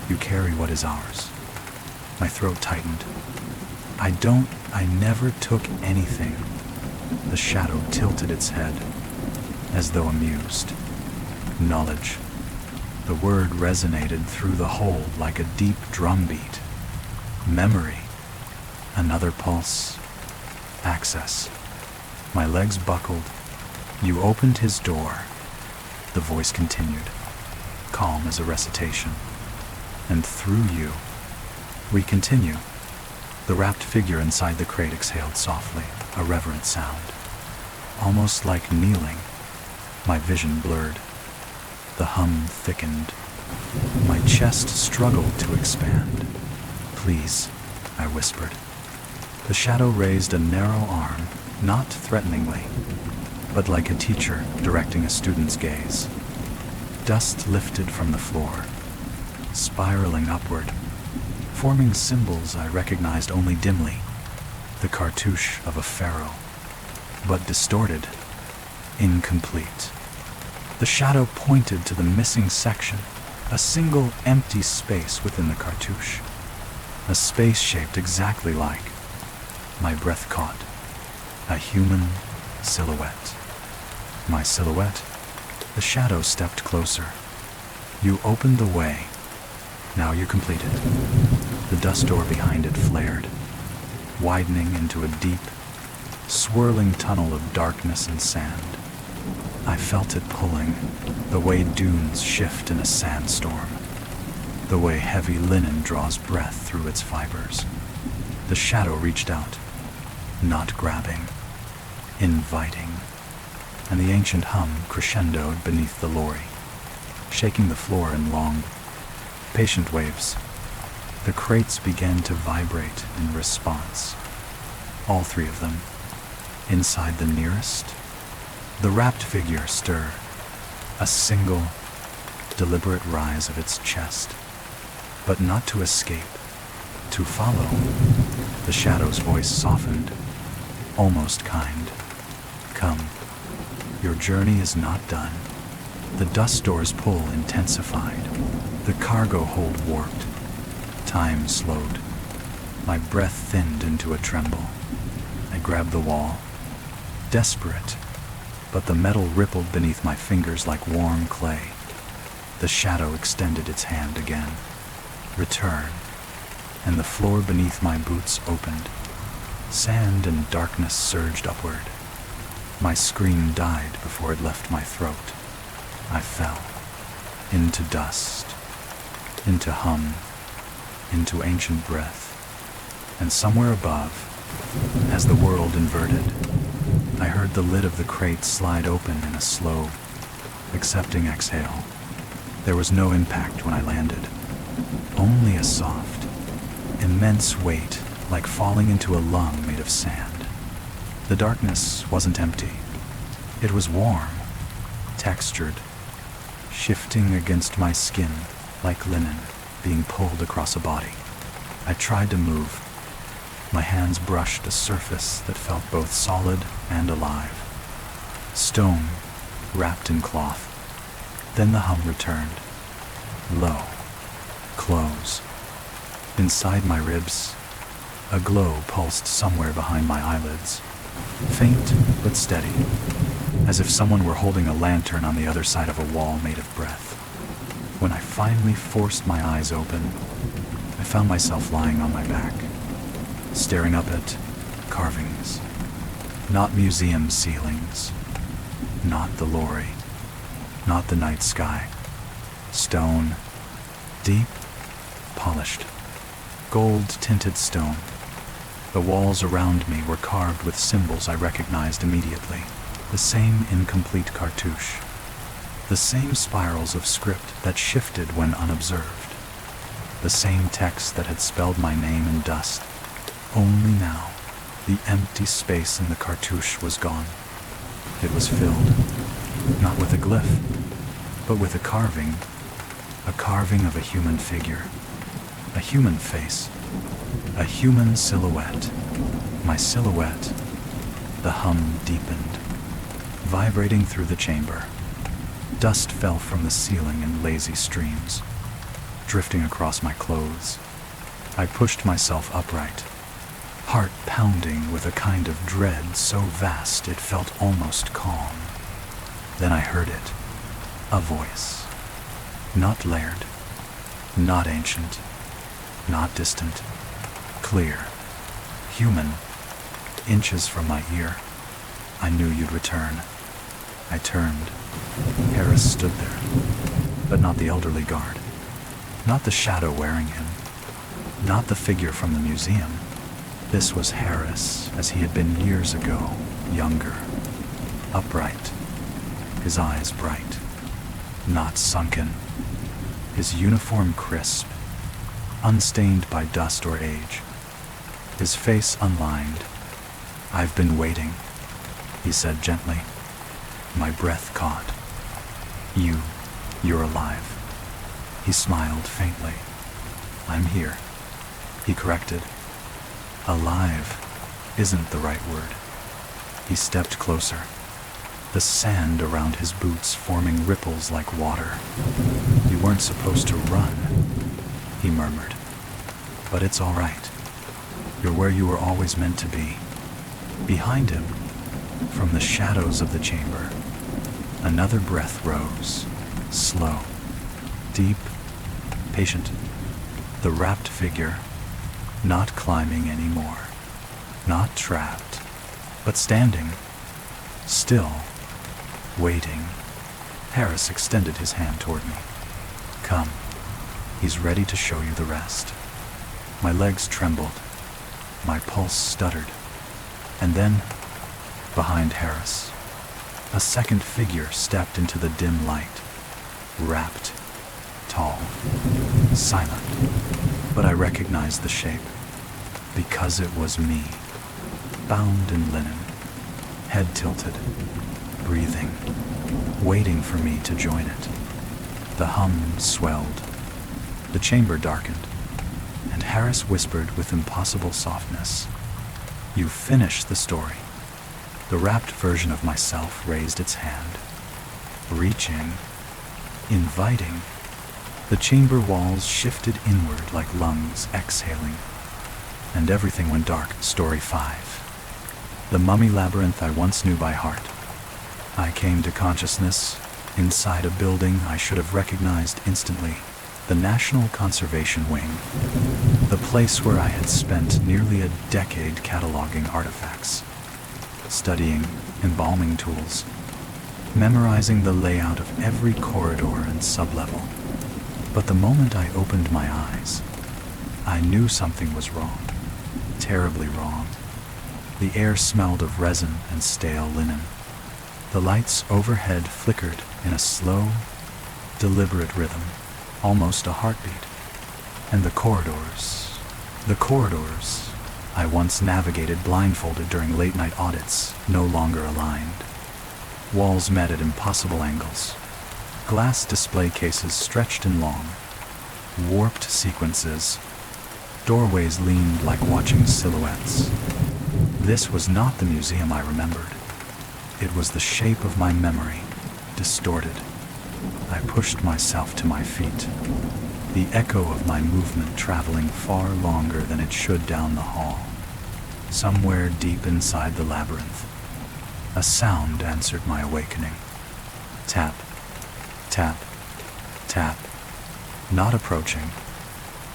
You carry what is ours. My throat tightened. I never took anything. The shadow tilted its head, as though amused. Knowledge. The word resonated through the hole like a deep drumbeat. Memory. Another pulse. Access. My legs buckled. You opened his door. The voice continued, calm as a recitation. And through you, we continue. The wrapped figure inside the crate exhaled softly, a reverent sound, almost like kneeling. My vision blurred. The hum thickened. My chest struggled to expand. Please, I whispered. The shadow raised a narrow arm, not threateningly, but like a teacher directing a student's gaze. Dust lifted from the floor, spiraling upward, forming symbols I recognized only dimly, the cartouche of a pharaoh, but distorted, incomplete. The shadow pointed to the missing section, a single empty space within the cartouche, a space shaped exactly like, my breath caught, a human silhouette. My silhouette? The shadow stepped closer. You opened the way. Now you complete it. The dust door behind it flared, widening into a deep, swirling tunnel of darkness and sand. I felt it pulling, the way dunes shift in a sandstorm, the way heavy linen draws breath through its fibers. The shadow reached out, not grabbing, inviting, and the ancient hum crescendoed beneath the lorry, shaking the floor in long, patient waves. The crates began to vibrate in response. All three of them. Inside the nearest, the wrapped figure stirred, a single, deliberate rise of its chest, but not to escape, to follow. The shadow's voice softened, almost kind. Come, your journey is not done. The dust door's pull intensified, the cargo hold warped. Time slowed. My breath thinned into a tremble. I grabbed the wall, desperate, but the metal rippled beneath my fingers like warm clay. The shadow extended its hand again. Return, and the floor beneath my boots opened. Sand and darkness surged upward. My scream died before it left my throat. I fell into dust, into hum, into ancient breath, and somewhere above, as the world inverted, I heard the lid of the crate slide open in a slow, accepting exhale. There was no impact when I landed, only a soft, immense weight like falling into a lung made of sand. The darkness wasn't empty. It was warm, textured, shifting against my skin like linen being pulled across a body. I tried to move. My hands brushed a surface that felt both solid and alive. Stone, wrapped in cloth. Then the hum returned. Low. Close. Inside my ribs, a glow pulsed somewhere behind my eyelids. Faint but steady, as if someone were holding a lantern on the other side of a wall made of breath. When I finally forced my eyes open, I found myself lying on my back, staring up at carvings, Not museum ceilings, not the lorry, not the night sky. Stone, deep, polished, gold-tinted stone. The walls around me were carved with symbols I recognized immediately. The same incomplete cartouche. The same spirals of script that shifted when unobserved. The same text that had spelled my name in dust. Only now, the empty space in the cartouche was gone. It was filled, not with a glyph, but with a carving of a human figure, a human face, a human silhouette. My silhouette. The hum deepened, vibrating through the chamber. Dust fell from the ceiling in lazy streams, drifting across my clothes. I pushed myself upright, heart pounding with a kind of dread so vast it felt almost calm. Then I heard it, a voice, not layered, not ancient, not distant, clear, human, inches from my ear. I knew you'd return. I turned. Harris stood there, but not the elderly guard, not the shadow wearing him, not the figure from the museum. This was Harris as he had been years ago, younger, upright, his eyes bright, not sunken, his uniform crisp, unstained by dust or age, his face unlined. "I've been waiting," he said gently. My breath caught. You're alive." He smiled faintly. "I'm here," he corrected. "Alive isn't the right word." He stepped closer, the sand around his boots forming ripples like water. "You weren't supposed to run," he murmured. "But it's all right. You're where you were always meant to be." Behind him, from the shadows of the chamber, another breath rose, slow, deep, patient. The wrapped figure, not climbing anymore, not trapped, but standing, still, waiting. Harris extended his hand toward me. "Come, he's ready to show you the rest." My legs trembled, my pulse stuttered, and then, behind Harris, a second figure stepped into the dim light, wrapped, tall, silent, but I recognized the shape, because it was me, bound in linen, head tilted, breathing, waiting for me to join it. The hum swelled, the chamber darkened, and Harris whispered with impossible softness, "You finished the story." The wrapped version of myself raised its hand, reaching, inviting. The chamber walls shifted inward like lungs exhaling, and everything went dark. Story 5. The mummy labyrinth I once knew by heart. I came to consciousness inside a building I should have recognized instantly, the National Conservation Wing, the place where I had spent nearly a decade cataloging artifacts, studying embalming tools, memorizing the layout of every corridor and sublevel. But the moment I opened my eyes, I knew something was wrong, terribly wrong. The air smelled of resin and stale linen. The lights overhead flickered in a slow, deliberate rhythm, almost a heartbeat. And the corridors I once navigated blindfolded during late-night audits, no longer aligned. Walls met at impossible angles. Glass display cases stretched and long. Warped sequences. Doorways leaned like watching silhouettes. This was not the museum I remembered. It was the shape of my memory, distorted. I pushed myself to my feet, the echo of my movement traveling far longer than it should down the hall. Somewhere deep inside the labyrinth, a sound answered my awakening. Tap, tap, tap. Not approaching,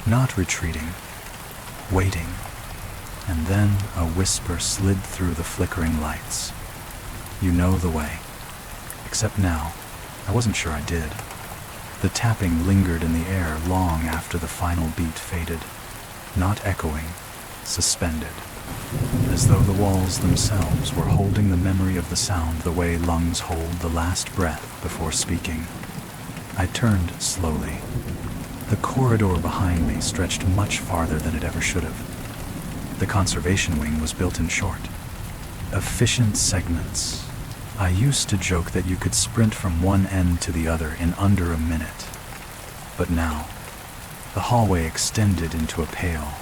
not retreating, waiting, And then a whisper slid through the flickering lights. "You know the way." Except now, I wasn't sure I did. The tapping lingered in the air long after the final beat faded, not echoing, suspended, as though the walls themselves were holding the memory of the sound the way lungs hold the last breath before speaking. I turned slowly. The corridor behind me stretched much farther than it ever should have. The conservation wing was built in short, efficient segments. I used to joke that you could sprint from one end to the other in under a minute. But now, the hallway extended into a pale,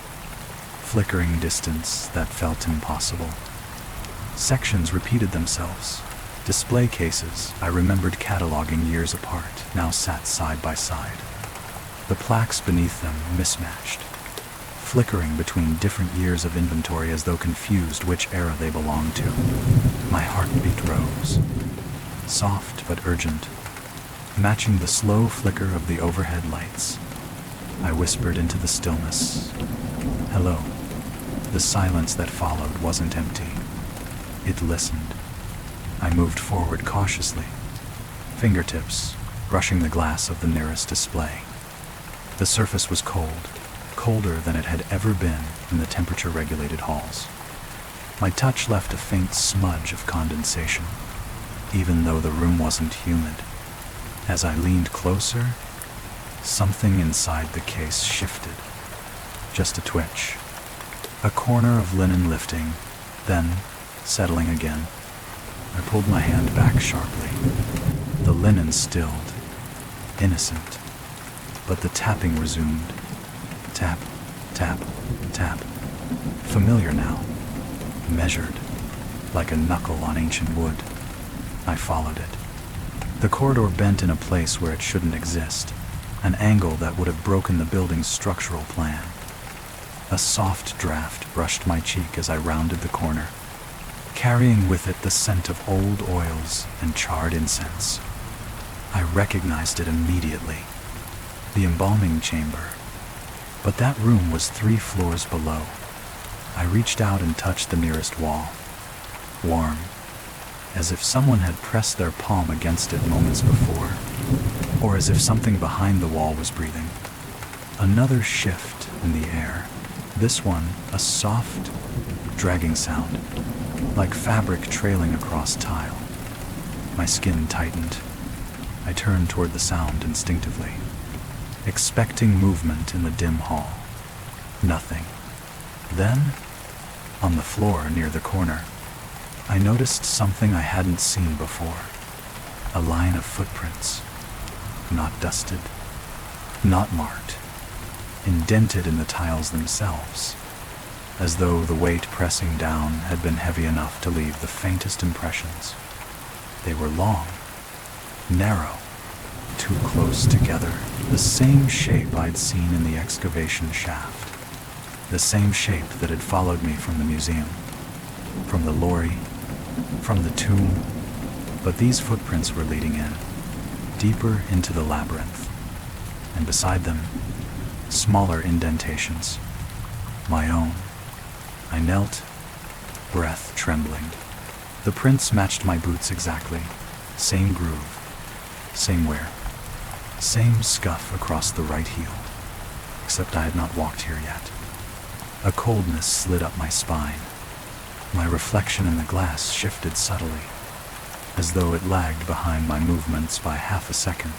flickering distance that felt impossible. Sections repeated themselves. Display cases I remembered cataloging years apart now sat side by side. The plaques beneath them mismatched, flickering between different years of inventory as though confused which era they belonged to. My heartbeat rose, soft but urgent, matching the slow flicker of the overhead lights. I whispered into the stillness, "Hello." The silence that followed wasn't empty. It listened. I moved forward cautiously, fingertips brushing the glass of the nearest display. The surface was cold, colder than it had ever been in the temperature-regulated halls. My touch left a faint smudge of condensation, even though the room wasn't humid. As I leaned closer, something inside the case shifted. Just a twitch. A corner of linen lifting, then settling again. I pulled my hand back sharply. The linen stilled, innocent, but the tapping resumed. Tap, tap, tap. Familiar now. Measured, like a knuckle on ancient wood. I followed it. The corridor bent in a place where it shouldn't exist, an angle that would have broken the building's structural plan. A soft draft brushed my cheek as I rounded the corner, carrying with it the scent of old oils and charred incense. I recognized it immediately. The embalming chamber. But that room was 3 floors below. I reached out and touched the nearest wall. Warm, as if someone had pressed their palm against it moments before, or as if something behind the wall was breathing. Another shift in the air. This one, a soft, dragging sound, like fabric trailing across tile. My skin tightened. I turned toward the sound instinctively, expecting movement in the dim hall. Nothing. Then, on the floor near the corner, I noticed something I hadn't seen before. A line of footprints. Not dusted, not marked, indented in the tiles themselves, as though the weight pressing down had been heavy enough to leave the faintest impressions. They were long, narrow, too close together, the same shape I'd seen in the excavation shaft, the same shape that had followed me from the museum, from the lorry, from the tomb. But these footprints were leading in, deeper into the labyrinth, and beside them, smaller indentations, my own. I knelt, breath trembling. The prints matched my boots exactly, same groove, same wear, same scuff across the right heel, except I had not walked here yet. A coldness slid up my spine. My reflection in the glass shifted subtly, as though it lagged behind my movements by half a second.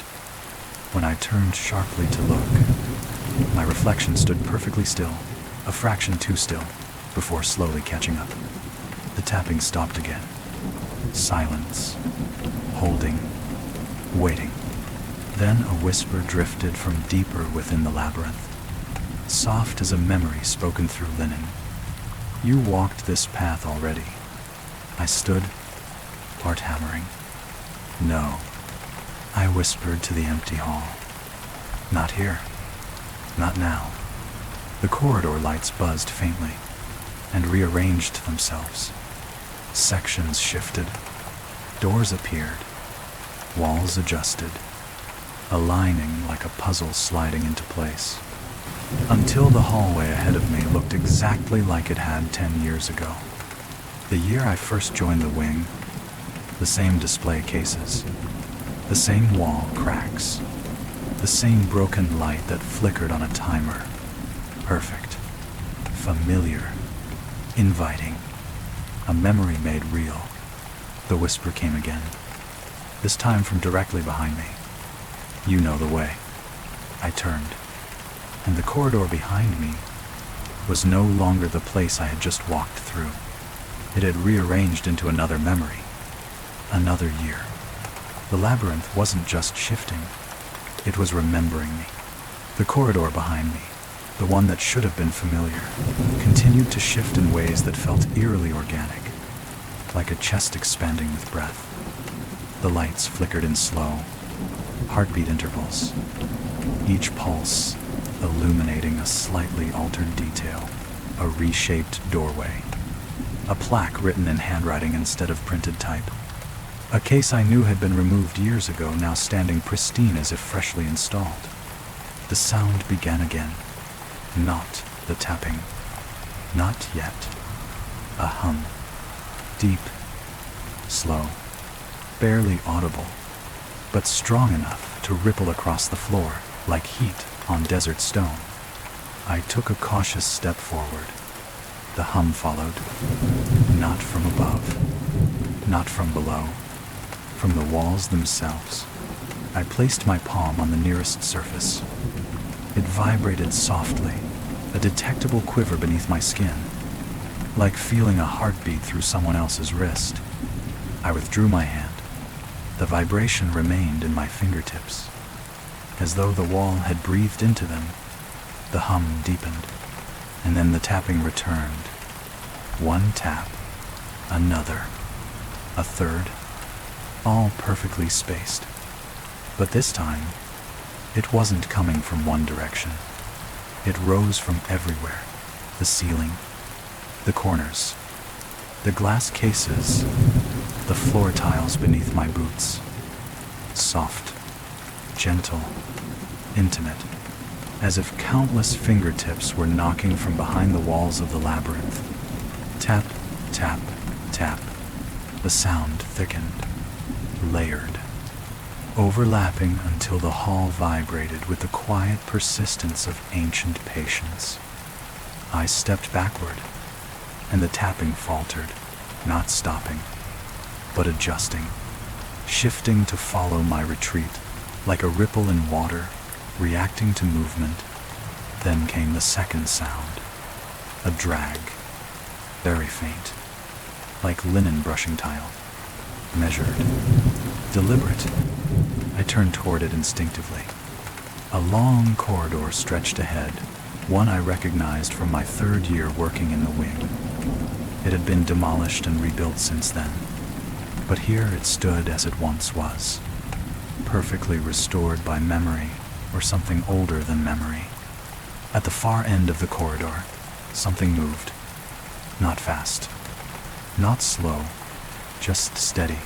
When I turned sharply to look, my reflection stood perfectly still, a fraction too still, before slowly catching up. The tapping stopped again. Silence. Holding. Waiting. Then a whisper drifted from deeper within the labyrinth, soft as a memory spoken through linen. "You walked this path already." I stood, heart hammering. "No," I whispered to the empty hall. "Not here. Not now." The corridor lights buzzed faintly and rearranged themselves. Sections shifted. Doors appeared. Walls adjusted, aligning like a puzzle sliding into place. until the hallway ahead of me looked exactly like it had 10 years ago. The year I first joined the wing, the same display cases, the same wall cracks, the same broken light that flickered on a timer. Perfect, familiar, inviting, a memory made real. The whisper came again, this time from directly behind me. "You know the way." I turned, and the corridor behind me was no longer the place I had just walked through. It had rearranged into another memory, another year. The labyrinth wasn't just shifting, it was remembering me. The corridor behind me, the one that should have been familiar, continued to shift in ways that felt eerily organic, like a chest expanding with breath. The lights flickered in slow, heartbeat intervals, each pulse illuminating a slightly altered detail, a reshaped doorway, a plaque written in handwriting instead of printed type. A case I knew had been removed years ago, now standing pristine as if freshly installed. The sound began again. Not the tapping. Not yet. A hum. Deep. Slow. Barely audible, but strong enough to ripple across the floor like heat on desert stone. I took a cautious step forward. The hum followed. Not from above. Not from below. From the walls themselves. I placed my palm on the nearest surface. It vibrated softly, a detectable quiver beneath my skin, like feeling a heartbeat through someone else's wrist. I withdrew my hand. The vibration remained in my fingertips, as though the wall had breathed into them. The hum deepened, and then the tapping returned. One tap, another, a third, all perfectly spaced. But this time, it wasn't coming from one direction. It rose from everywhere. The ceiling, the corners, the glass cases, the floor tiles beneath my boots. Soft, gentle, intimate, as if countless fingertips were knocking from behind the walls of the labyrinth. Tap, tap, tap. The sound thickened, layered, overlapping until the hall vibrated with the quiet persistence of ancient patience. I stepped backward, and the tapping faltered, not stopping, but adjusting, shifting to follow my retreat, like a ripple in water, reacting to movement. Then came the second sound, a drag, very faint, like linen brushing tile, measured, deliberate. I turned toward it instinctively. A long corridor stretched ahead, one I recognized from my 3rd year working in the wing. It had been demolished and rebuilt since then, but here it stood as it once was, perfectly restored by memory or something older than memory. At the far end of the corridor, something moved. Not fast, not slow, just steady.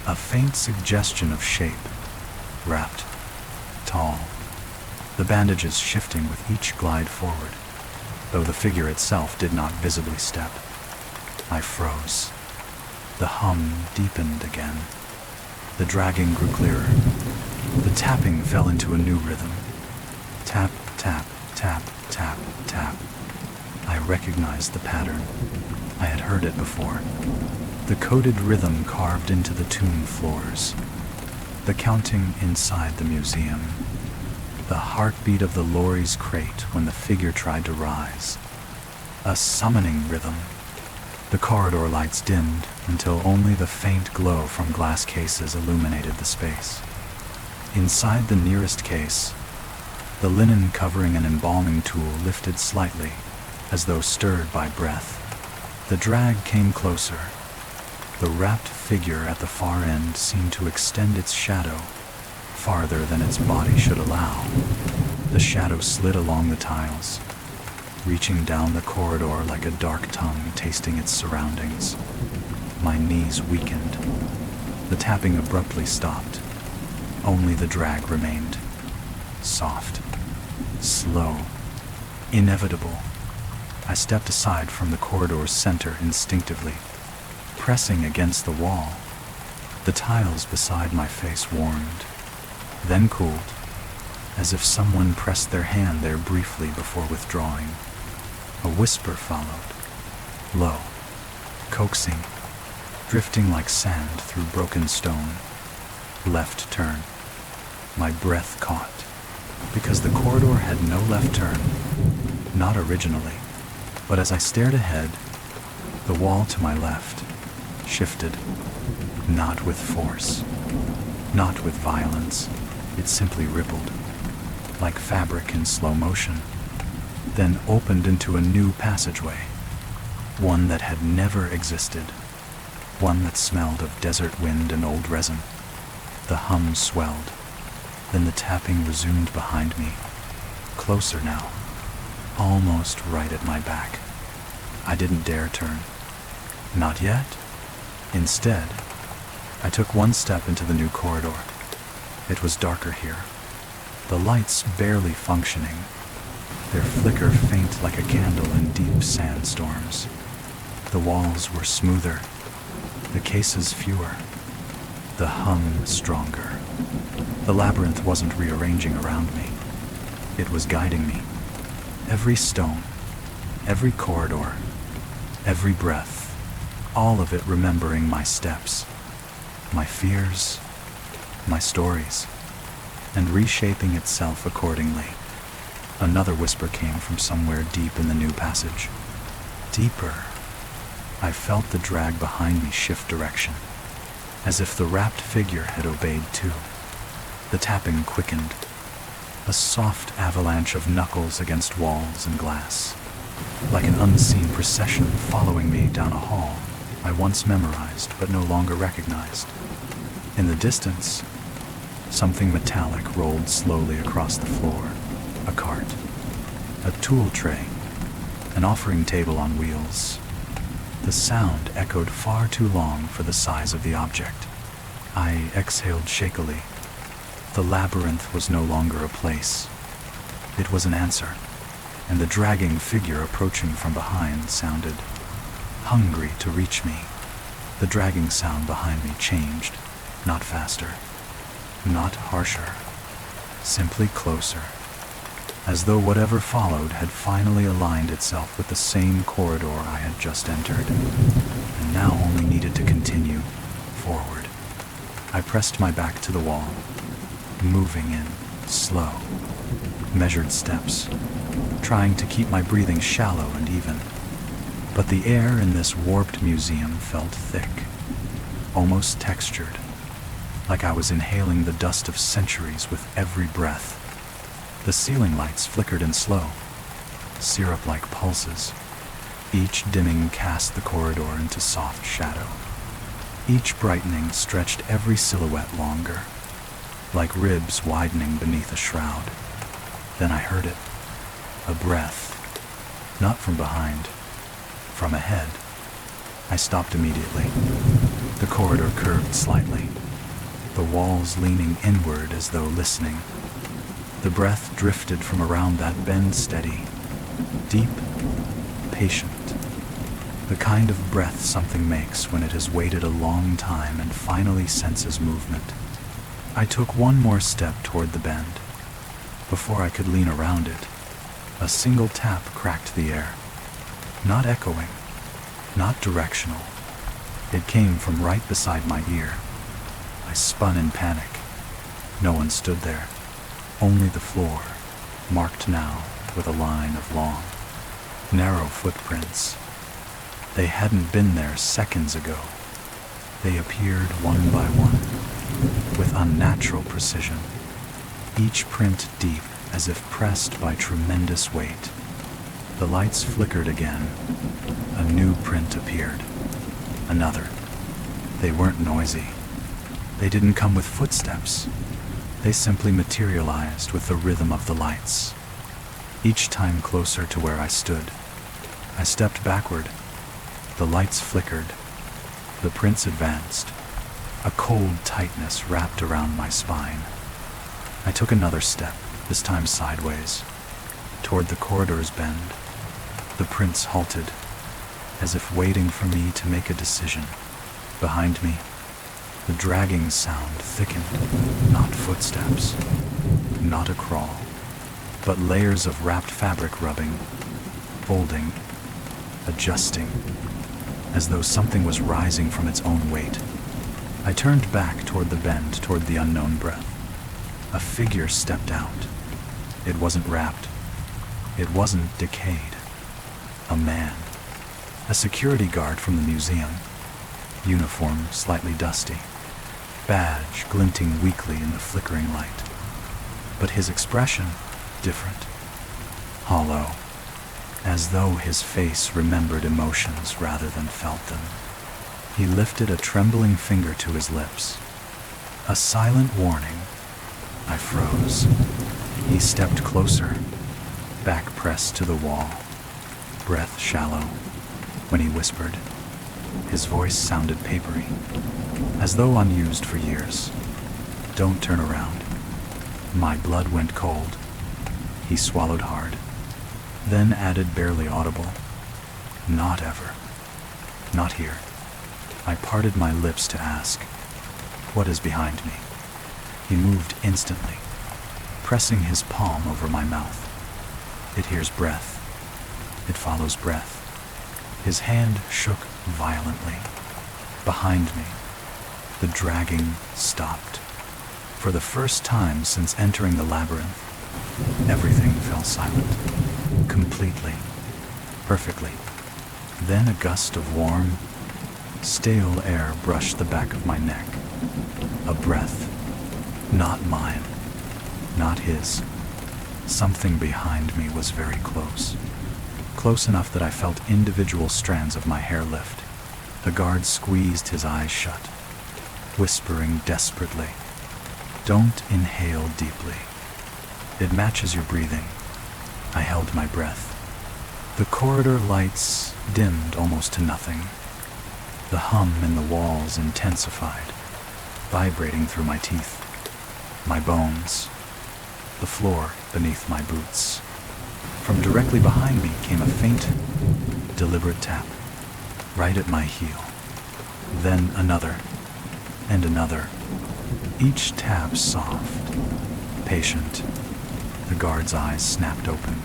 A faint suggestion of shape, wrapped, tall, the bandages shifting with each glide forward, though the figure itself did not visibly step. I froze. The hum deepened again. The dragging grew clearer. The tapping fell into a new rhythm. Tap, tap, tap, tap, tap. I recognized the pattern. I had heard it before. The coded rhythm carved into the tomb floors. The counting inside the museum. The heartbeat of the lorry's crate when the figure tried to rise. A summoning rhythm. The corridor lights dimmed until only the faint glow from glass cases illuminated the space. Inside the nearest case, the linen covering an embalming tool lifted slightly, as though stirred by breath. The drag came closer. The wrapped figure at the far end seemed to extend its shadow farther than its body should allow. The shadow slid along the tiles, reaching down the corridor like a dark tongue tasting its surroundings. My knees weakened. The tapping abruptly stopped. Only the drag remained. Soft, slow, Inevitable. I stepped aside from the corridor's center instinctively, pressing against the wall. The tiles beside my face warmed, then cooled, as if someone pressed their hand there briefly before withdrawing. A whisper followed, low, coaxing, drifting like sand through broken stone. Left turn. My breath caught, because the corridor had no left turn. Not originally, but as I stared ahead, the wall to my left shifted, not with force, not with violence. It simply rippled, like fabric in slow motion, then opened into a new passageway, one that had never existed, one that smelled of desert wind and old resin. The hum swelled, then the tapping resumed behind me, closer now, almost right at my back. I didn't dare turn. Not yet. Instead, I took one step into the new corridor. It was darker here, the lights barely functioning, their flicker faint like a candle in deep sandstorms. The walls were smoother, the cases fewer, the hum stronger. The labyrinth wasn't rearranging around me. It was guiding me. Every stone, every corridor, every breath, all of it remembering my steps, my fears, my stories, and reshaping itself accordingly. Another whisper came from somewhere deep in the new passage. Deeper. I felt the drag behind me shift direction, as if the wrapped figure had obeyed too. The tapping quickened, a soft avalanche of knuckles against walls and glass, like an unseen procession following me down a hall I once memorized but no longer recognized. In the distance, something metallic rolled slowly across the floor. A cart, a tool tray, an offering table on wheels. The sound echoed far too long for the size of the object. I exhaled shakily. The labyrinth was no longer a place. It was an answer, and the dragging figure approaching from behind sounded hungry to reach me. The dragging sound behind me changed, not faster, not harsher, simply closer, as though whatever followed had finally aligned itself with the same corridor I had just entered, and now only needed to continue forward. I pressed my back to the wall, moving in slow, measured steps, trying to keep my breathing shallow and even. But the air in this warped museum felt thick, almost textured, like I was inhaling the dust of centuries with every breath. The ceiling lights flickered in slow, syrup-like pulses. Each dimming cast the corridor into soft shadow. Each brightening stretched every silhouette longer, like ribs widening beneath a shroud. Then I heard it, a breath, not from behind, from ahead. I stopped immediately. The corridor curved slightly, the walls leaning inward as though listening. The breath drifted from around that bend steady, deep, patient. The kind of breath something makes when it has waited a long time and finally senses movement. I took one more step toward the bend. Before I could lean around it, a single tap cracked the air. Not echoing, not directional. It came from right beside my ear. I spun in panic. No one stood there. Only the floor, marked now with a line of long, narrow footprints. They hadn't been there seconds ago. They appeared one by one, with unnatural precision, each print deep as if pressed by tremendous weight. The lights flickered again. A new print appeared. Another. They weren't noisy. They didn't come with footsteps. They simply materialized with the rhythm of the lights. Each time closer to where I stood. I stepped backward. The lights flickered. The prints advanced. A cold tightness wrapped around my spine. I took another step, this time sideways, toward the corridor's bend. The prince halted, as if waiting for me to make a decision. Behind me, the dragging sound thickened, not footsteps, not a crawl, but layers of wrapped fabric rubbing, folding, adjusting, as though something was rising from its own weight. I turned back toward the bend, toward the unknown breath. A figure stepped out. It wasn't wrapped. It wasn't decayed. A man. A security guard from the museum. Uniform slightly dusty. Badge glinting weakly in the flickering light. But his expression, different. Hollow. As though his face remembered emotions rather than felt them. He lifted a trembling finger to his lips. A silent warning. I froze. He stepped closer, back pressed to the wall, breath shallow. When he whispered, his voice sounded papery, as though unused for years. Don't turn around. My blood went cold. He swallowed hard, then added barely audible, not ever. Not here. I parted my lips to ask, what is behind me? He moved instantly, pressing his palm over my mouth. It hears breath. It follows breath. His hand shook violently. Behind me, the dragging stopped. For the first time since entering the labyrinth, everything fell silent. Completely. Perfectly. Then a gust of warm, stale air brushed the back of my neck. A breath. Not mine. Not his. Something behind me was very close. Close enough that I felt individual strands of my hair lift. The guard squeezed his eyes shut, whispering desperately, "Don't inhale deeply. It matches your breathing." I held my breath. The corridor lights dimmed almost to nothing. The hum in the walls intensified, vibrating through my teeth, my bones, the floor beneath my boots. From directly behind me came a faint, deliberate tap, right at my heel. Then another, and another. Each tap soft, patient. The guard's eyes snapped open.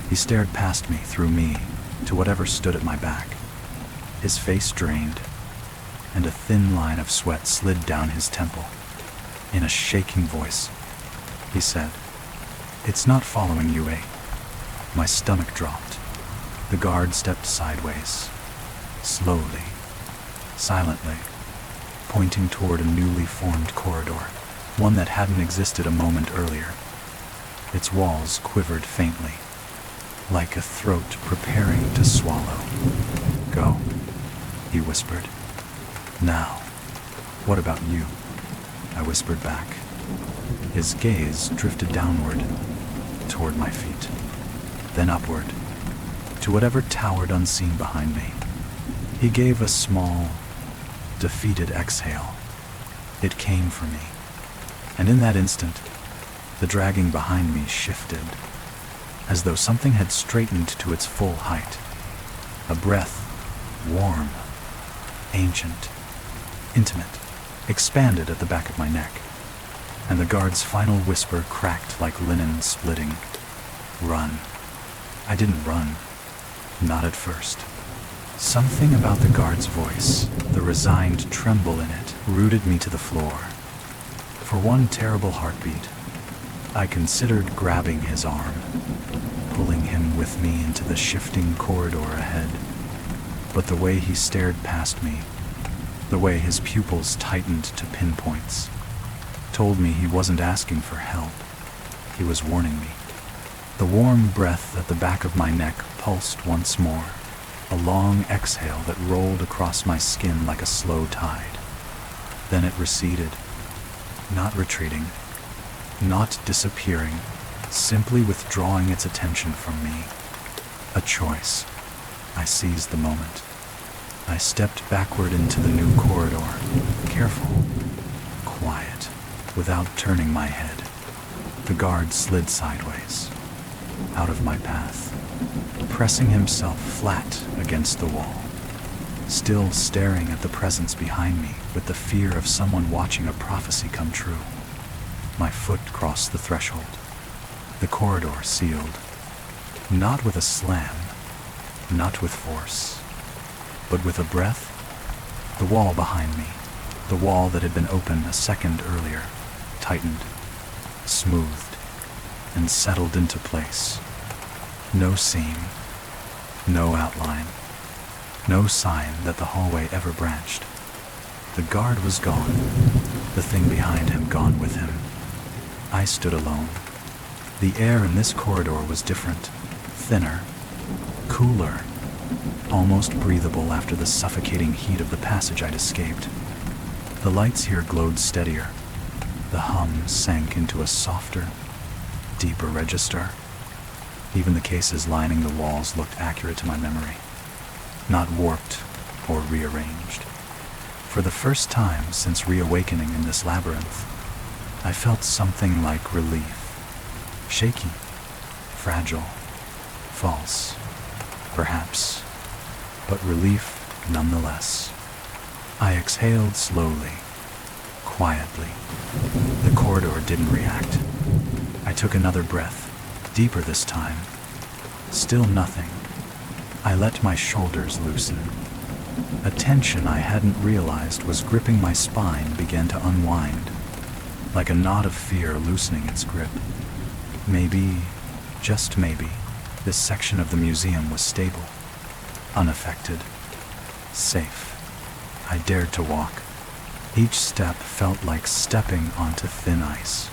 He stared past me, through me, to whatever stood at my back. His face drained, and a thin line of sweat slid down his temple. In a shaking voice, he said, "It's not following you, eh?" My stomach dropped. The guard stepped sideways, slowly, silently, pointing toward a newly formed corridor, one that hadn't existed a moment earlier. Its walls quivered faintly, like a throat preparing to swallow. "Go," he whispered. "Now, what about you?" I whispered back. His gaze drifted downward, toward my feet, then upward, to whatever towered unseen behind me. He gave a small, defeated exhale. It came for me, and in that instant, the dragging behind me shifted, as though something had straightened to its full height. A breath, warm, ancient, intimate, expanded at the back of my neck, and the guard's final whisper cracked like linen splitting. "Run." I didn't run. Not at first. Something about the guard's voice, the resigned tremble in it, rooted me to the floor. For one terrible heartbeat, I considered grabbing his arm, pulling him with me into the shifting corridor ahead. But the way he stared past me, the way his pupils tightened to pinpoints, told me he wasn't asking for help. He was warning me. The warm breath at the back of my neck pulsed once more, a long exhale that rolled across my skin like a slow tide. Then it receded, not retreating, not disappearing, simply withdrawing its attention from me. A choice. I seized the moment. I stepped backward into the new corridor, careful, quiet, without turning my head. The guard slid sideways. out of my path, pressing himself flat against the wall, still staring at the presence behind me with the fear of someone watching a prophecy come true. My foot crossed the threshold. The corridor sealed, not with a slam, not with force, but with a breath. The wall behind me, the wall that had been open a second earlier, tightened, smoothed, and settled into place. No seam, no outline, no sign that the hallway ever branched. The guard was gone, the thing behind him gone with him. I stood alone. The air in this corridor was different, thinner, cooler, almost breathable after the suffocating heat of the passage I'd escaped. The lights here glowed steadier. The hum sank into a softer, deeper register. Even the cases lining the walls looked accurate to my memory, not warped or rearranged. For the first time since reawakening in this labyrinth, I felt something like relief. Shaky, fragile, false, perhaps, but relief nonetheless. I exhaled slowly, quietly. The corridor didn't react. I took another breath, deeper this time. Still nothing. I let my shoulders loosen. A tension I hadn't realized was gripping my spine began to unwind, like a knot of fear loosening its grip. Maybe, just maybe, this section of the museum was stable, unaffected, safe. I dared to walk. Each step felt like stepping onto thin ice,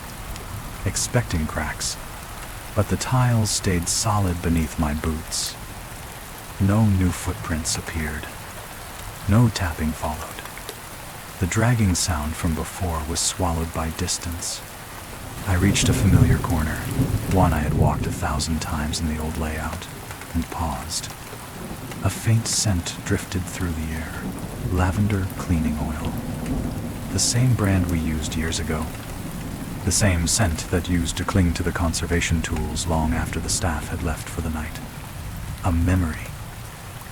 expecting cracks, but the tiles stayed solid beneath my boots. No new footprints appeared. No tapping followed. The dragging sound from before was swallowed by distance. I reached a familiar corner, one I had walked 1,000 times in the old layout, and paused. A faint scent drifted through the air, lavender cleaning oil. The same brand we used years ago. The same scent that used to cling to the conservation tools long after the staff had left for the night. A memory.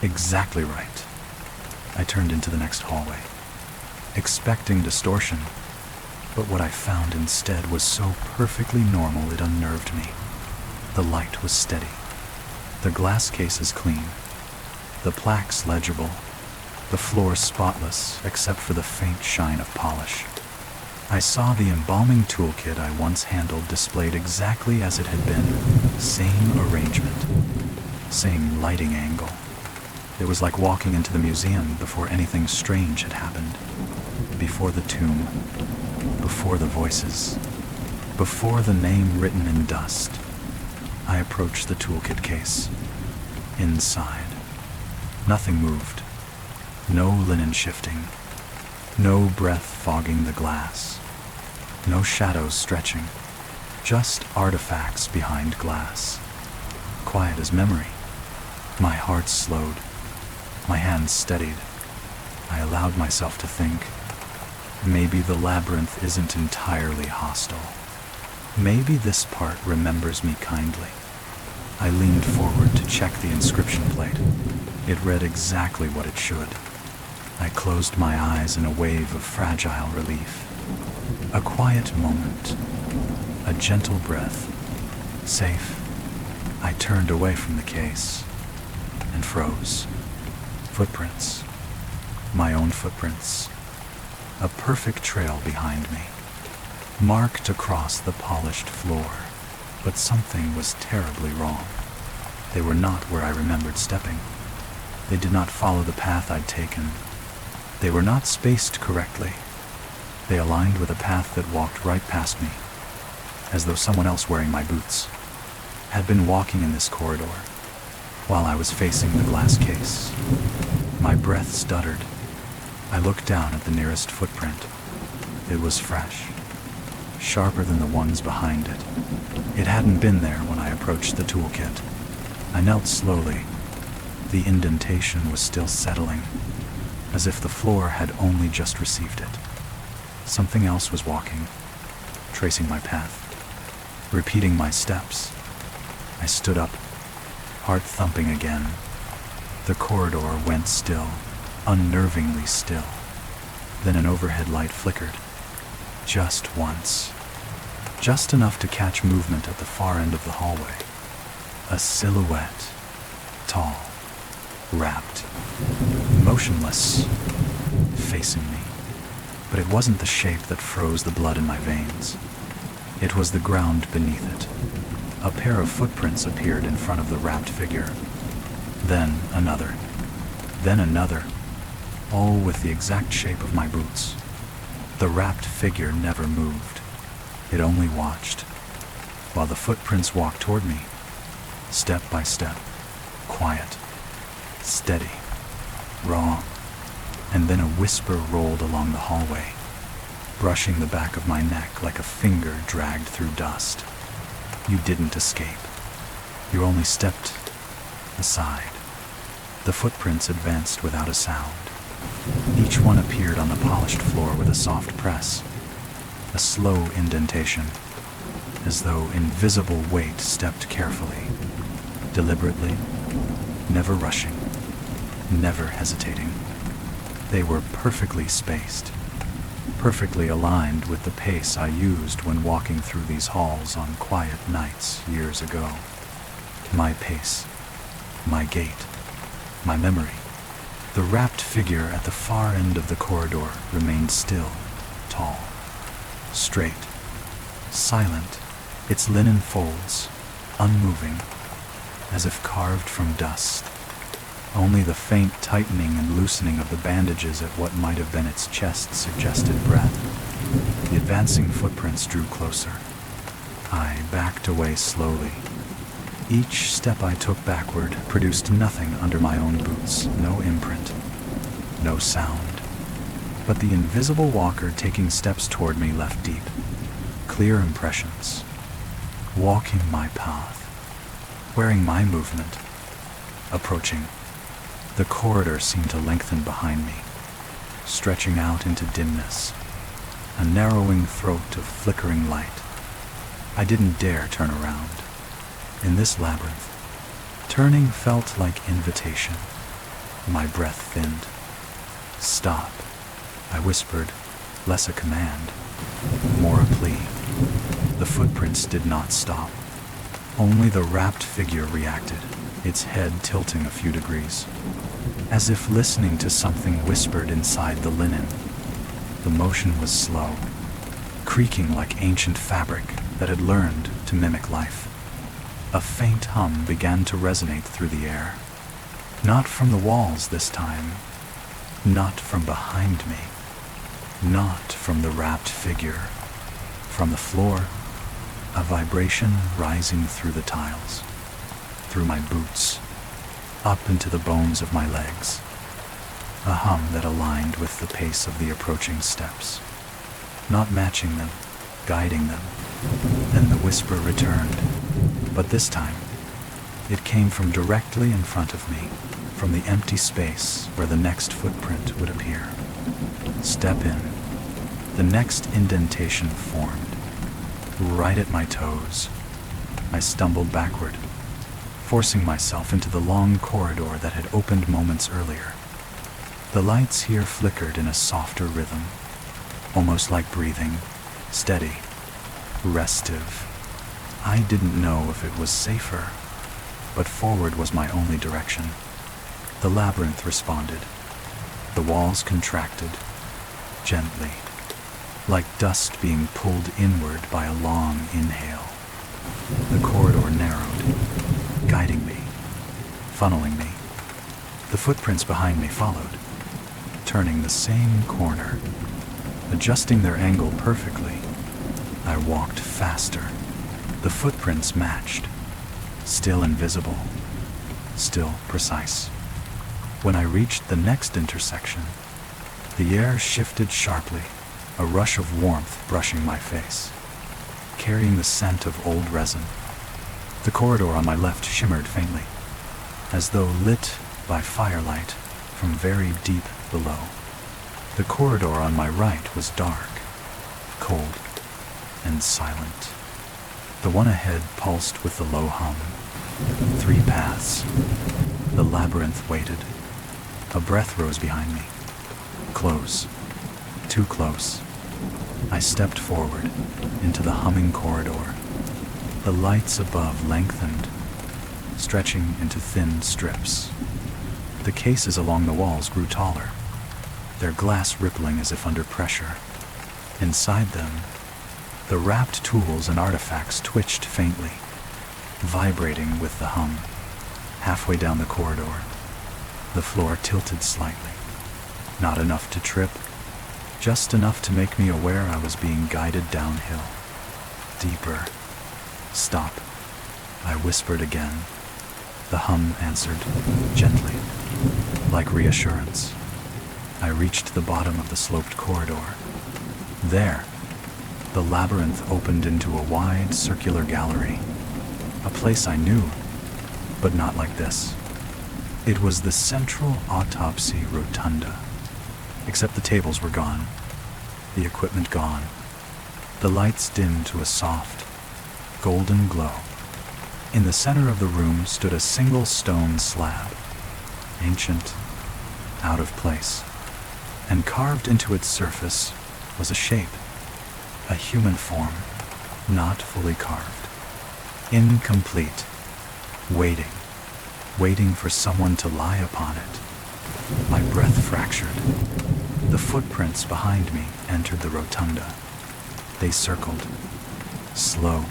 Exactly right. I turned into the next hallway, expecting distortion, but what I found instead was so perfectly normal it unnerved me. The light was steady, the glass cases clean, the plaques legible, the floor spotless except for the faint shine of polish. I saw the embalming toolkit I once handled displayed exactly as it had been, same arrangement, same lighting angle. It was like walking into the museum before anything strange had happened, before the tomb, before the voices, before the name written in dust. I approached the toolkit case. Inside, nothing moved. No linen shifting. No breath fogging the glass. No shadows stretching. Just artifacts behind glass. Quiet as memory. My heart slowed. My hands steadied. I allowed myself to think. Maybe the labyrinth isn't entirely hostile. Maybe this part remembers me kindly. I leaned forward to check the inscription plate. It read exactly what it should. I closed my eyes in a wave of fragile relief. A quiet moment. A gentle breath. Safe. I turned away from the case and froze. Footprints. My own footprints. A perfect trail behind me, marked across the polished floor, but something was terribly wrong. They were not where I remembered stepping. They did not follow the path I'd taken. They were not spaced correctly. They aligned with a path that walked right past me, as though someone else wearing my boots had been walking in this corridor while I was facing the glass case. My breath stuttered. I looked down at the nearest footprint. It was fresh, sharper than the ones behind it. It hadn't been there when I approached the toolkit. I knelt slowly. The indentation was still settling, as if the floor had only just received it. Something else was walking, tracing my path, repeating my steps. I stood up, heart thumping again. The corridor went still, unnervingly still. Then an overhead light flickered. Just once. Just enough to catch movement at the far end of the hallway. A silhouette. Tall. Wrapped. Motionless. Facing me. But it wasn't the shape that froze the blood in my veins. It was the ground beneath it. A pair of footprints appeared in front of the wrapped figure. Then another. Then another. All with the exact shape of my boots. The wrapped figure never moved. It only watched, while the footprints walked toward me, step by step, quiet, steady, wrong. And then a whisper rolled along the hallway, brushing the back of my neck like a finger dragged through dust. You didn't escape. You only stepped aside. The footprints advanced without a sound. Each one appeared on the polished floor with a soft press, a slow indentation, as though invisible weight stepped carefully, deliberately, never rushing, never hesitating. They were perfectly spaced, perfectly aligned with the pace I used when walking through these halls on quiet nights years ago. My pace, my gait, my memory. The wrapped figure at the far end of the corridor remained still, tall, straight, silent, its linen folds unmoving, as if carved from dust. Only the faint tightening and loosening of the bandages at what might have been its chest suggested breath. The advancing footprints drew closer. I backed away slowly. Each step I took backward produced nothing under my own boots, no imprint, no sound. But the invisible walker taking steps toward me left deep, clear impressions, walking my path, wearing my movement, approaching. The corridor seemed to lengthen behind me, stretching out into dimness, a narrowing throat of flickering light. I didn't dare turn around. In this labyrinth, turning felt like invitation. My breath thinned. Stop, I whispered, less a command, more a plea. The footprints did not stop. Only the wrapped figure reacted, its head tilting a few degrees, as if listening to something whispered inside the linen. The motion was slow, creaking like ancient fabric that had learned to mimic life. A faint hum began to resonate through the air. Not from the walls this time. Not from behind me. Not from the wrapped figure. From the floor, a vibration rising through the tiles, through my boots, up into the bones of my legs. A hum that aligned with the pace of the approaching steps, not matching them, guiding them. Then the whisper returned. But this time, it came from directly in front of me, from the empty space where the next footprint would appear. Step in. The next indentation formed, right at my toes. I stumbled backward, forcing myself into the long corridor that had opened moments earlier. The lights here flickered in a softer rhythm, almost like breathing, steady, restive. I didn't know if it was safer, but forward was my only direction. The labyrinth responded. The walls contracted, gently, like dust being pulled inward by a long inhale. The corridor narrowed, guiding me, funneling me. The footprints behind me followed, turning the same corner, adjusting their angle perfectly. I walked faster. The footprints matched, still invisible, still precise. When I reached the next intersection, the air shifted sharply, a rush of warmth brushing my face, carrying the scent of old resin. The corridor on my left shimmered faintly, as though lit by firelight from very deep below. The corridor on my right was dark, cold, and silent. The one ahead pulsed with the low hum, 3 paths. The labyrinth waited. A breath rose behind me. Close. Too close. I stepped forward into the humming corridor. The lights above lengthened, stretching into thin strips. The cases along the walls grew taller, their glass rippling as if under pressure. Inside them, the wrapped tools and artifacts twitched faintly, vibrating with the hum. Halfway down the corridor, the floor tilted slightly. Not enough to trip, just enough to make me aware I was being guided downhill. Deeper. Stop. I whispered again. The hum answered, gently, like reassurance. I reached the bottom of the sloped corridor. There, the labyrinth opened into a wide, circular gallery. A place I knew, but not like this. It was the central autopsy rotunda. Except the tables were gone, the equipment gone. The lights dimmed to a soft, golden glow. In the center of the room stood a single stone slab, ancient, out of place, and carved into its surface was a shape, a human form, not fully carved, incomplete, waiting for someone to lie upon it. My breath fractured. The footprints behind me entered the rotunda. They circled, slow,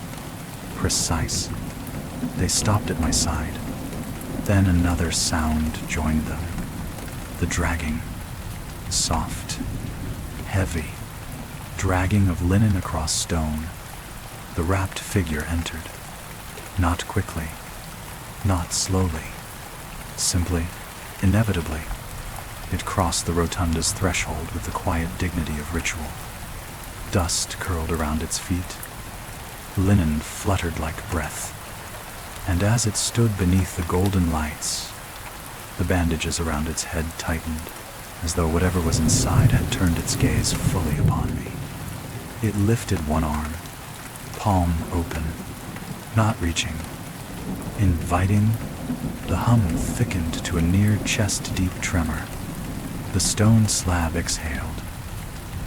precise. They stopped at my side. Then another sound joined them. The dragging, soft, heavy, dragging of linen across stone. The wrapped figure entered. Not quickly, not slowly, simply, inevitably. It crossed the rotunda's threshold with the quiet dignity of ritual. Dust curled around its feet. Linen fluttered like breath. And as it stood beneath the golden lights, the bandages around its head tightened, as though whatever was inside had turned its gaze fully upon me. It lifted one arm, palm open, not reaching, inviting. The hum thickened to a near chest-deep tremor. The stone slab exhaled,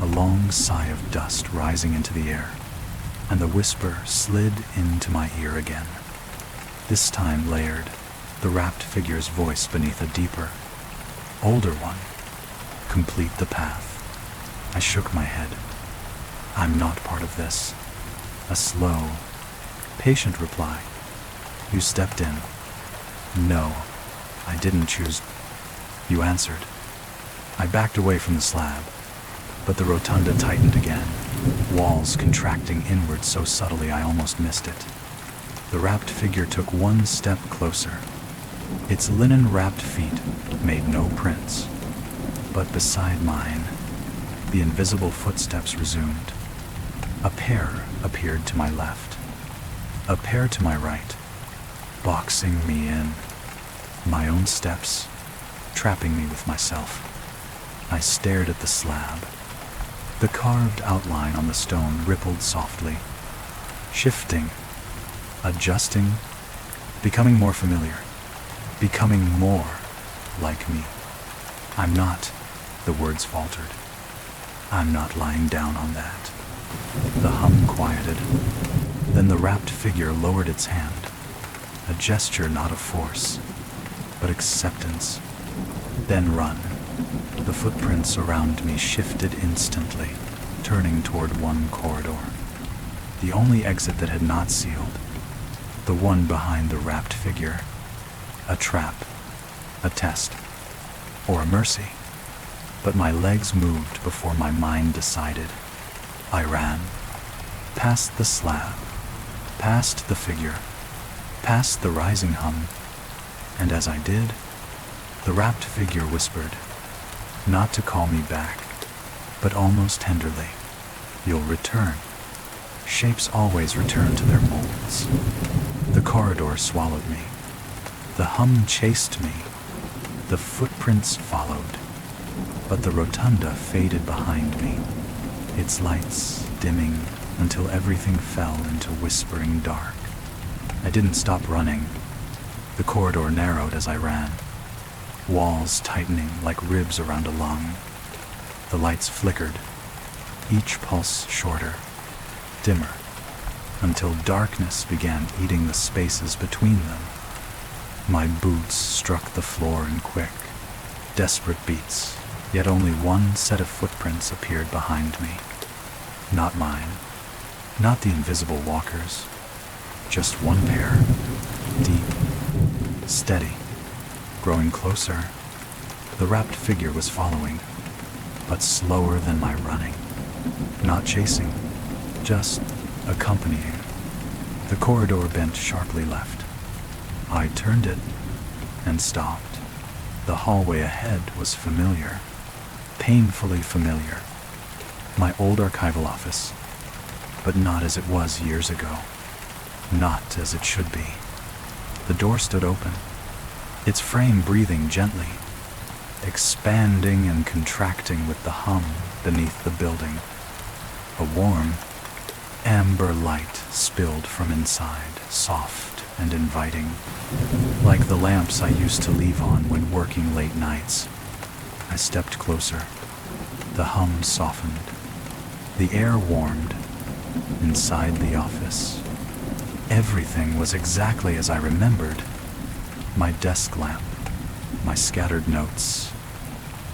a long sigh of dust rising into the air, and the whisper slid into my ear again. This time layered, the wrapped figure's voice beneath a deeper, older one. Complete the path. I shook my head. I'm not part of this. A slow, patient reply. You stepped in. No, I didn't choose. You answered. I backed away from the slab, but the rotunda tightened again, walls contracting inward so subtly I almost missed it. The wrapped figure took one step closer. Its linen-wrapped feet made no prints, but beside mine, the invisible footsteps resumed. A pair appeared to my left, a pair to my right, boxing me in. My own steps, trapping me with myself. I stared at the slab. The carved outline on the stone rippled softly, shifting, adjusting, becoming more familiar, becoming more like me. I'm not, the words faltered. I'm not lying down on that. The hum quieted. Then the wrapped figure lowered its hand, a gesture not of force, but acceptance. Then run. The footprints around me shifted instantly, turning toward one corridor. The only exit that had not sealed. The one behind the wrapped figure. A trap. A test. Or a mercy. But my legs moved before my mind decided. I ran. Past the slab. Past the figure. Past the rising hum. And as I did, the wrapped figure whispered, not to call me back, but almost tenderly, you'll return. Shapes always return to their molds. The corridor swallowed me. The hum chased me. The footprints followed. But the rotunda faded behind me, its lights dimming until everything fell into whispering dark. I didn't stop running. The corridor narrowed as I ran, walls tightening like ribs around a lung. The lights flickered, each pulse shorter, dimmer, until darkness began eating the spaces between them. My boots struck the floor in quick, desperate beats, yet only one set of footprints appeared behind me. Not mine, not the invisible walkers, just one pair, deep, steady, growing closer. The wrapped figure was following, but slower than my running. Not chasing, just accompanying. The corridor bent sharply left. I turned it and stopped. The hallway ahead was familiar, painfully familiar. My old archival office, but not as it was years ago. Not as it should be. The door stood open, its frame breathing gently, expanding and contracting with the hum beneath the building. A warm, amber light spilled from inside, soft and inviting, like the lamps I used to leave on when working late nights. I stepped closer. The hum softened. The air warmed. Inside the office, everything was exactly as I remembered. My desk lamp, my scattered notes,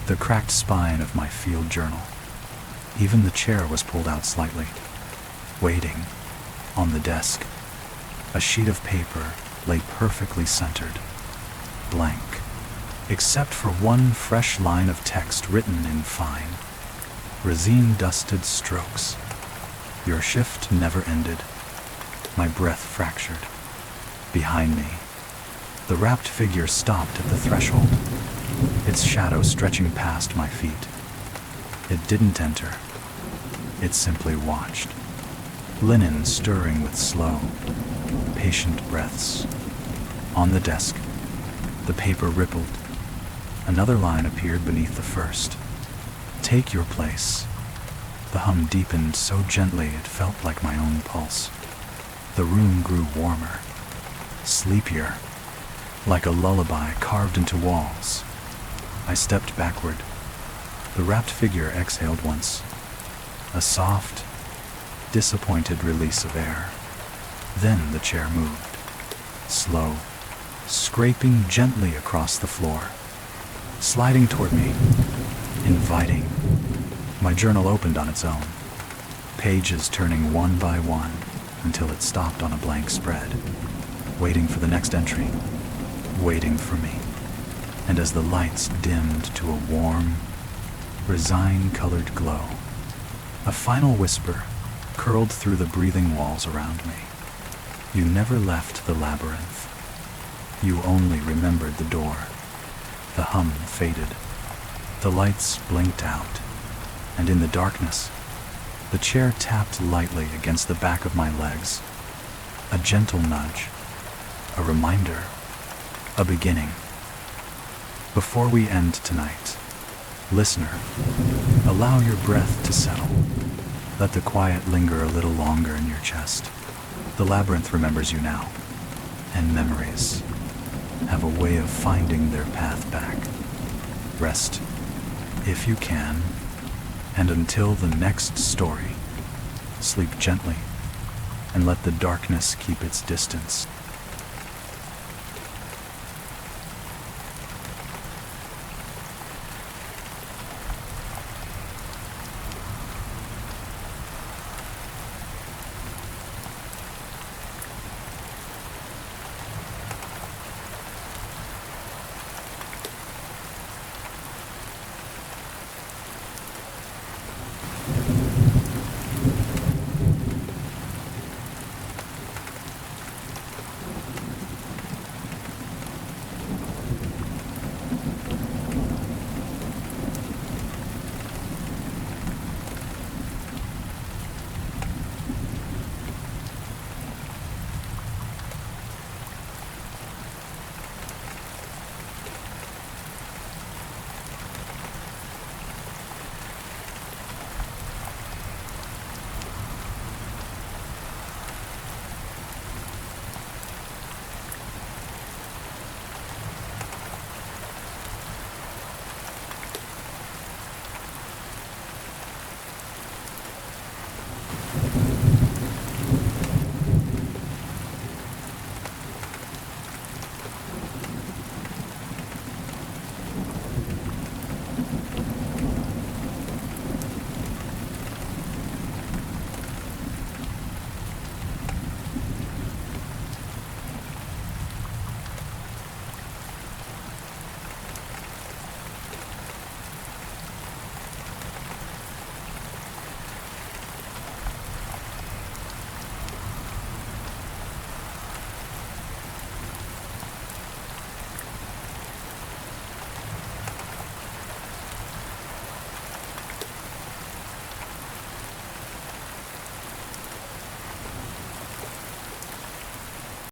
the cracked spine of my field journal. Even the chair was pulled out slightly. Waiting, on the desk, a sheet of paper lay perfectly centered, blank, except for one fresh line of text written in fine, resin-dusted strokes. Your shift never ended. My breath fractured. Behind me, the wrapped figure stopped at the threshold, its shadow stretching past my feet. It didn't enter. It simply watched. Linen stirring with slow, patient breaths. On the desk, the paper rippled. Another line appeared beneath the first. Take your place. The hum deepened so gently it felt like my own pulse. The room grew warmer, sleepier, like a lullaby carved into walls. I stepped backward. The wrapped figure exhaled once, a soft, disappointed release of air. Then the chair moved, slow, scraping gently across the floor, sliding toward me, inviting. My journal opened on its own, pages turning one by one until it stopped on a blank spread, waiting for the next entry, waiting for me. And as the lights dimmed to a warm, resign-colored glow, a final whisper curled through the breathing walls around me. You never left the labyrinth. You only remembered the door. The hum faded. The lights blinked out. And in the darkness, the chair tapped lightly against the back of my legs. A gentle nudge, a reminder, a beginning. Before we end tonight, listener, allow your breath to settle. Let the quiet linger a little longer in your chest. The labyrinth remembers you now, and memories have a way of finding their path back. Rest, if you can, and until the next story, sleep gently and let the darkness keep its distance.